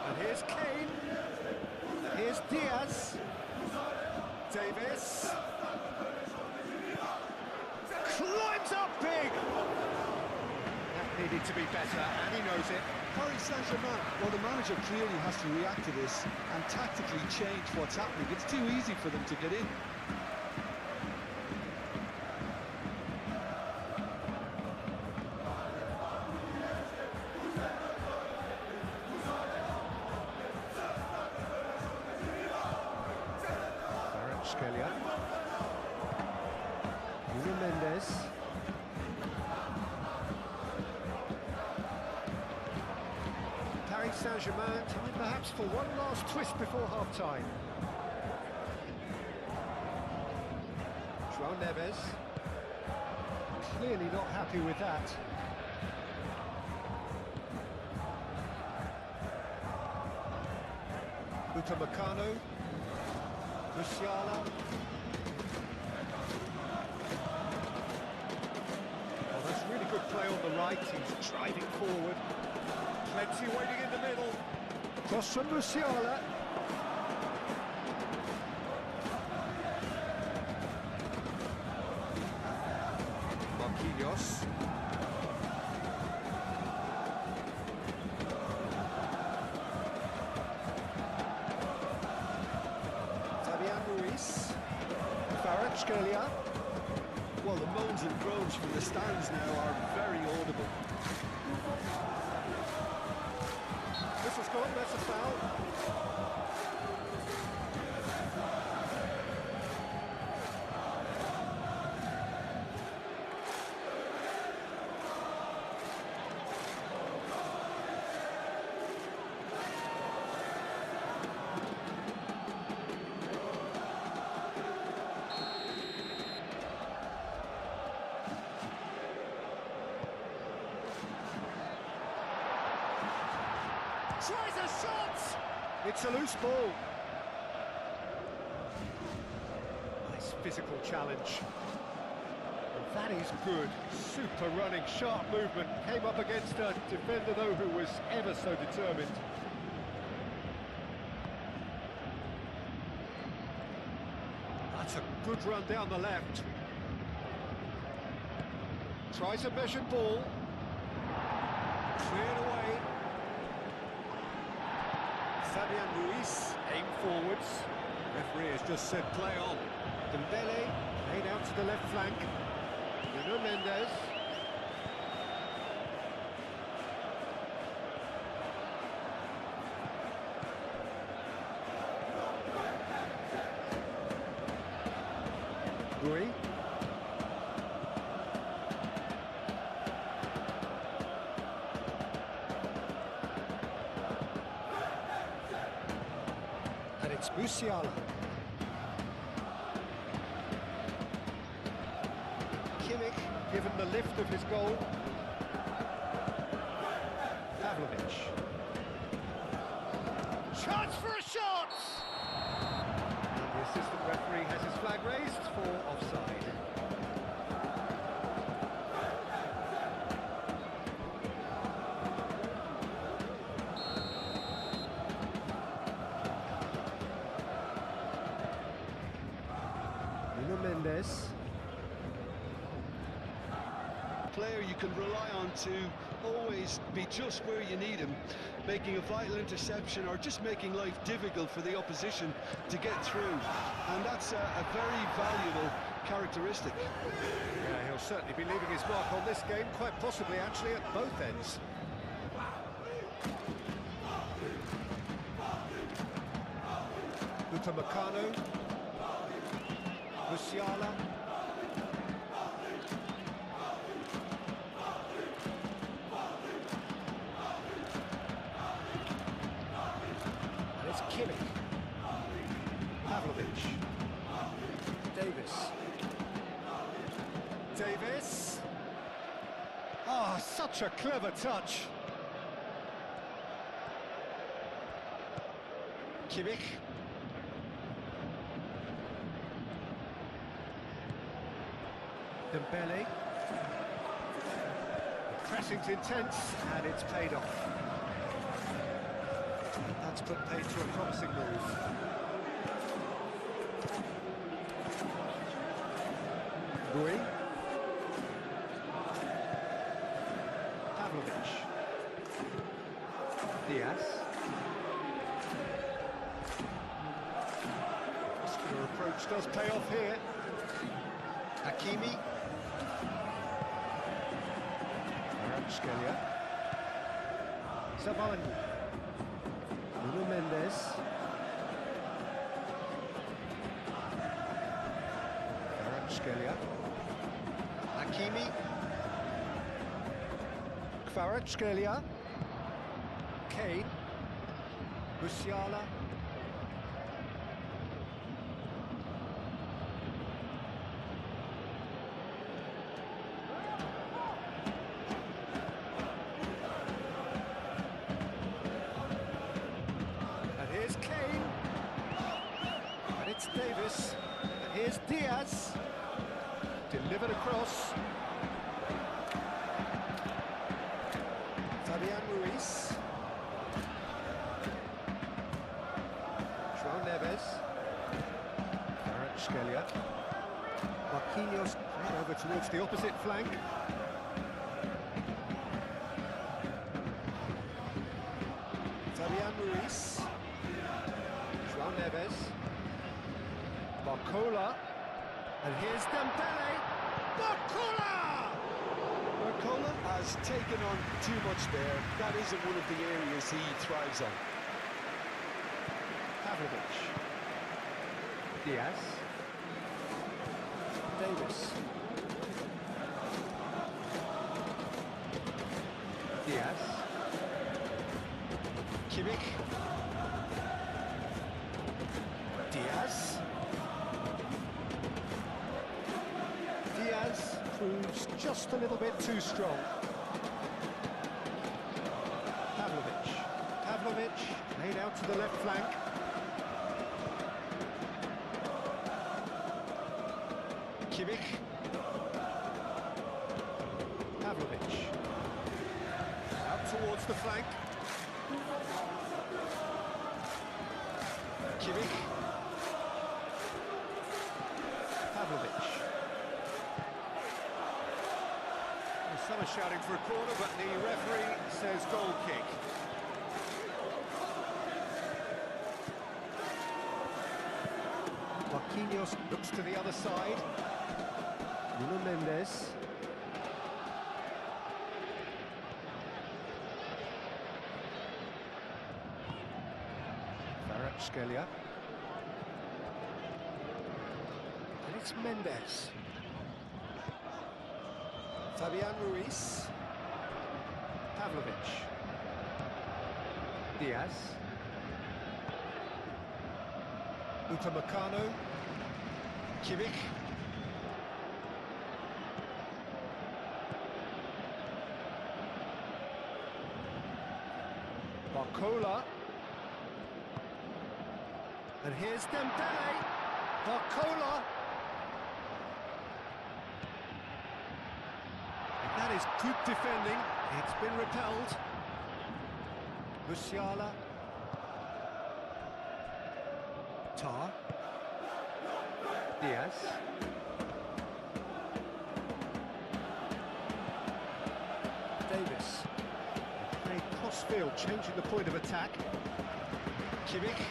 S2: And here's Kane. Here's Diaz. Davis. Climbs up big! That needed to be better, and he knows it.
S3: Paris Saint Germain, well, the manager clearly has to react to this and tactically change what's happening. It's too easy for them to get in.
S2: Kvaratskhelia. Nuno Mendes. Paris Saint Germain, time perhaps for one last twist before half-time. João Neves. Clearly not happy with that. Upamecano. Musiala. Oh, that's really good play on the right. He's driving forward. Plenty waiting in the middle. Cross from Musiala. Marquinhos. Fabian Ruiz. Kvaratskhelia.
S3: Well, the moans and groans from the stands now are very audible.
S2: This has gone, that's a foul. Tries a shot! It's a loose ball. Nice physical challenge. And that is good. Super running, sharp movement. Came up against a defender, though, who was ever so determined. That's a good run down the left. Tries a measured ball. Cleared away. Fabian Ruiz, aim forwards. Referee has just said play on. Dembele, laid out to the left flank. Nuno Mendes. Rui. And it's Musiala. Kimmich, given the lift of his goal. Pavlovic. Chance for a shot! And the assistant referee has his flag raised for offside. Nuno Mendes.
S3: Player you can rely on to always be just where you need him, making a vital interception or just making life difficult for the opposition to get through, and that's a very valuable characteristic.
S2: Yeah, he'll certainly be leaving his mark on this game, quite possibly actually at both ends. Upamecano. Musiala. And it's Kimmich. Pavlovic. Davis. Davis. Ah, such a clever touch. Kimmich. Dembele. Pressing's intense, and it's paid off. That's put paid to a promising move. Rui. Pavlovic. Diaz. Muscular approach does pay off here. Hakimi. Skelia. Sabalengu. Nuno Mendes. Skelia. Hakimi. Skelia. Kane. Musiala. Here's Kane, and it's Davis, and here's Diaz, delivered across. Fabian Ruiz. João Neves. Skelia. Marquinhos over towards the opposite flank. Fabian Ruiz. João Neves. Barcola. And here's Dembele. Barcola!
S3: Barcola has taken on too much there. That isn't one of the areas he thrives on.
S2: Pavlovic. Diaz. Davis. Diaz. Kimmich. Diaz. Diaz proves just a little bit too strong. Pavlovic. Played out to the left flank. Kimmich. Pavlovic. Out towards the flank. Kimmich. Pavlovic. Well, some are shouting for a corner, but the referee says goal kick. Marquinhos looks to the other side. Nuno Mendes. Kvaratskhelia. And it's Mendes. Fabian Ruiz. Pavlovic. Diaz. Upamecano. Kimmich. Barcola. And here's Dembele. Barcola. And that is good defending. It's been repelled. Musiala. Tar. Diaz. Davis. Played cross-field, changing the point of attack. Kimmich.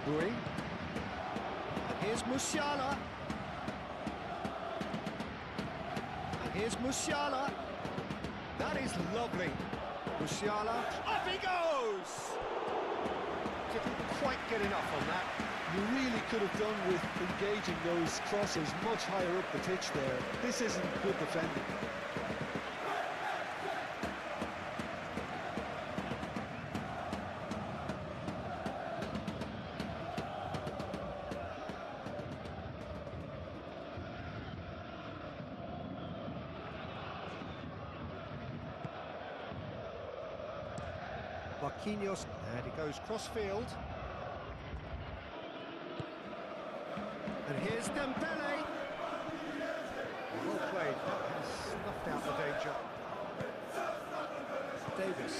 S2: Rui. And here's Musiala. And here's Musiala. That is lovely. Musiala. Up he goes! Didn't quite get enough on that.
S3: You really could have done with engaging those crosses much higher up the pitch there. This isn't good defending.
S2: Marquinhos, and he goes cross-field. And here's Dembele. Well played, that has snuffed out the danger. Davis.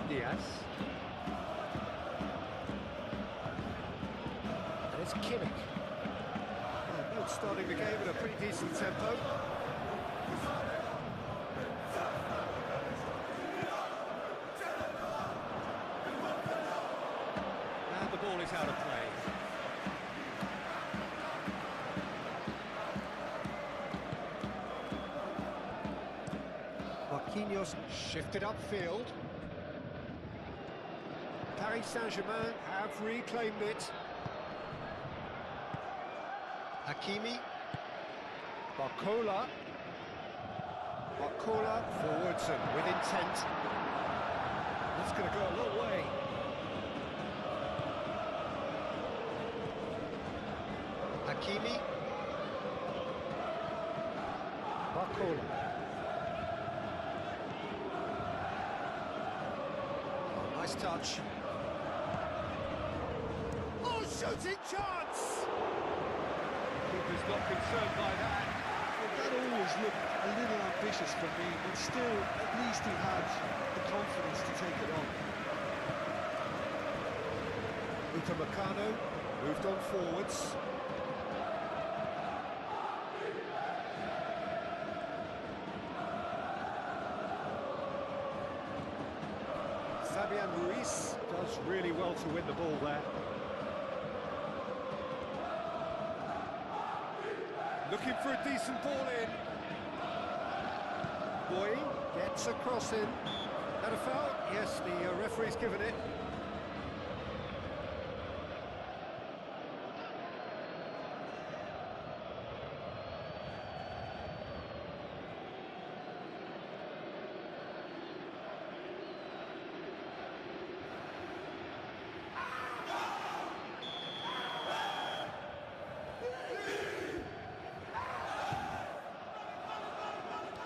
S2: Diaz. And it's Kimmich. Both starting the game at a pretty decent tempo. And the ball is out of play. Marquinhos shifted upfield. Paris Saint Germain have reclaimed it. Hakimi. Barcola. Barcola forwards and with intent. That's going to go a long way. Hakimi. Barcola. Oh, nice touch. Oh, shooting chance! Keeper's not concerned by that.
S3: Well, that always looked a little ambitious for me, but still, at least he had the confidence to take it on.
S2: Upamecano moved on forwards. Fabian Ruiz does really well to win the ball there. Looking for a decent ball in. Boy gets a cross in. That a foul? Yes, the referee's given it.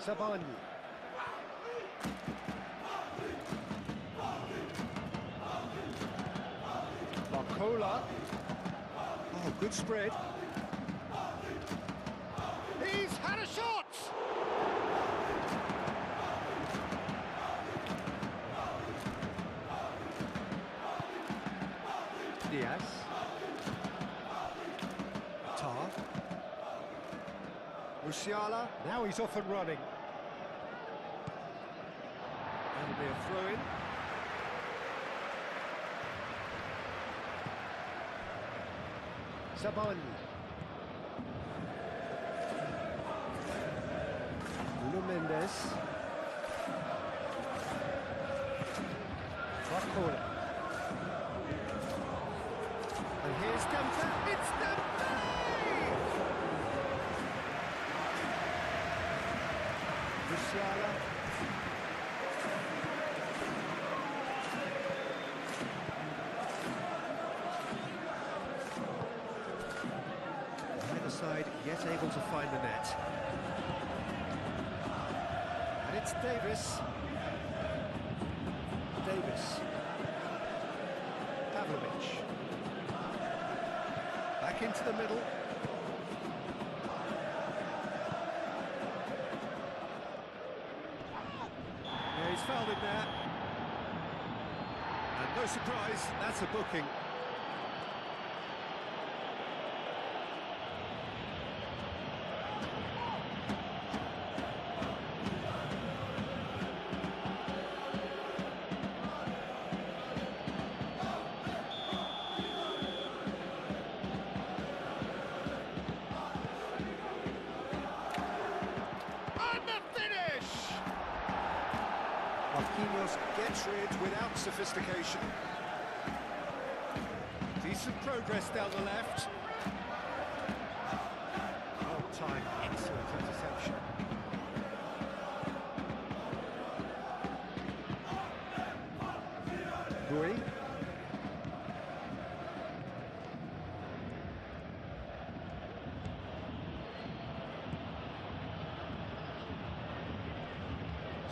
S2: Sabani. Barcola. Oh, good spread. He's had a shot! Diaz. Tar. Musiala. Now he's off and running. That'll be a throw-in. Sabani. Nuno Mendes. Barcola. And here's Dembele. It's Dembele! Musiala. Either side yet able to find the net. And it's Davis. Pavlovic. Back into the middle. Yeah, he's fouled it there. And no surprise, that's a booking. Marquinhos gets rid without sophistication. Decent progress down the left. Well timed, excellent interception. Rui.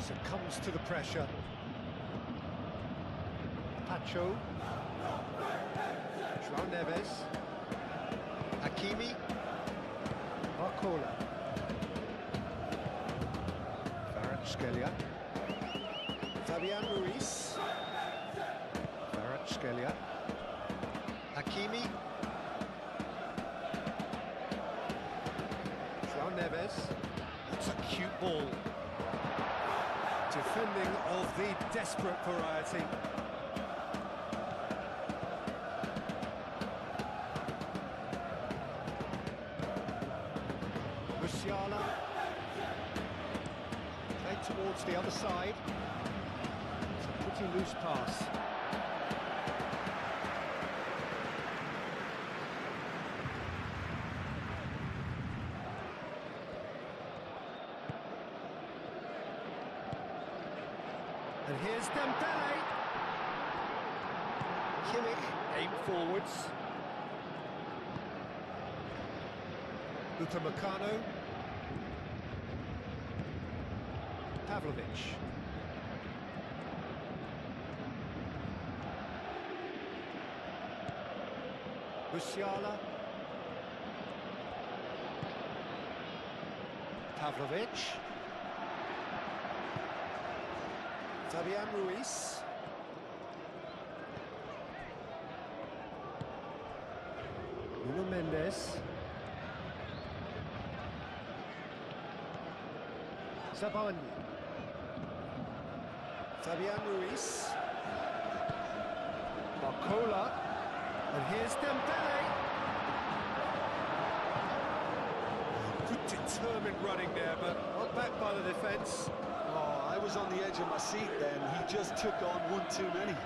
S2: Succumbs to the pressure. Pacho. João Neves. Hakimi. Barcola. Kvaratskhelia. Fabian Ruiz. Kvaratskhelia. Hakimi. João Neves. That's a cute ball. Defending of the desperate variety. Musiala. Played towards the other side. It's a pretty loose pass. And here's Dembele. Kimmich aimed forwards. Upamecano. Pavlovic. Musiala. Pavlovic. Fabian Ruiz. Nuno Mendes. Sabani. Fabian Ruiz. Barcola. And here's Dembele. Good determined running there, but not back by the defence.
S3: Oh, I was on the edge of my seat then. He just took on one too many.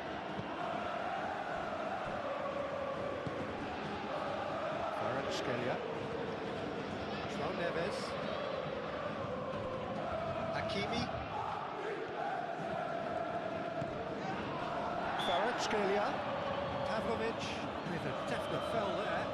S2: Kvaratskhelia. João Neves. Hakimi. Kvaratskhelia. Pavlovic with a definite foul there.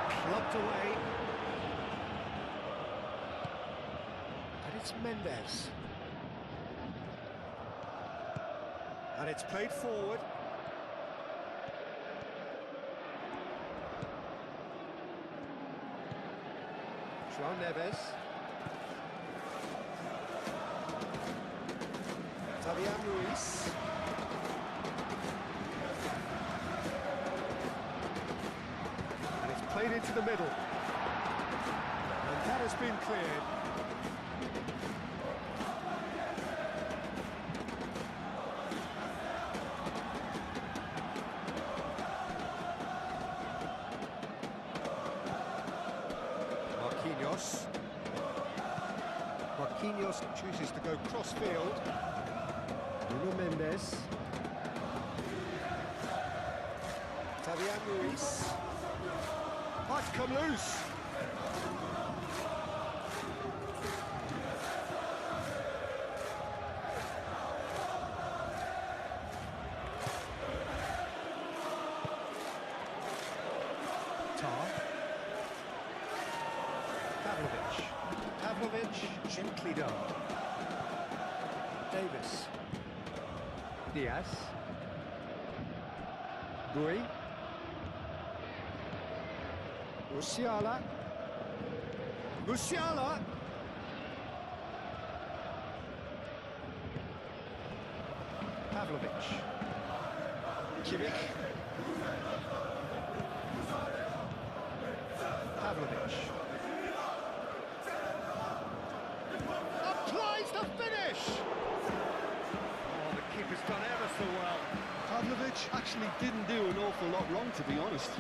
S2: Clubbed away. And it's Mendes. And it's played forward. João Neves. Fabian Ruiz. And it's played into the middle. And that has been cleared. Marquinhos chooses to go cross-field. Nuno Mendes. Fabian Ruiz. Might come loose. Pavlovic, gently done. Davis. Diaz. Gui. Musiala. Musiala! Pavlovic. Kimmich. Pavlovic. The finish! Oh, the keeper's done ever so well.
S3: Pavlovic actually didn't do an awful lot wrong, to be honest.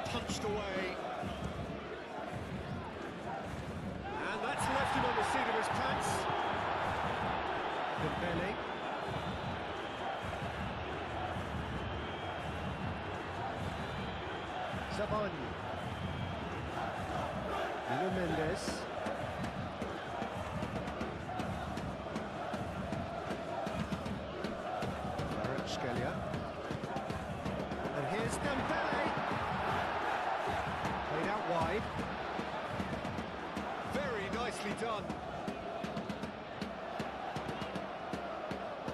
S2: Punched away. And that's left him on the seat of his pants. Dembele. Savani. Nuno Mendes. Kvaratskhelia. And here's Dembele. Played out wide. Very nicely done.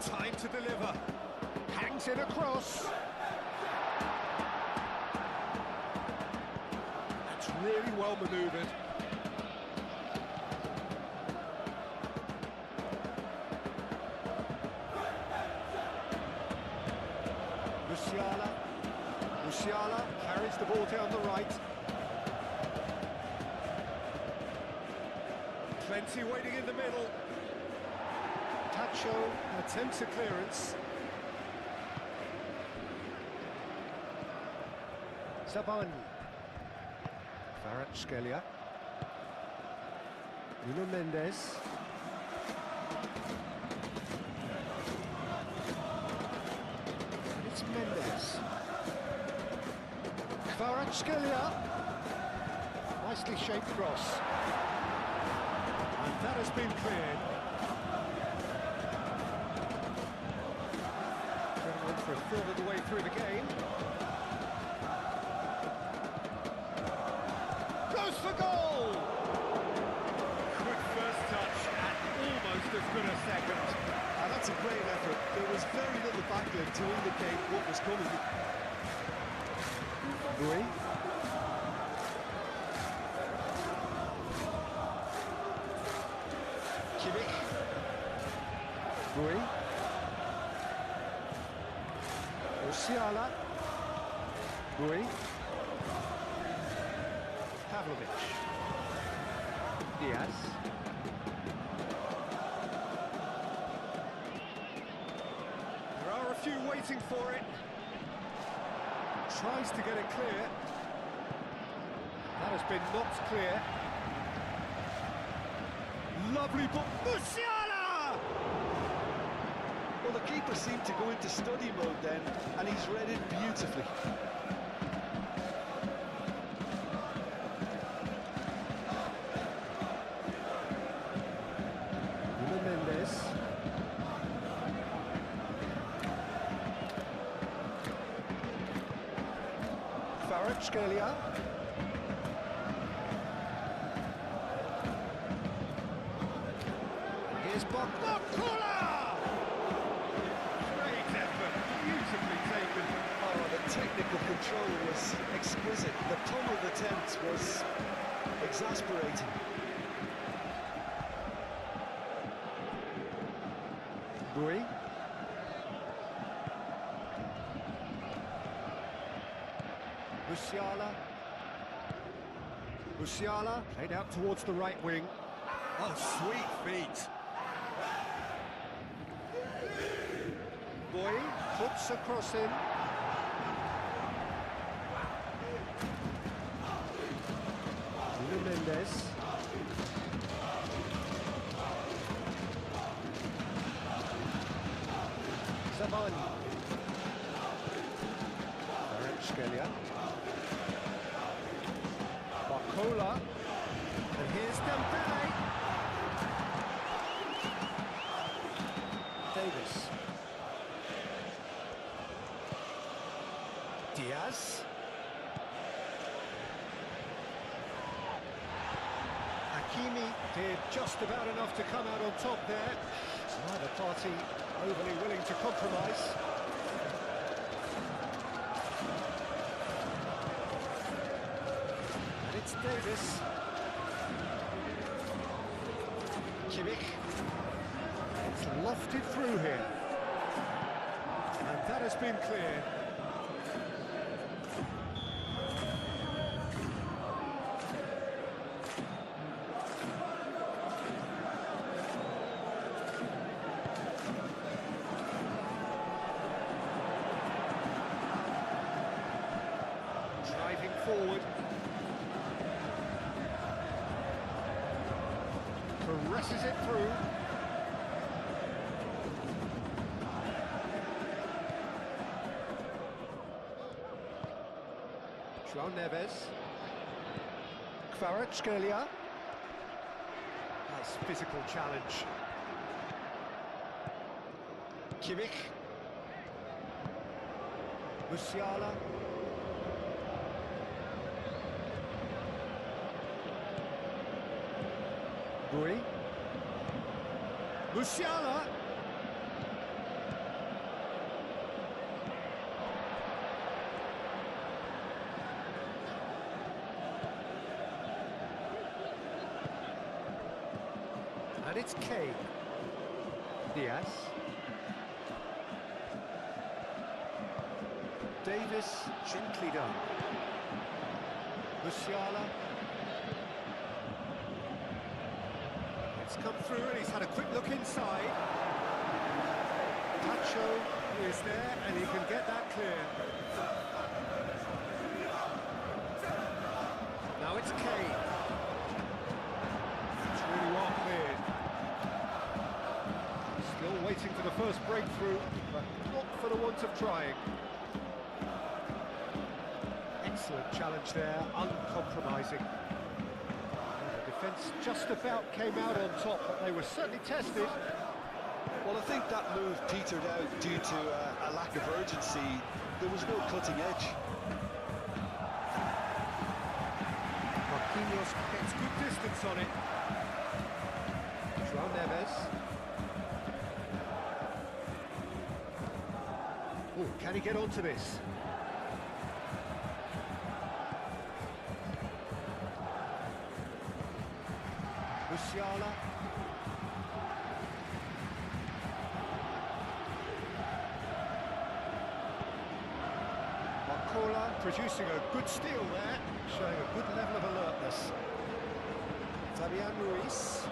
S2: Time to deliver. Hangs it across. That's really well manoeuvred. Musiala carries the ball down the right. Plenty waiting in the middle. Tacho attempts a clearance. Savani. Kvaratskhelia. Nuno Mendes. And it's Mendes. Kvaratskhelia. Nicely shaped cross. And that has been cleared. Going for a third of the way through the game. Goes for goal! Quick first touch and almost as good a second.
S3: And that's a great effort. There was very little backlit to indicate what was coming.
S2: Gui. Kimmich. Gui. Musiala. Gui. Pavlovic. Diaz. There are a few waiting for it. Tries to get it clear. That has been knocked clear. Lovely ball. Musiala!
S3: Well, the keeper seemed to go into study mode then, and he's read it beautifully.
S2: Mendes. Kvaratskhelia. Here's Bakula! Great effort, beautifully taken.
S3: Oh, the technical control was exquisite. The pummeled attempt was exasperating.
S2: Bui. Musiala. Musiala played out towards the right wing. Oh, sweet feet. Bui puts a cross in. Mendes. Savani. Kvaratskhelia. Bakula. And here's Dembele. Davis. Diaz. Hakimi did just about enough to come out on top there. Neither party overly willing to compromise. And it's Davis. Kimmich. It's lofted through here. And that has been cleared. Driving forward. Presses it through. João Neves. Kvaratskhelia. Nice physical challenge. Kimmich. Musiala. Bui. Musiala. And it's Kane. Diaz. Davis, gently done. Musiala. It's come through and he's had a quick look inside. Pacho is there and he can get that clear. Now it's Kane. It's really well cleared. Still waiting for the first breakthrough, but not for the want of trying. Excellent challenge there, uncompromising. Defence just about came out on top, but they were certainly tested.
S3: Well, I think that move petered out due to a lack of urgency. There was no cutting edge.
S2: Marquinhos gets good distance on it. João Neves. Oh, can he get onto this? Musiala. Bakula producing a good steal there, showing a good level of alertness. Fabian Ruiz.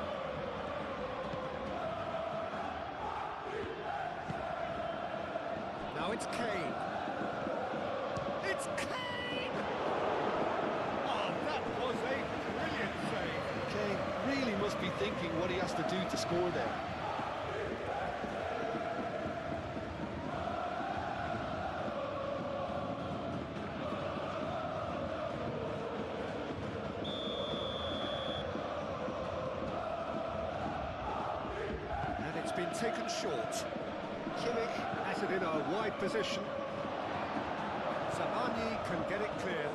S2: Now it's Kane. It's Kane! Oh, that was a brilliant save.
S3: Kane really must be thinking thinking what he has to do to score there.
S2: And it's been taken short. Kimmich has it in a wide position. Zamani can get it clear.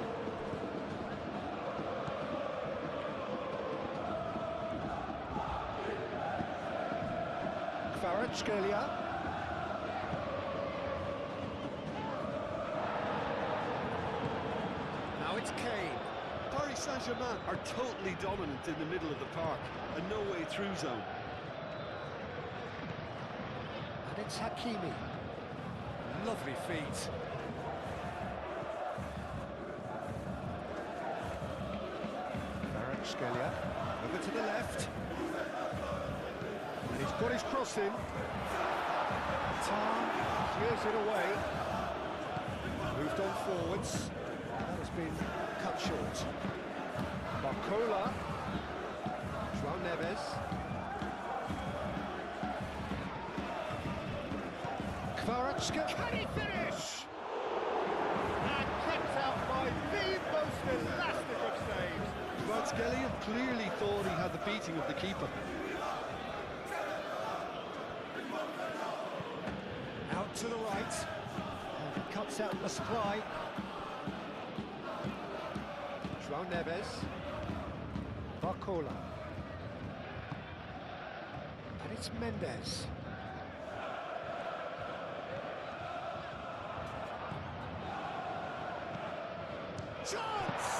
S2: Kvaratskhelia. Now it's Kane.
S3: Paris Saint Germain are totally dominant in the middle of the park, and no way through zone.
S2: And it's Hakimi. Lovely feet. Kvaratskhelia. Over to the left. And he's got his cross in. Tar clears it away. Moved on forwards. That has been cut short. Barcola. João Neves. Kvaratskhelia. Can he finish? And kept out by the most elastic of saves.
S3: Kvaratskhelia clearly thought he had the beating of the keeper.
S2: Out to the right. And he cuts out the supply. João Neves. Barcola. And it's Mendes. Chance!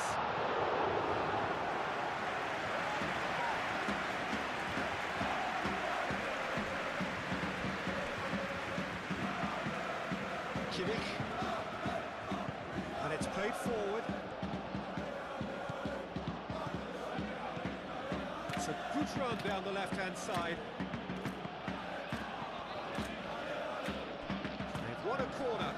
S2: Kimmich. And it's played forward. It's a good run down the left-hand side. They've won a corner.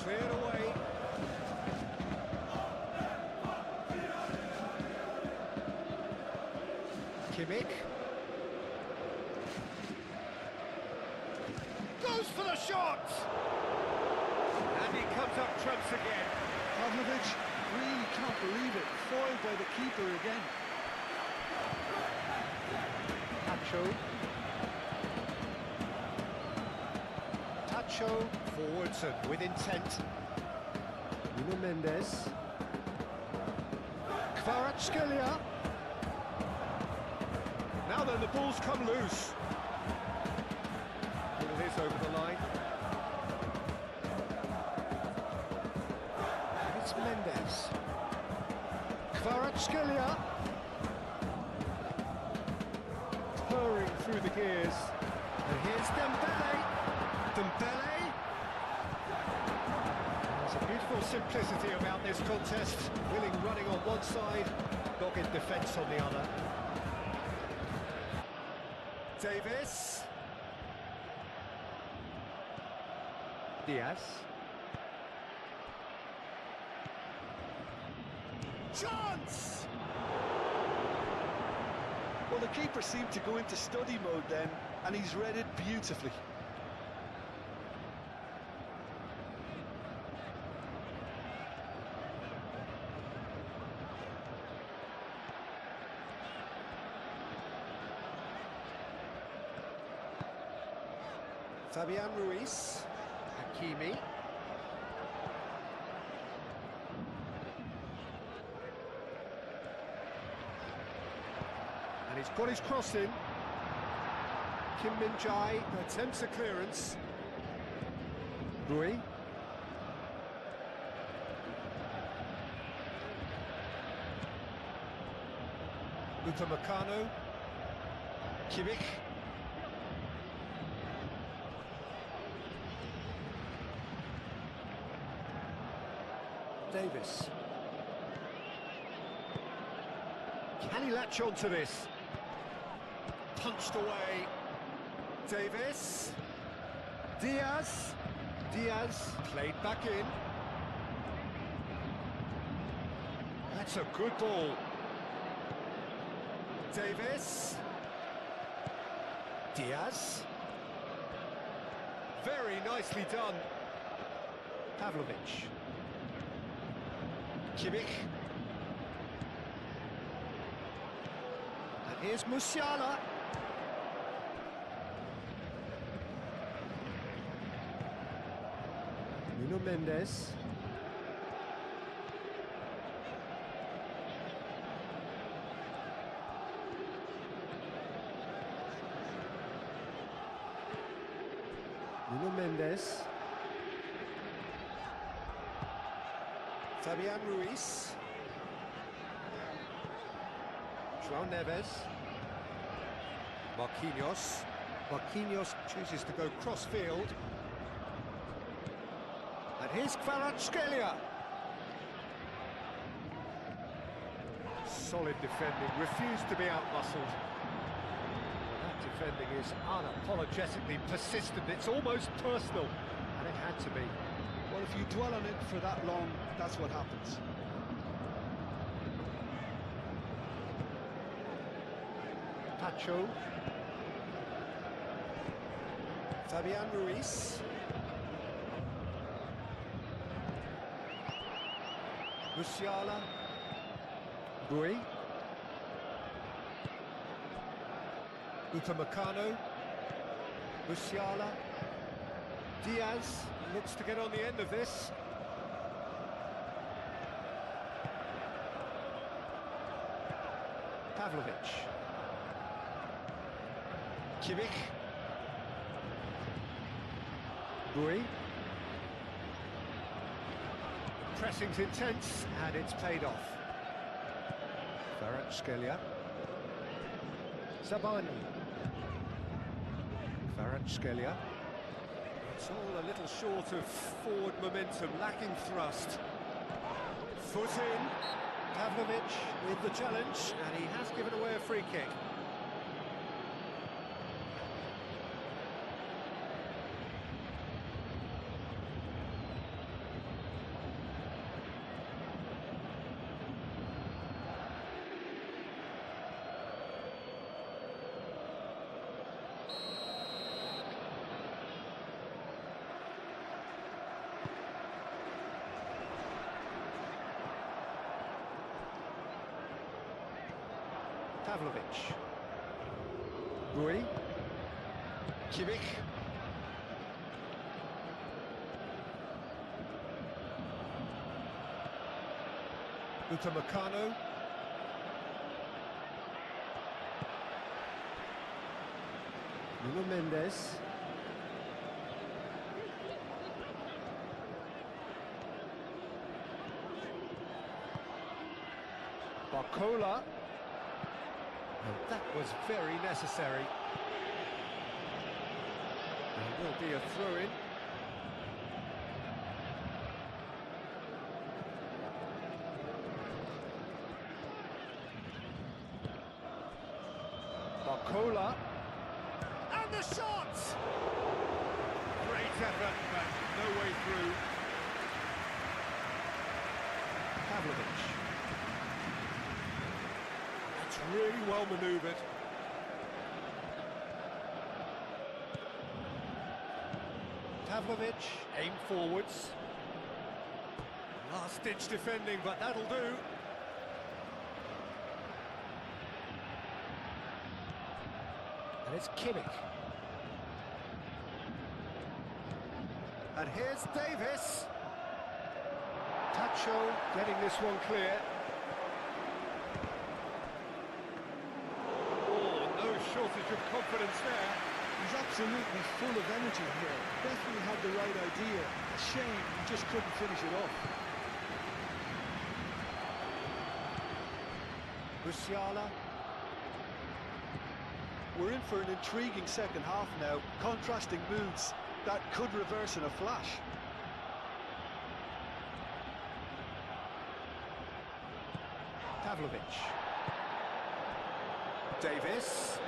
S2: Cleared away. Kimmich. Goes for the shot! And he comes up trumps again.
S3: Pavlovic really can't believe it. Foiled by the keeper again.
S2: Tacho. Tacho forwards and with intent. Nuno Mendes. Kvaratskhelia. Now then, the ball's come loose. And it is over the line. And it's Mendes. Kvaratskhelia. Purring through the gears. And here's Dembele. Dembele. There's a beautiful simplicity about this contest. Willing running on one side, dogged defence on the other. Davis. Diaz. Chance!
S3: Well, the keeper seemed to go into study mode then, and he's read it beautifully.
S2: Fabian Ruiz. Hakimi. And he's got his cross in. Kim Min-jae attempts a clearance. Rui. Upamecano. Kimmich. Davis. Can he latch on to this? Punched away. Davis. Diaz. Diaz played back in. That's a good ball. Davis. Diaz. Very nicely done. Pavlovic. Kimmich. And here's Musiala. Nuno Mendes. Nuno Mendes. Fabian Ruiz. João Neves. Marquinhos. Marquinhos chooses to go cross-field. And here's Kvaratskhelia. Solid defending, refused to be outmuscled. That defending is unapologetically persistent, it's almost personal, and it had to be.
S3: Well, if you dwell on it for that long, that's what happens.
S2: Pacho. Fabian Ruiz. Musiala. Bui. Upamecano. Musiala. Diaz looks to get on the end of this. Pavlovic. Kimmich. Bui. Pressing's intense, and it's paid off. Kvaratskhelia. Zabani. Kvaratskhelia. It's all a little short of forward momentum, lacking thrust. Foot in. Pavlovic with the challenge, and he has given away a free kick. Pavlovic. Bui. Kimmich. Upamecano. Nuno Mendes. Barcola. And that was very necessary. There will be a throw-in. Barcola. And the shot! Great effort, but no way through. Pavlovic. Really well manoeuvred. Pavlovic, aim forwards. Last-ditch defending, but that'll do. And it's Kimmich. And here's Davis. Tacho getting this one clear. Shortage of confidence there.
S3: He's absolutely full of energy here. Definitely had the right idea. A shame he just couldn't finish it off.
S2: Musiala.
S3: We're in for an intriguing second half now. Contrasting moods that could reverse in a flash.
S2: Pavlovic. Davis.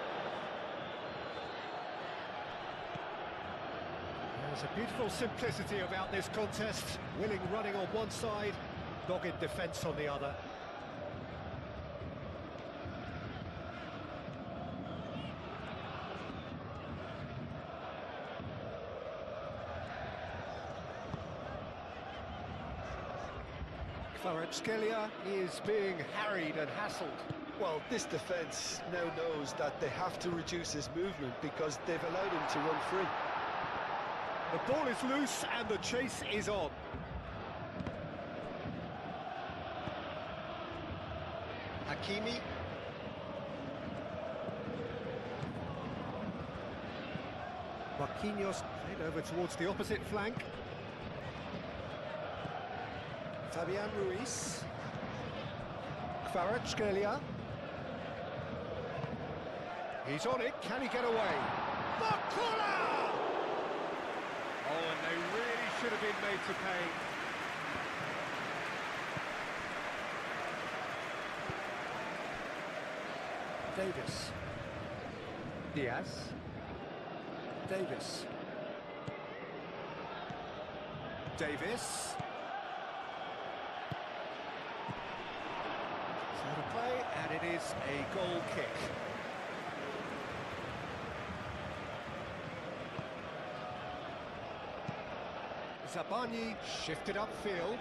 S2: There's a beautiful simplicity about this contest. Willing running on one side, dogged defence on the other. Kvaratskhelia is being harried and hassled.
S3: Well, this defence now knows that they have to reduce his movement because they've allowed him to run free.
S2: The ball is loose and the chase is on. Hakimi. Marquinhos played over towards the opposite flank. Fabian Ruiz. Kvaratskhelia. He's on it, can he get away? Bakula! Oh, and they really should have been made to pay. Davis. Diaz. Davis. Davis. It's out of play, and it is a goal kick. Zabani shifted upfield.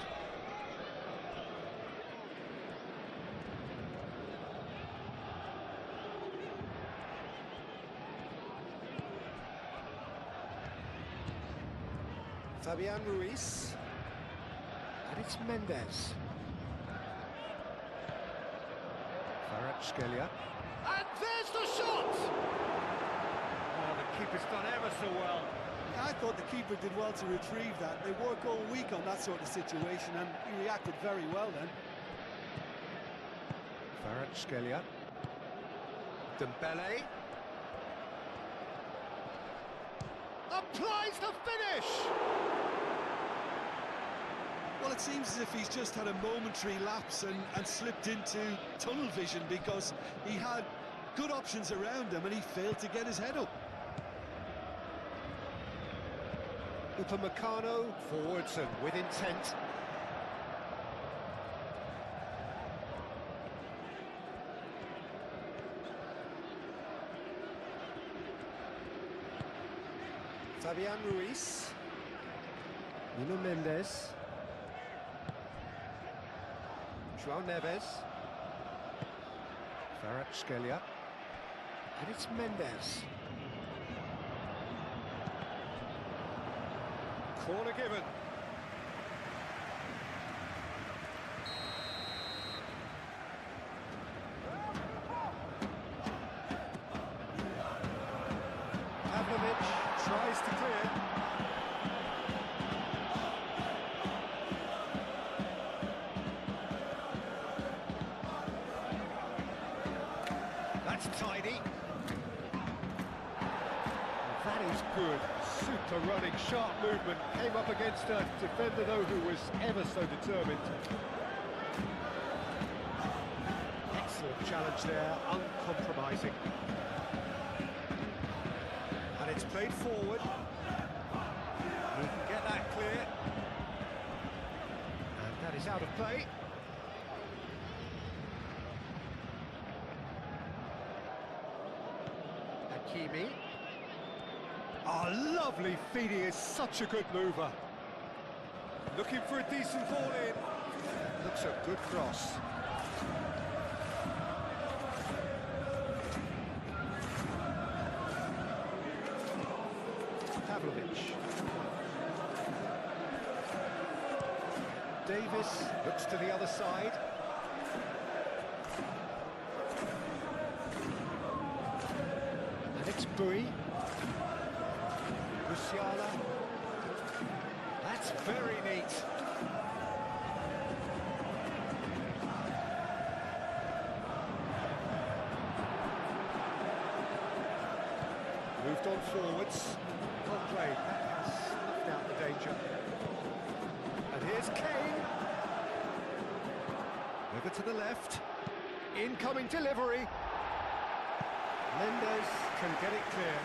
S2: Fabian Ruiz. And it's Mendes. Kvaratskhelia. And there's the shot! Oh, the keeper's done ever so well.
S3: I thought the keeper did well to retrieve that. They work all week on that sort of situation, and he reacted very well then.
S2: Kvaratskhelia. Dembele. Applies the finish!
S3: Well, it seems as if he's just had a momentary lapse and slipped into tunnel vision because he had good options around him and he failed to get his head up.
S2: Upamecano forwards and with intent. Fabian Ruiz. Nuno Mendes. João Neves. Kvaratskhelia. And it's Mendes. Corner given. Pavlovic tries to clear. That's tidy. That is good. Super running, sharp movement. Came up against a defender, though, who was ever so determined. Excellent challenge there, uncompromising. And it's played forward. He can get that clear. And that is out of play. Hakimi. Oh, lovely feed, he is such a good mover. Looking for a decent ball in. Looks a good cross. Pavlovic. Davis looks to the other side. And it's Bui. Musiala. That's very neat. Moved on forwards. Well played. That has snuffed out the danger. And here's Kane. Over to the left. Incoming delivery. Mendes can get it clear.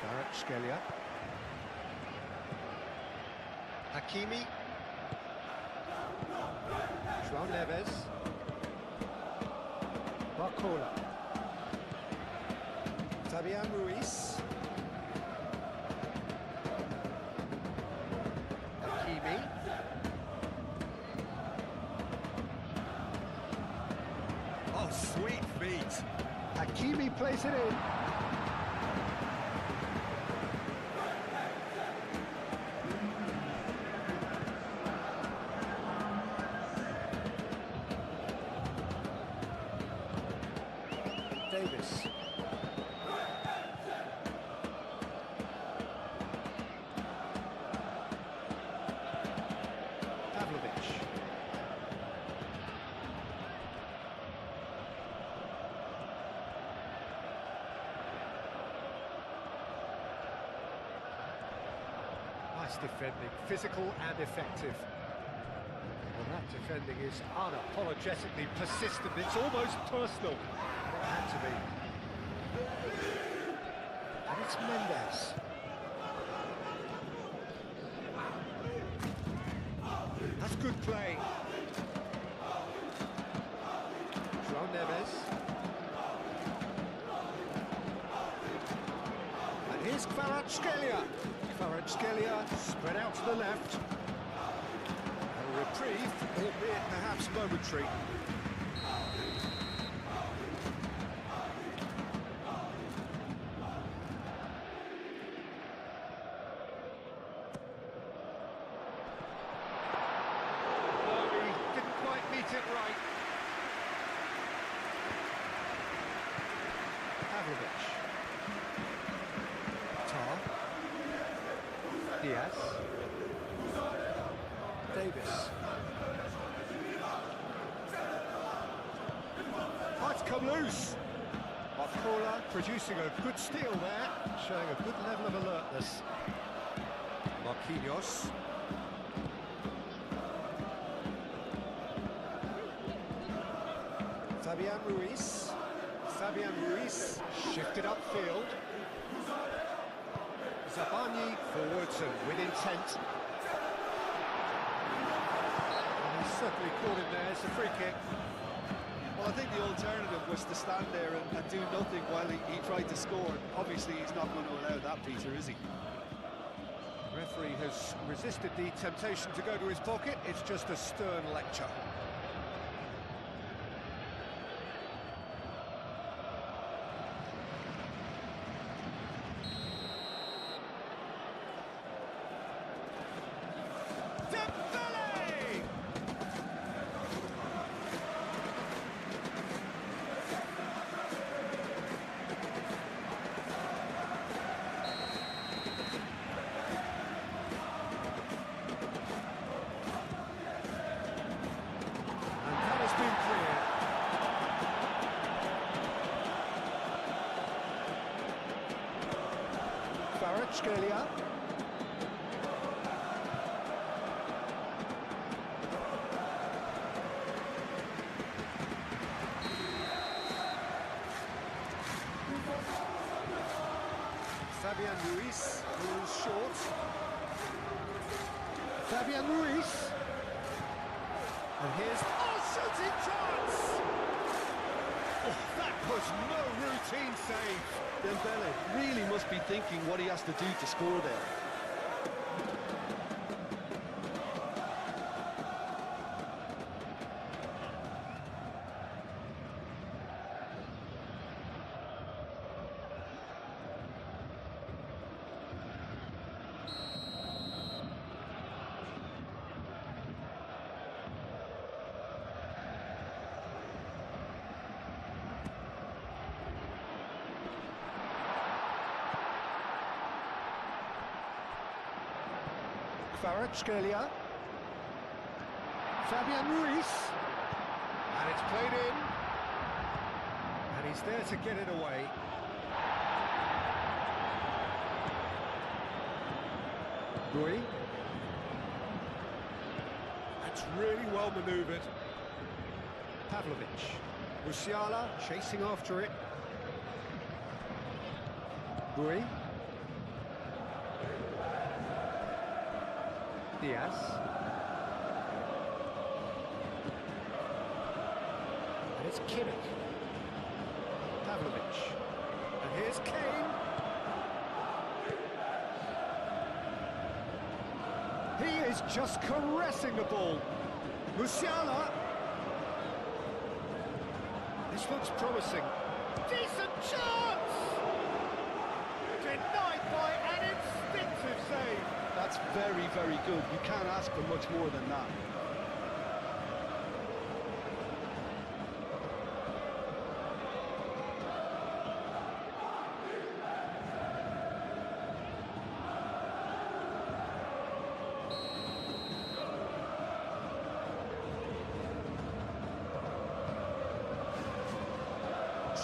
S2: Kvaratskhelia. Hakimi. João Neves. Barcola. Fabian Ruiz. Hakimi. Oh, sweet feet. Hakimi plays it in. Davis. Pavlovic. Nice defending, physical and effective. Well, that defending is unapologetically persistent. It's almost personal. It had to be. And it's Mendes. That's good play. João Neves. And here's Kvaratskhelia. Kvaratskhelia spread out to the left. A reprieve, albeit perhaps momentary. It right. Pavlovic. Tar. Diaz. Davis. Might come loose. Barcola producing a good steal there, showing a good level of alertness. Marquinhos. Fabian Ruiz. Fabian Ruiz shifted upfield. Zabani forwards and with intent. And he's certainly caught him there. It's a free kick.
S3: Well, I think the alternative was to stand there and do nothing while he tried to score. Obviously, he's not going to allow that, Peter, is he?
S2: The referee has resisted the temptation to go to his pocket. It's just a stern lecture. Kvaratskhelia. Fabian Ruiz falls short. Fabian Ruiz. And here's... Oh, shooting chance! Oh, that was no routine save.
S3: Dembele really must be thinking what he has to do to score there.
S2: Kvaratskhelia. Fabian Ruiz. And it's played in. And he's there to get it away. Rui. That's really well manoeuvred. Pavlovic. Musiala chasing after it. Rui. Diaz. And it's Kimmich. Pavlovic. And here's Kane. He is just caressing the ball. Musiala. This looks promising. Decent chance! Denied by an instinctive save.
S3: That's very, very good. You can't ask for much more than that.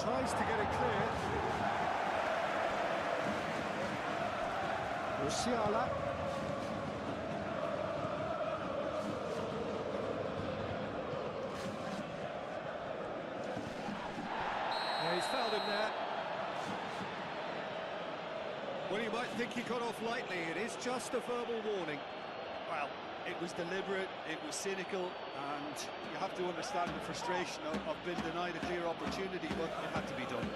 S2: Tries to get it clear. Musiala. Yeah, he's fouled him there. Well, you might think he got off lightly. It is just a verbal warning.
S3: Well, it was deliberate, it was cynical, and you have to understand the frustration of being denied a clear opportunity, but it had to be done.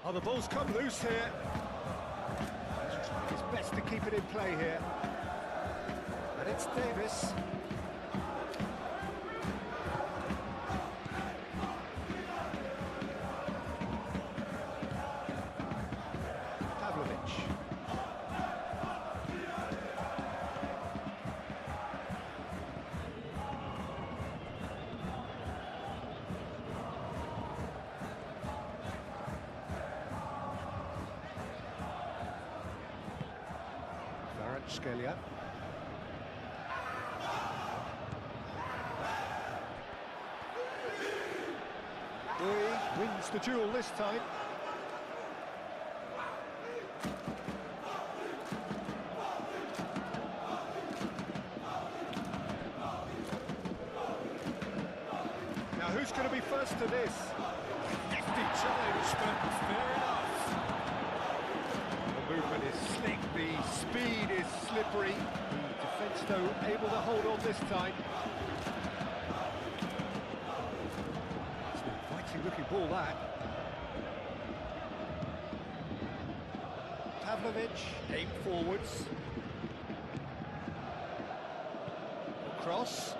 S2: Oh, the ball's come loose here. He's trying his best to keep it in play here. And it's Davis. Pavlovic. Scalia. Boy wins the duel this time. Now who's going to be first to this? Nifty challenge, but fair enough. The movement is slick, the speed is slippery. The defence, though, able to hold on this time. It's an inviting-looking ball, that. Pavlovic, aim forwards. Cross.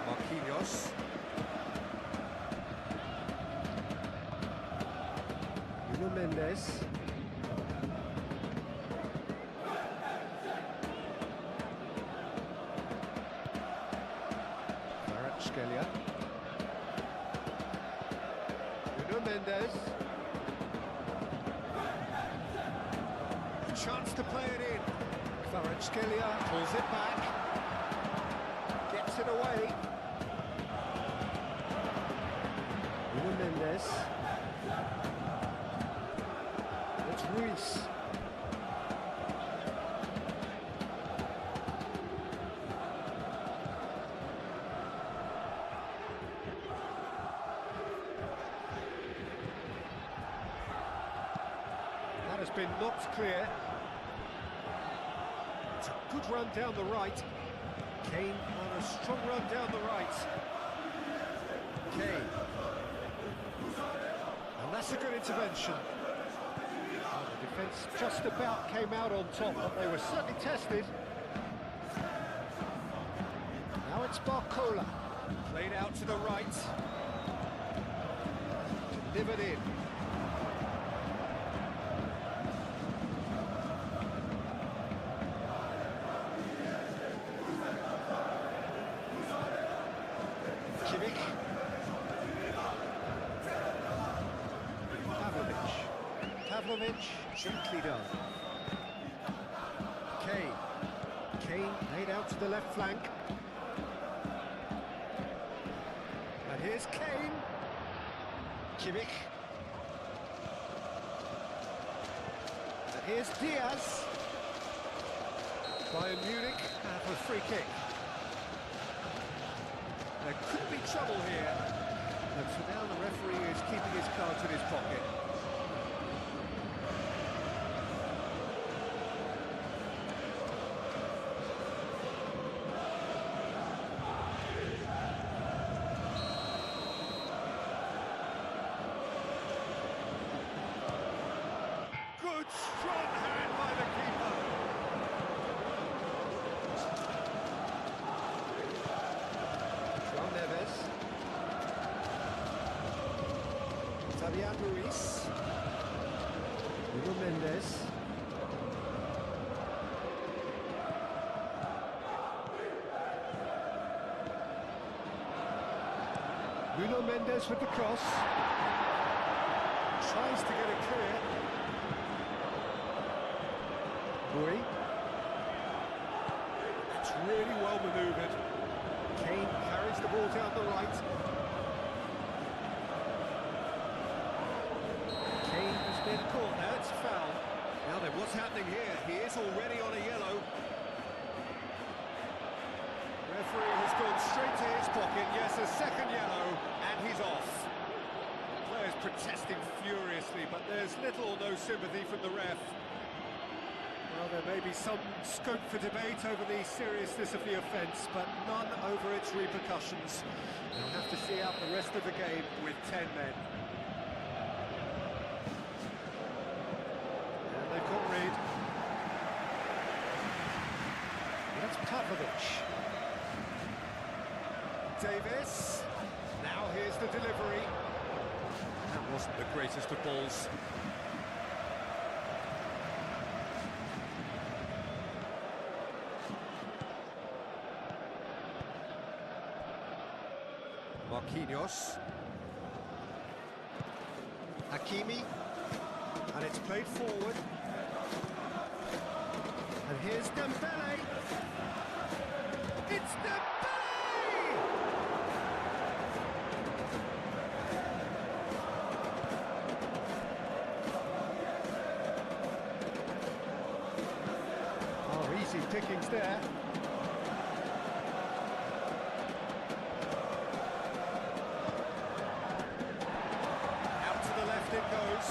S2: Marquinhos. Mendes. Scalia. Mendes. A chance to play it in. Scalia pulls it back. Gets it away. Mendes. Ruiz. That has been knocked clear. It's a good run down the right. Kane on a strong run down the right. Kane. And that's a good intervention. The defence just about came out on top, but they were certainly tested. Now it's Barcola. Played out to the right. Delivered in. Kimmich. Pavlovic, gently done. Kane laid out to the left flank. And here's Kane. Kimmich. And Here's Diaz. Bayern Munich have a free kick. There could be trouble here. And for now the referee is keeping his cards in his pocket. Good strong hand by the keeper. João Neves. Fabian Ruiz. Nuno Mendes. Nuno Mendes with the cross. Tries to get it clear. Rui. It's really well manoeuvred. Kane carries the ball down the right. Kane has been caught now, it's a foul. Now then, what's happening here? He is already on a yellow. Referee has gone straight to his pocket. Yes, a second yellow, and he's off. Players protesting furiously, but there's little or no sympathy from the ref. Well, there may be some scope for debate over the seriousness of the offence, but none over its repercussions. They'll have to see out the rest of the game with 10 men. And they've got Reed. That's Pavlovic. Davis. Now here's the delivery. That wasn't the greatest of balls. Marquinhos. Hakimi. And it's played forward. And here's Dembele. It's Dembele! Oh, easy pickings there. It goes.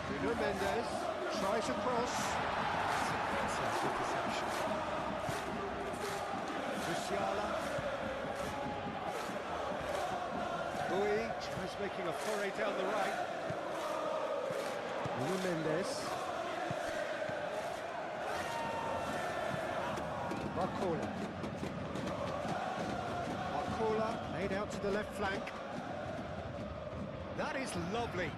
S2: Nuno Mendes tries a cross. That's a interception. Musiala. Rui tries making a foray down the right. Nuno Mendes. Barcola. Laid out to the left flank. That is lovely.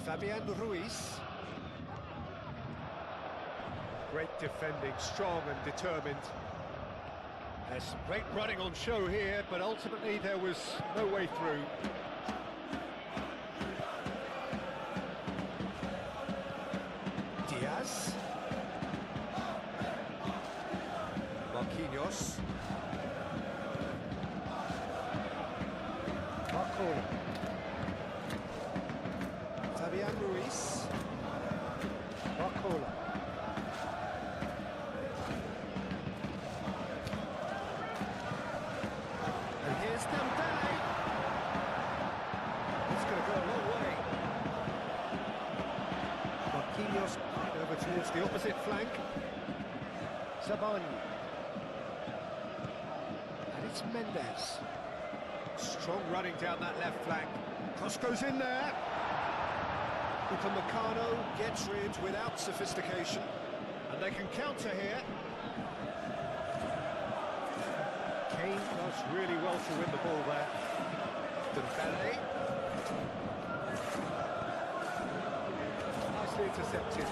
S2: Fabian Ruiz. Great defending, strong and determined. There's some great running on show here, but ultimately there was no way through. Diaz. Marquinhos. Fabian Ruiz. Barcola. And here's Dembele. It's going to go a long way. Marquinhos over towards the opposite flank. Zabani. And it's Mendes. Strong running down that left flank. Cross goes in there. Upamecano gets rid without sophistication. And they can counter here. Kane does really well to win the ball there. Dembele. Nicely intercepted.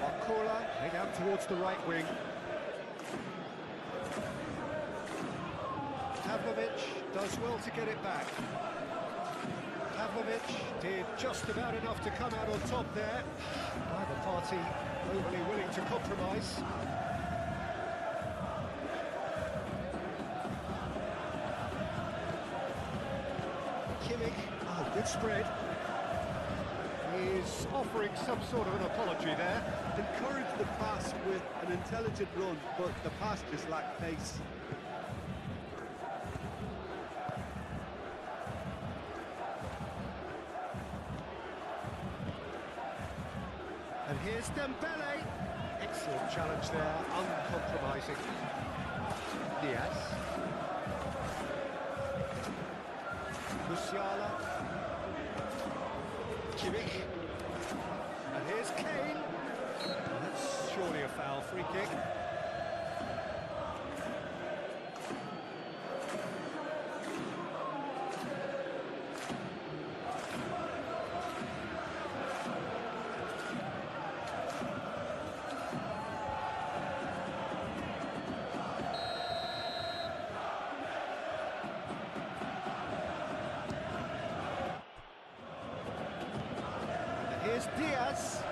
S2: Barcola laid out towards the right wing. Pavlovic does well to get it back. Pavlovic did just about enough to come out on top there. Neither party overly willing to compromise. good spread. He's offering some sort of an apology there.
S3: Encourage the pass with an intelligent run, but the pass just lacked pace.
S2: And here's Dembele. Excellent challenge there, uncompromising. Diaz. Musiala. Kimmich. And here's Kane. That's surely a foul, free kick. Here's Diaz.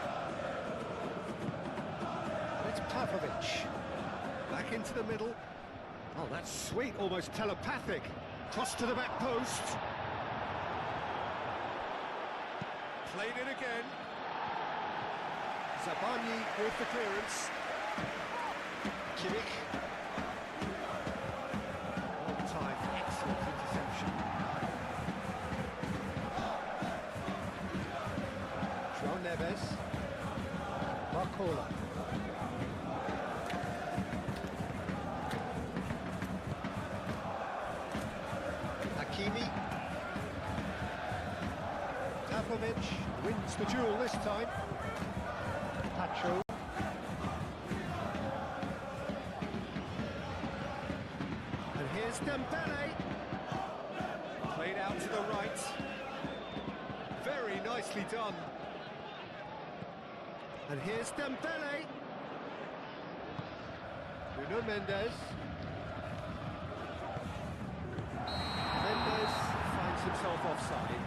S2: And it's Pavlovic. Back into the middle. Oh, that's sweet, almost telepathic. Cross to the back post. Played it again. Zabani with the clearance. Kimmich. On time, excellent interception. Neves, Barcola. Hakimi. Pavlovic wins the duel this time. Pacho. And here's Dembele. Played out to the right. Very nicely done. And here's Dembele. Nuno Mendes. Mendes finds himself offside.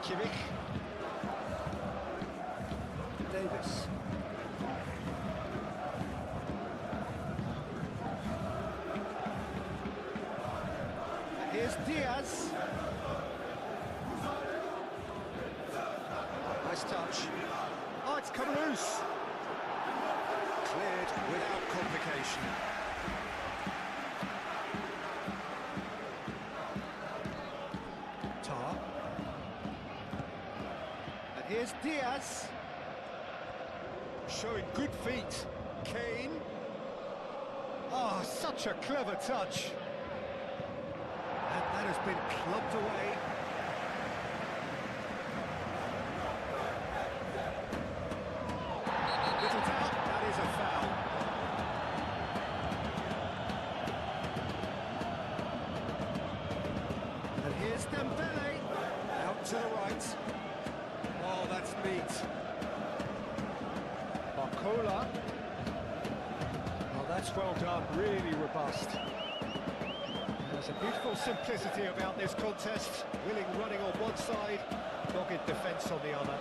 S2: Kimmich. Davis. Here's Diaz. Nice touch. Oh, it's come loose. Cleared without complication. Tar. And here's Diaz. Showing good feet. Kane. Oh, such a clever touch. And that has been clubbed away. Little doubt, that is a foul. And here's Dembele. Out to the right. Oh, that's neat. Barcola. Oh, that's well done, really robust. There's a beautiful simplicity about this contest. Willing running on one side, dogged defence on the other.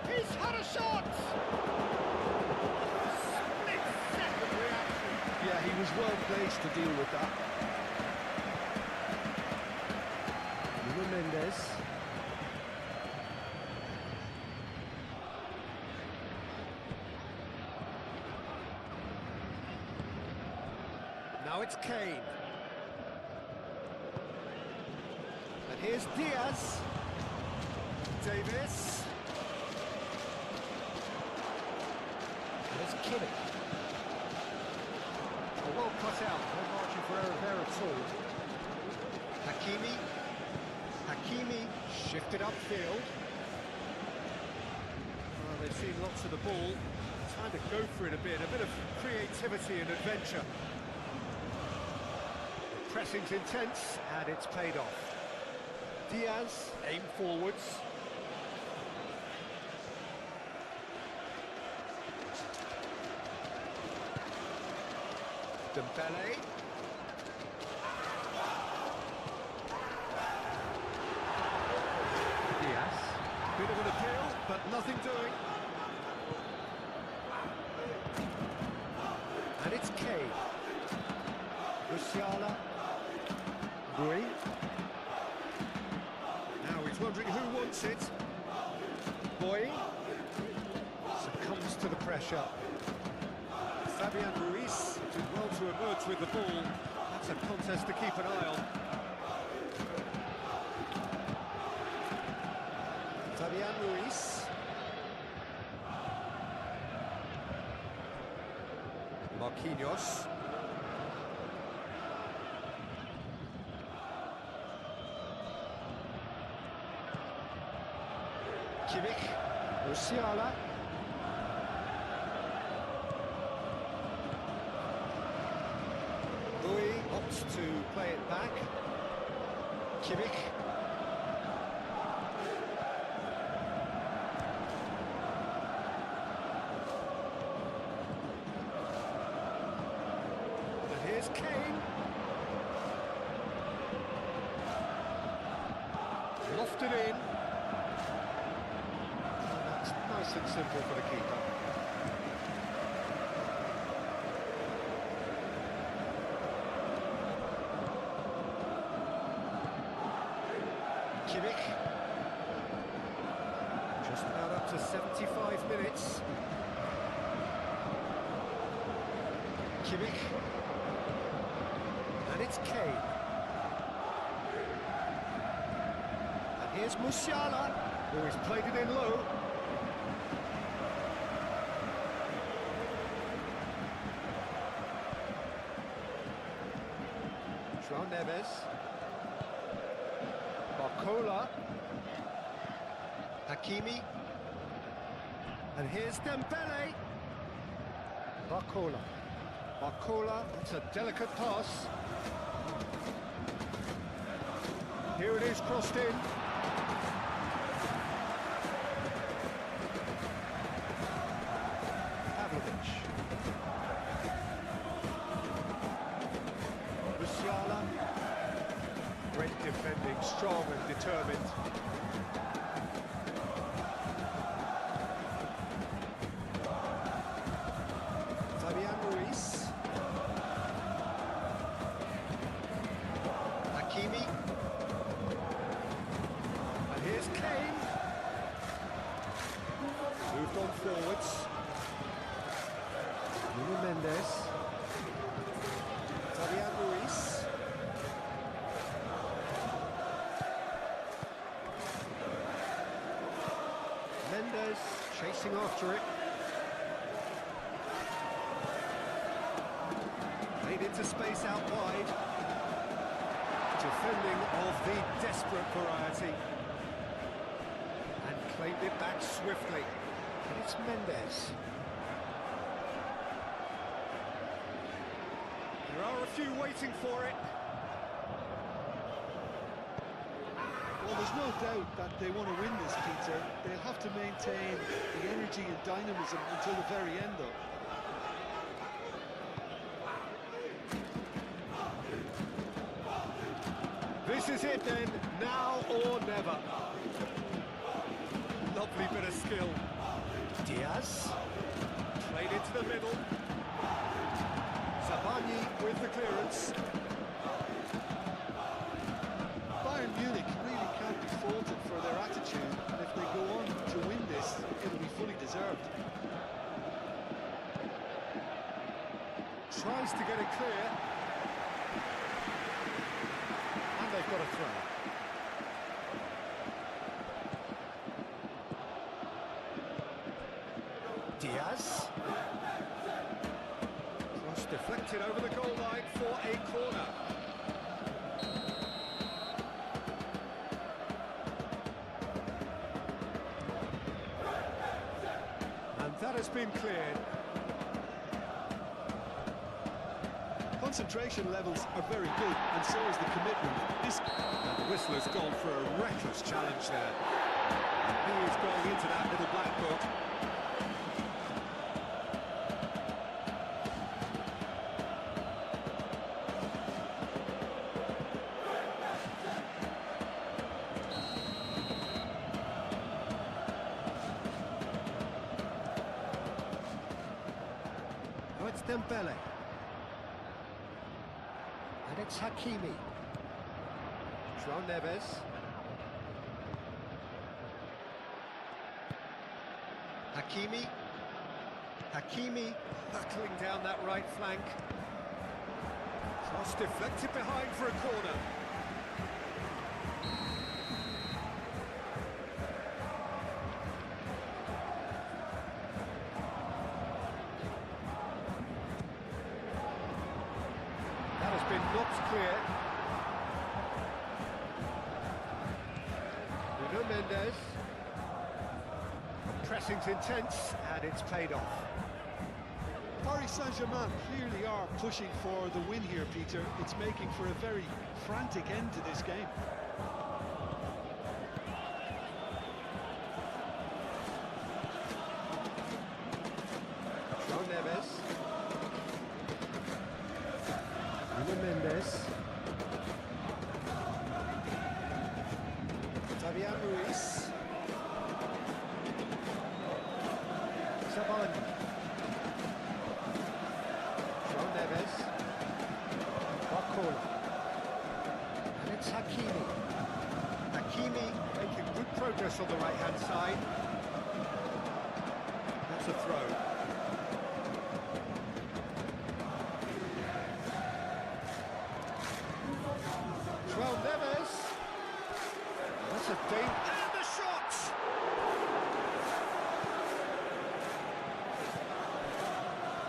S2: He's had a shot! Split-second reaction.
S3: Yeah, he was well placed to deal with that. Nuno Mendes.
S2: Now it's Kane. And here's Diaz. Davis. There's Kimmich. Well cut out, no margin for error there at all. Hakimi. Hakimi shifted upfield. Well, they've seen lots of the ball. Time to go for it a bit of creativity and adventure. Pressing's intense, and it's paid off. Diaz, aim forwards. Dembele. but nothing doing. And it's Kane. Musiala. Bui. Now he's wondering who wants it. Boy succumbs to the pressure. Fabian Ruiz did well to emerge with the ball. That's a contest to keep an eye on. Fabian Ruiz. Marquinhos. Kimmich. Musiala. Louis opts to play it back. Kimmich. And here's Kane. Lofted in. And that's nice and simple for the keeper. Kimmich. Just about up to 75 minutes. Kimmich. And it's Kane. And here's Musiala, who has played it in low. João Neves. Barcola. Hakimi. And here's Dembele. Barcola. Barcola, it's a delicate pass. Here it is, crossed in. Pavlovic. Musiala. Great defending, strong and determined. Fabian Ruiz. Hakimi. And here's Kane. Moved on forwards. Nuno Mendes. Fabian Ruiz. Mendes chasing after it. Played into space out wide. Defending of the desperate variety. And claimed it back swiftly. And it's Mendes. There are a few waiting for it.
S3: Well, there's no doubt that they want to win this, Peter. They'll have to maintain the energy and dynamism until the very end, though.
S2: This is it then, now or never. Lovely bit of skill. Diaz. Played into the middle. Zabani with the clearance.
S3: Bayern Munich really can't be faulted for their attitude, and if they go on to win this, it'll be fully deserved.
S2: Tries to get it clear. And they've got a throw. Diaz. Cross deflected over the goal line for a corner. And that has been cleared.
S3: Concentration levels are very good, and so is the commitment.
S2: And the whistle has gone for a reckless challenge there. And he is going into that little black book. Dembele. And it's Hakimi. João Neves. Hakimi. Hakimi battling down that right flank. Cross deflected behind for a corner. That has been knocked clear. Nuno Mendes. Pressing's intense, and it's paid off.
S3: Paris Saint Germain clearly are pushing for the win here, Peter. It's making for a very frantic end to this game.
S2: João Neves. Nuno Mendes. Fabian Ruiz. Zabaleta. João Neves. Barcola. And it's Hakimi. Hakimi making good progress on the right-hand side. That's a throw. João Neves. That's a danger. And the shot!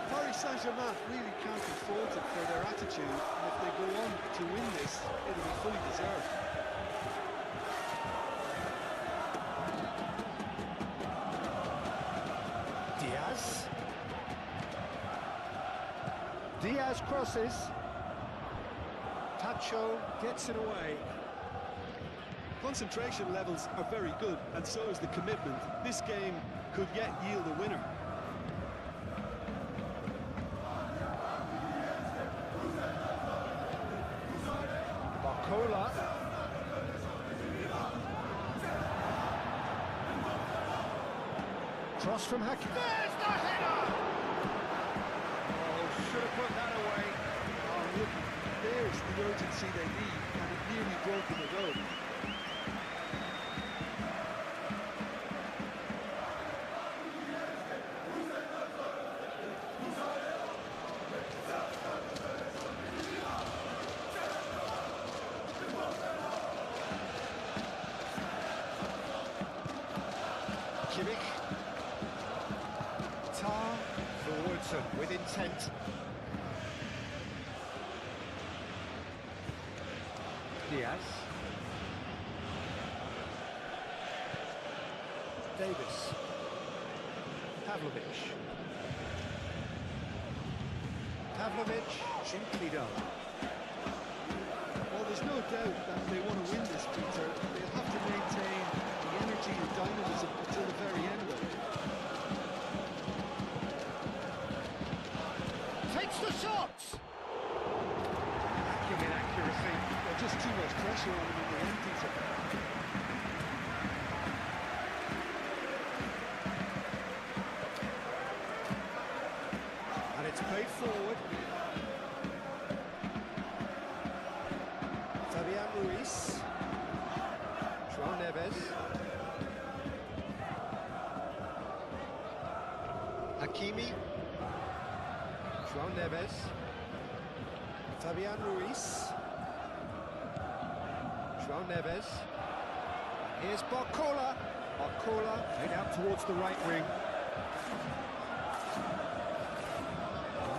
S3: Paris Saint Germain really can't be faulted for their attitude, and if they go on to win this, it'll be fully deserved.
S2: Diaz. Diaz crosses. Tacho gets it away.
S3: Concentration levels are very good, and so is the commitment. This game could yet yield a winner.
S2: Barcola. Cross from Hakimi. There's the header! Oh, should have put that away.
S3: Oh, look, there's the urgency they need, and it nearly broke them a goal.
S2: Kimmich. Tar forwards and with intent. Diaz. Davis. Pavlovic. Pavlovic, simply done.
S3: Well, there's no doubt that they want to win this, Peter. They'll have to maintain the energy and dynamism until the very end of it.
S2: Takes the shot! Lacking in accuracy.
S3: Well, just too much pressure on him in the end, Peter.
S2: And it's played forward. Fabian Ruiz. João Neves. Hakimi. João Neves. Fabian Ruiz. João Neves. Here's Barcola. Barcola played out towards the right wing.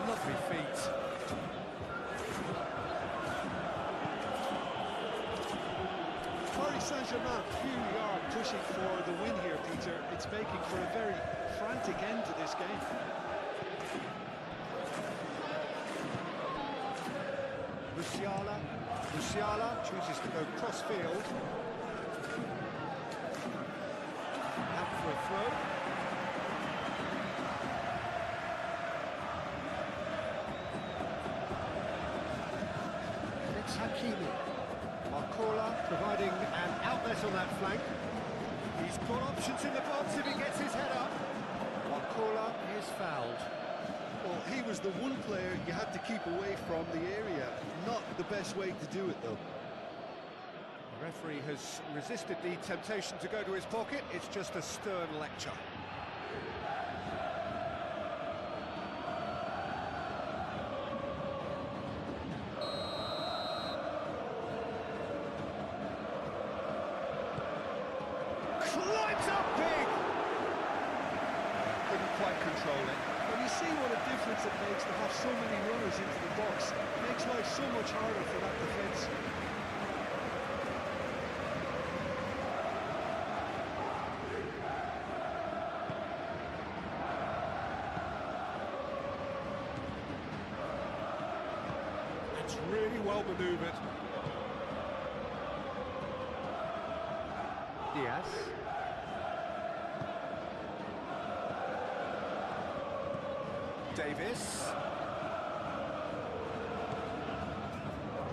S2: Lovely feet.
S3: Paris Saint Germain really are pushing for the win here, Peter. It's making for a very frantic end to this game.
S2: Musiala chooses to go cross-field. Out for a throw. And it's Hakimi. Barcola providing an outlet on that flank. He's got options in the box if he gets his head up. Barcola is fouled.
S3: Well, he was the one player you had to keep away from the area. Not the best way to do it, though.
S2: The referee has resisted the temptation to go to his pocket. It's just a stern lecture. Climbs up big! Couldn't quite control it.
S3: Well, you see what a difference it makes to have so many runners into the box. It makes life so much harder for that defence.
S2: It's really well manoeuvred. Diaz. Davis.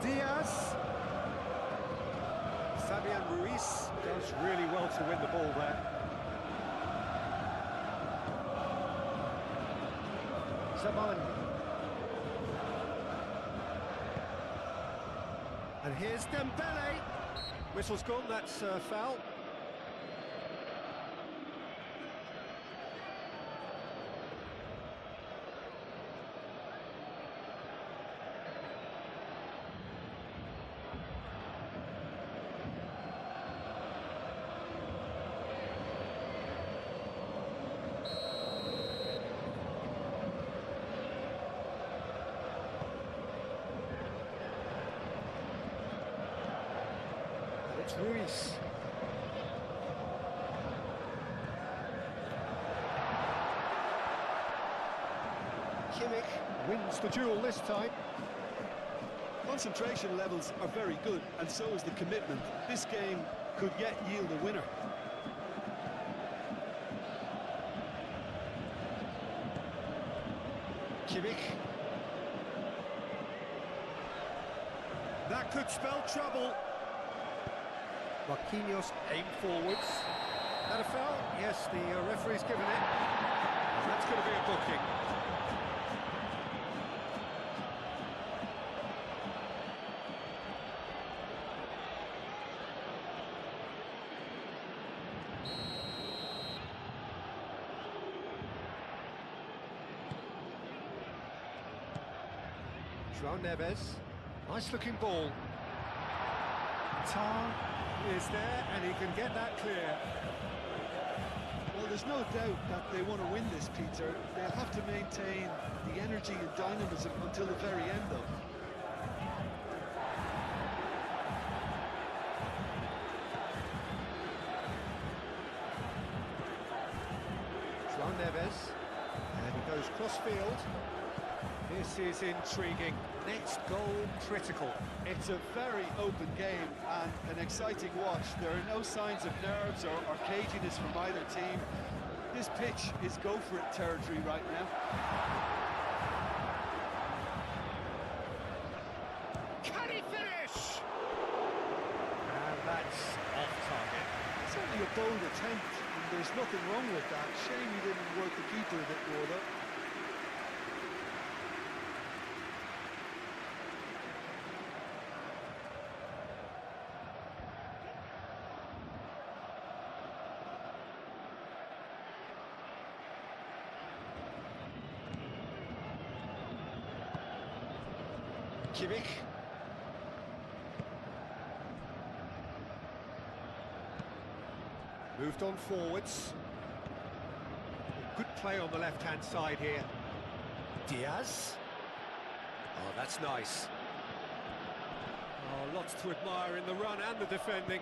S2: Diaz. Fabian Ruiz does really well to win the ball there. Zaman. And here's Dembele. Whistle's gone, that's foul. It's Ruiz. Kimmich wins the duel this time.
S3: Concentration levels are very good, and so is the commitment. This game could yet yield a winner.
S2: Kimmich. That could spell trouble. Marquinhos aimed forwards. That a foul? Yes, the referee's given it. And that's going to be a booking. João Neves. Nice looking ball. Tar is there, and he can get that clear.
S3: Well, there's no doubt that they want to win this, Peter. They'll have to maintain the energy and dynamism until the very end, though.
S2: João Neves, and he goes cross-field. This is intriguing. Next goal critical.
S3: It's a very open game and an exciting watch. There are no signs of nerves or caginess from either team. This pitch is go-for-it territory right now.
S2: Can he finish? And that's off target.
S3: Certainly a bold attempt, and there's nothing wrong with that. Shame he didn't work the keeper a bit more, though.
S2: Kimmich. Moved on forwards. Good play on the left-hand side here. Diaz. Oh, that's nice. Oh, lots to admire in the run and the defending.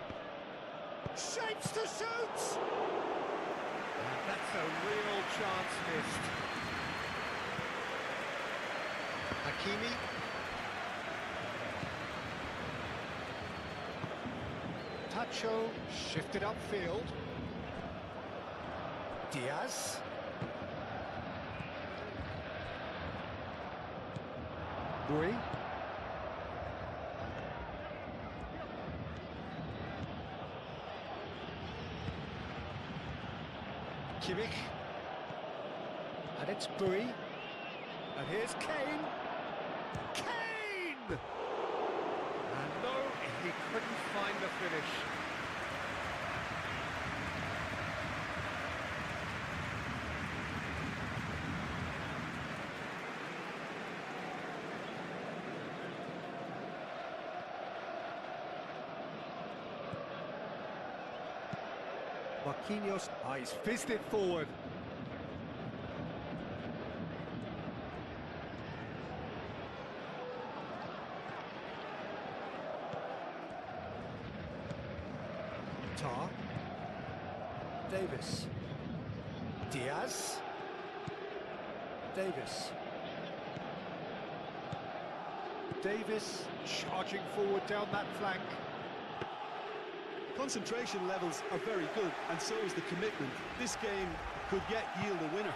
S2: Shapes to shoot! And that's a real chance missed. Hakimi. Tacho shifted upfield. Diaz. Bui. Kimmich. And it's Bui. And here's Kane. Kane! And no, he couldn't find the finish. Marquinhos, he's fizzed it forward. Tar. Davis. Diaz. Davis. Davis charging forward down that flank.
S3: Concentration levels are very good, and so is the commitment. This game could yet yield a winner.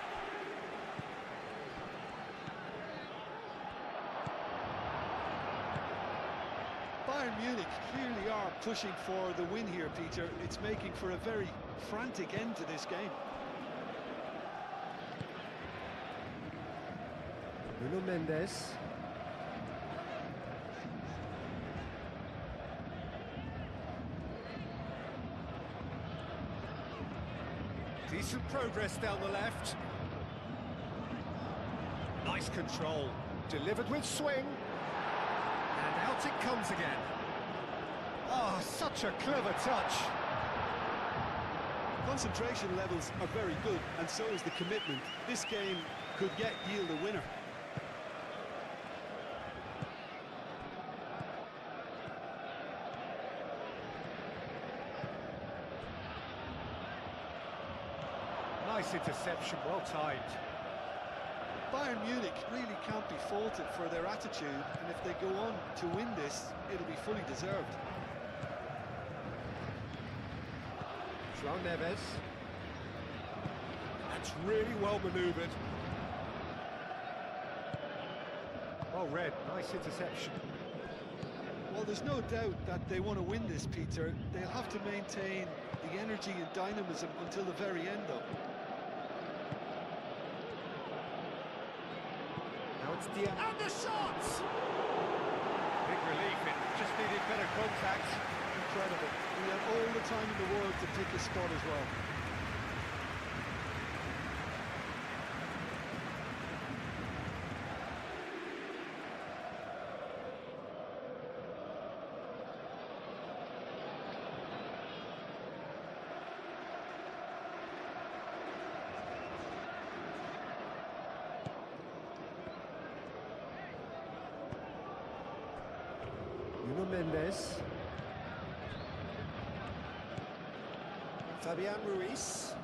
S3: Bayern Munich clearly are pushing for the win here, Peter. It's making for a very frantic end to this game.
S2: Nuno Mendes. Decent progress down the left. Nice control. Delivered with swing. And out it comes again. Oh, such a clever touch.
S3: Concentration levels are very good, and so is the commitment. This game could yet yield a winner.
S2: Nice interception, well timed.
S3: Bayern Munich really can't be faulted for their attitude, and if they go on to win this, it'll be fully deserved.
S2: João Neves. That's really well manoeuvred. Well read, nice interception.
S3: Well, there's no doubt that they want to win this, Peter. They'll have to maintain the energy and dynamism until the very end, though.
S2: Now it's Diaz. And the shot! Big relief, it just needed better contact.
S3: Incredible. He had all the time in the world to pick his spot as well.
S2: Nuno Mendes. Fabian Ruiz.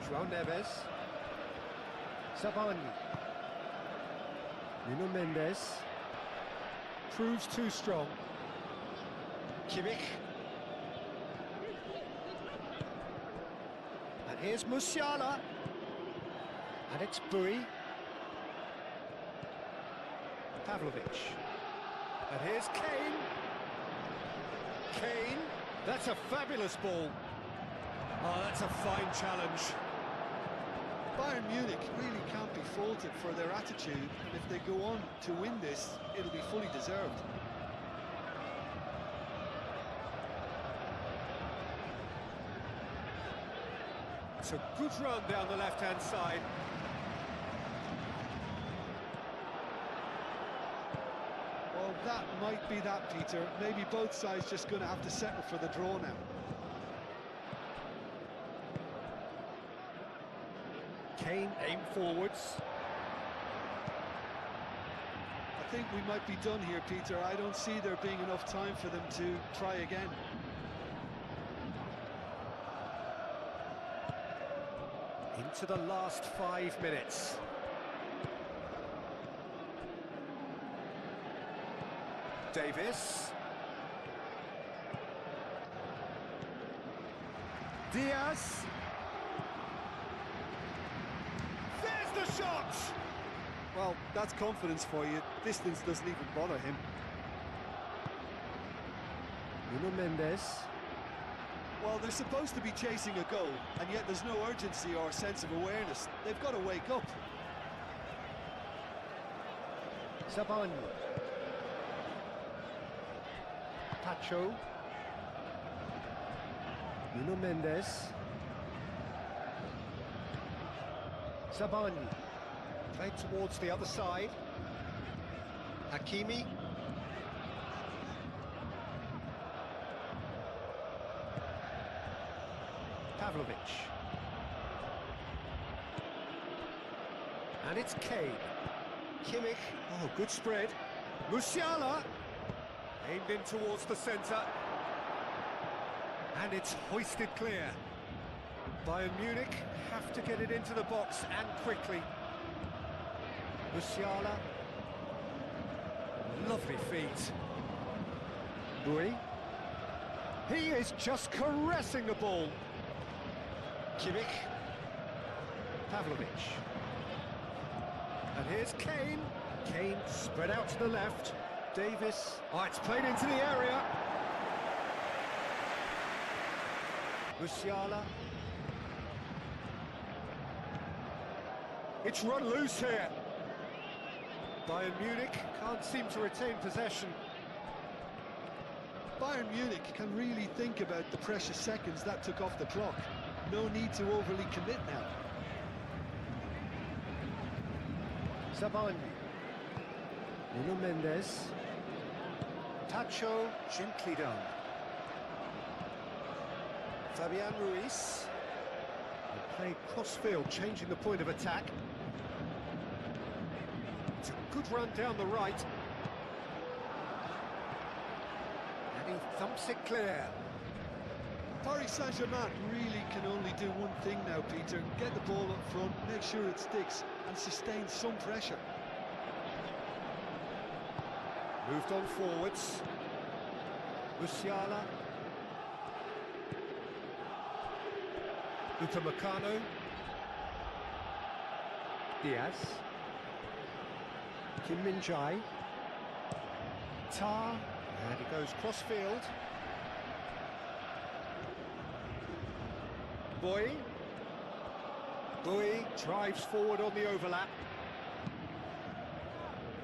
S2: João Neves. Savani. Nuno Mendes. Proves too strong. Kimmich. And here's Musiala. And it's Bui. Pavlovic. And here's Kane. Kane. That's a fabulous ball. Oh, that's a fine challenge.
S3: Bayern Munich really can't be faulted for their attitude, and if they go on to win this, it'll be fully deserved.
S2: It's a good run down the left-hand side.
S3: Well, that might be that, Peter. Maybe both sides just going to have to settle for the draw now.
S2: Kane aimed forwards.
S3: I think we might be done here, Peter. I don't see there being enough time for them to try again.
S2: Into the last 5 minutes. Davis. Diaz. There's the shot!
S3: Well, that's confidence for you. Distance doesn't even bother him.
S2: Nuno Mendes.
S3: Well, they're supposed to be chasing a goal, and yet there's no urgency or sense of awareness. They've got to wake up.
S2: Zabani. Pacho. Nuno Mendes. Zabani. Played towards the other side. Hakimi. Pavlovic. And it's Kane. Kimmich. Oh, good spread. Musiala. Aimed in towards the centre. And it's hoisted clear. Bayern Munich have to get it into the box and quickly. Musiala. Lovely feet. Bui. He is just caressing the ball. Kimmich. Pavlovic. And here's Kane. Kane spread out to the left. Davis. Oh, it's played into the area. Musiala. It's run loose here. Bayern Munich can't seem to retain possession.
S3: Bayern Munich can really think about the precious seconds that took off the clock. No need to overly commit now.
S2: Zabani. Nuno Mendes. Tacho, gently done. Fabian Ruiz. They play cross-field, changing the point of attack. It's a good run down the right. And he thumps it clear.
S3: Paris Saint Germain really can only do one thing now, Peter. Get the ball up front, make sure it sticks, and sustain some pressure.
S2: Moved on forwards. Musiala. Upamecano. Diaz. Kim Min-jae. Tar. And he goes cross-field. Bui drives forward on the overlap.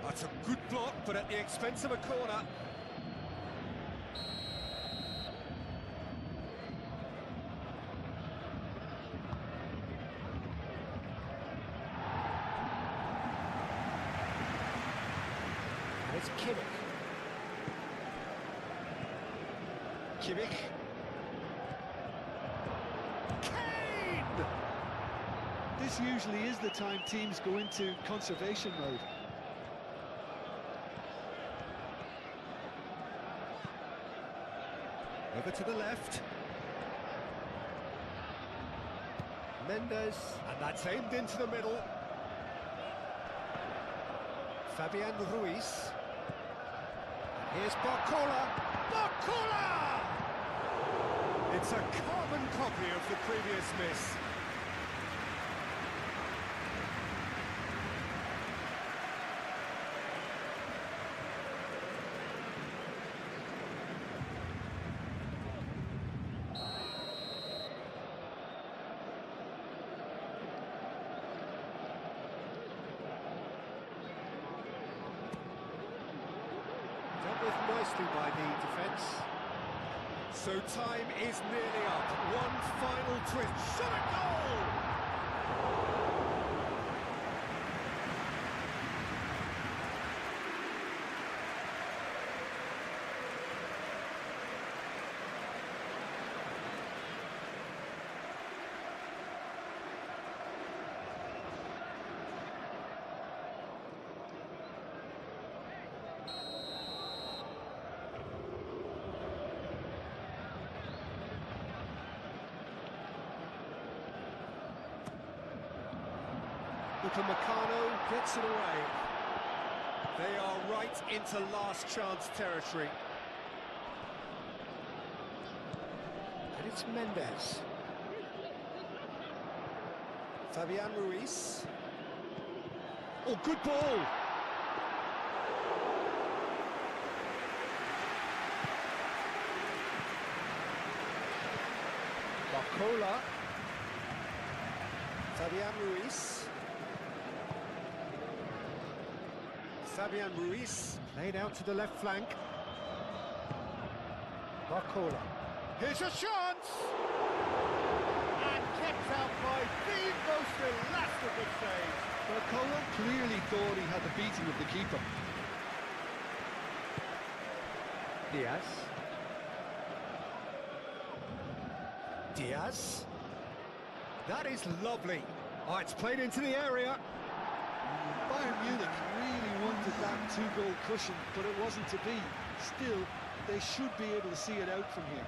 S2: That's a good block, but at the expense of a corner. And it's Kimmich. Kimmich.
S3: This usually is the time teams go into conservation mode.
S2: Over to the left. Mendes, and that's aimed into the middle. Fabian Ruiz. And here's Barcola. Barcola! It's a carbon copy of the previous miss. Dealt with nicely by the defence. So time is nearly up. One final twist. Shot a goal! Upamecano gets it away. They are right into last chance territory. And it's Mendes. Fabian Ruiz. Oh, good ball! Barcola. Fabian Ruiz. Fabian Ruiz, laid out to the left flank. Barcola. Here's a chance! And kept out by the most elastic save.
S3: Barcola clearly thought he had the beating of the keeper.
S2: Diaz. Diaz. That is lovely. Oh, it's played into the area.
S3: Bayern Munich really wanted that two-goal cushion, but it wasn't to be. Still, they should be able to see it out from here.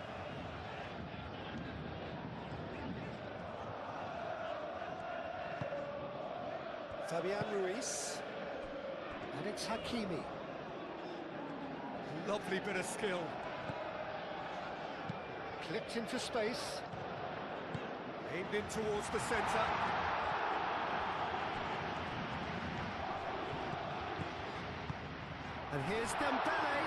S2: Fabian Ruiz. And it's Hakimi. Lovely bit of skill. Clipped into space. Aimed in towards the centre. And here's Dembele.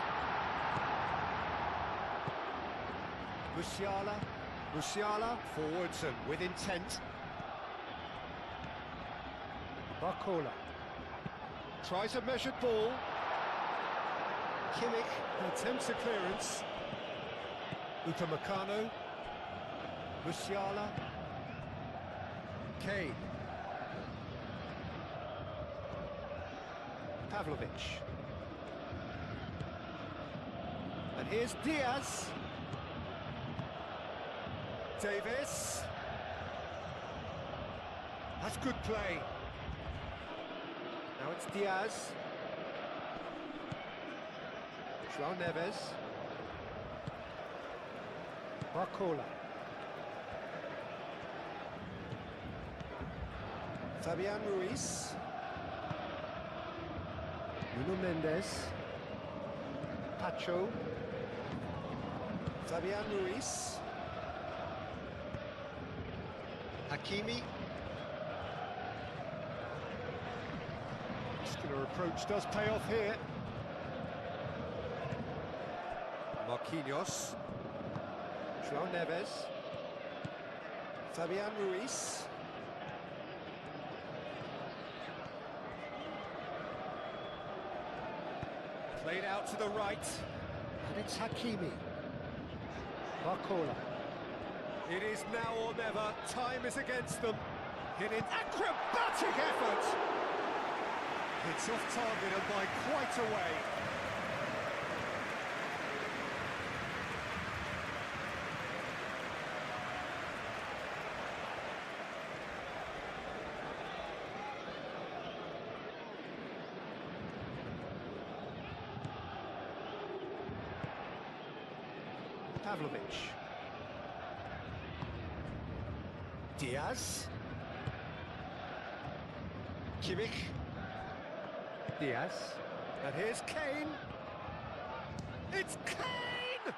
S2: Musiala forwards and with intent. Barcola. Tries a measured ball. Kimmich attempts a clearance. Upamecano. Musiala. Kane. Pavlovic. And here's Diaz. Davis. That's good play. Now it's Diaz. João Neves. Barcola. Fabian Ruiz. Nuno Mendes. Pacho. Fabian Ruiz. Hakimi. Muscular approach does pay off here. Marquinhos. João Neves. Fabian Ruiz. Played out to the right. And it's Hakimi. Barcola. It is now or never. Time is against them. In an acrobatic effort. It's off target and by quite a way. Pavlovic. Diaz. Kimmich. Diaz. And here's Kane. It's Kane!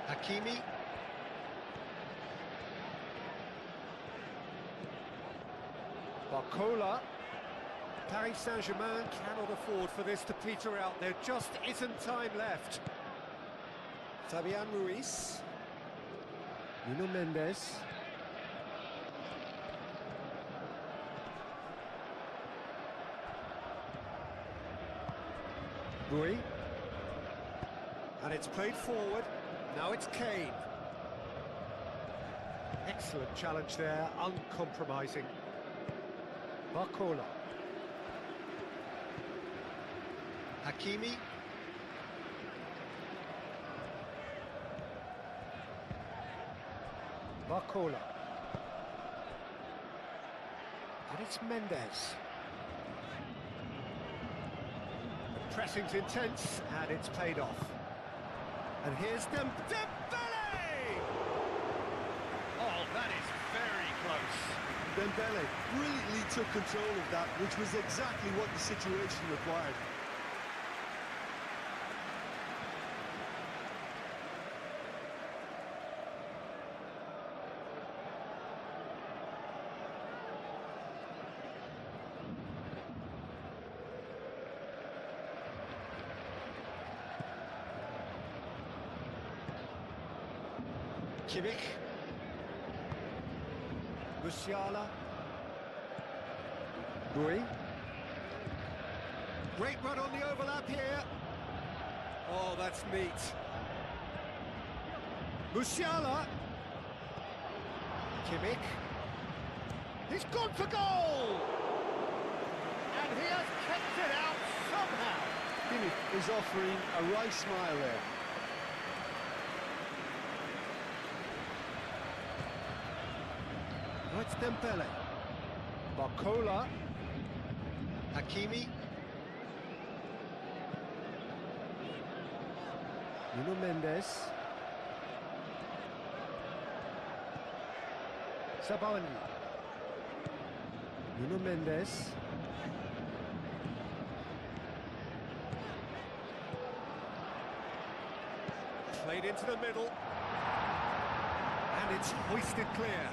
S2: Hakimi. Barcola. Paris Saint Germain cannot afford for this to peter out. There just isn't time left. Fabian Ruiz. Nuno Mendes. Rui. And it's played forward. Now it's Kane. Excellent challenge there, uncompromising. Barcola. Hakimi. Barcola. And it's Mendes. The pressing's intense, and it's paid off. And here's Dembele! Oh, that is very close.
S3: Dembele brilliantly took control of that, which was exactly what the situation required.
S2: Kimmich. Musiala. Bui. Great run on the overlap here. Oh, that's neat. Musiala. Kimmich. He's gone for goal! And he has kept it out somehow.
S3: Kimmich is offering a wry smile there.
S2: Right, Dembele. Barcola. Hakimi. Nuno Mendes. Sabani. Nuno Mendes. Played into the middle. And it's hoisted clear.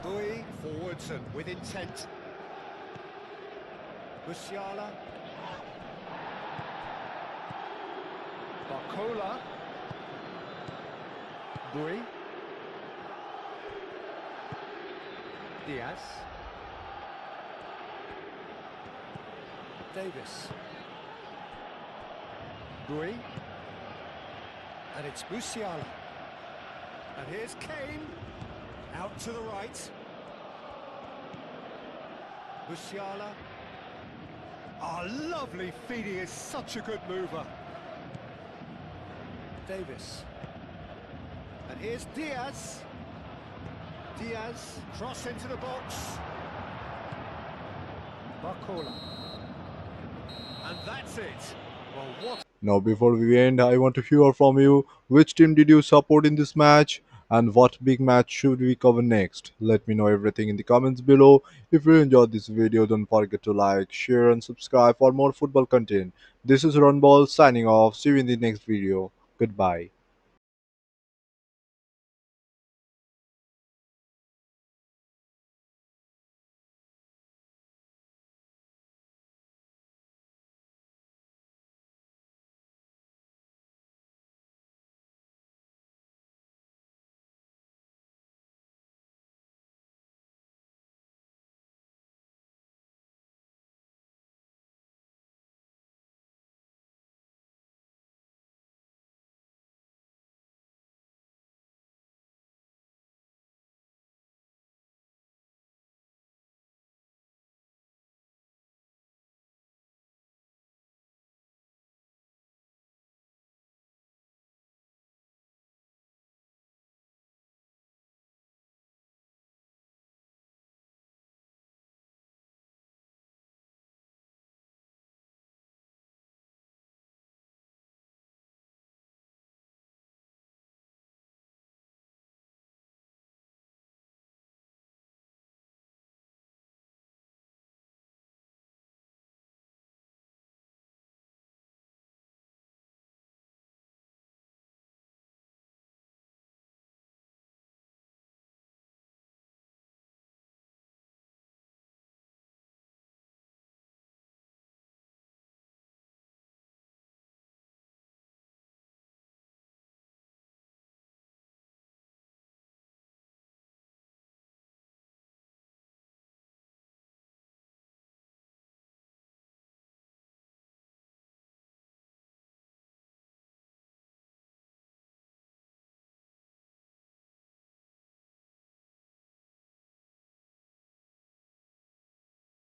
S2: Bui forwards and with intent. Musiala. Barcola. Bui. Diaz. Davis. Bui. And it's Musiala. And here's Kane. Out to the right. Musiala. Ah, lovely feed. He is such a good mover. Davis. And here's Diaz. Diaz. Cross into the box. Barcola. And that's it. Well, what?
S1: Now, before we end, I want to hear from you. Which team did you support in this match? And what big match should we cover next? Let me know everything in the comments below. If you enjoyed this video, don't forget to like, share and subscribe for more football content. This is Runball signing off. See you in the next video. Goodbye.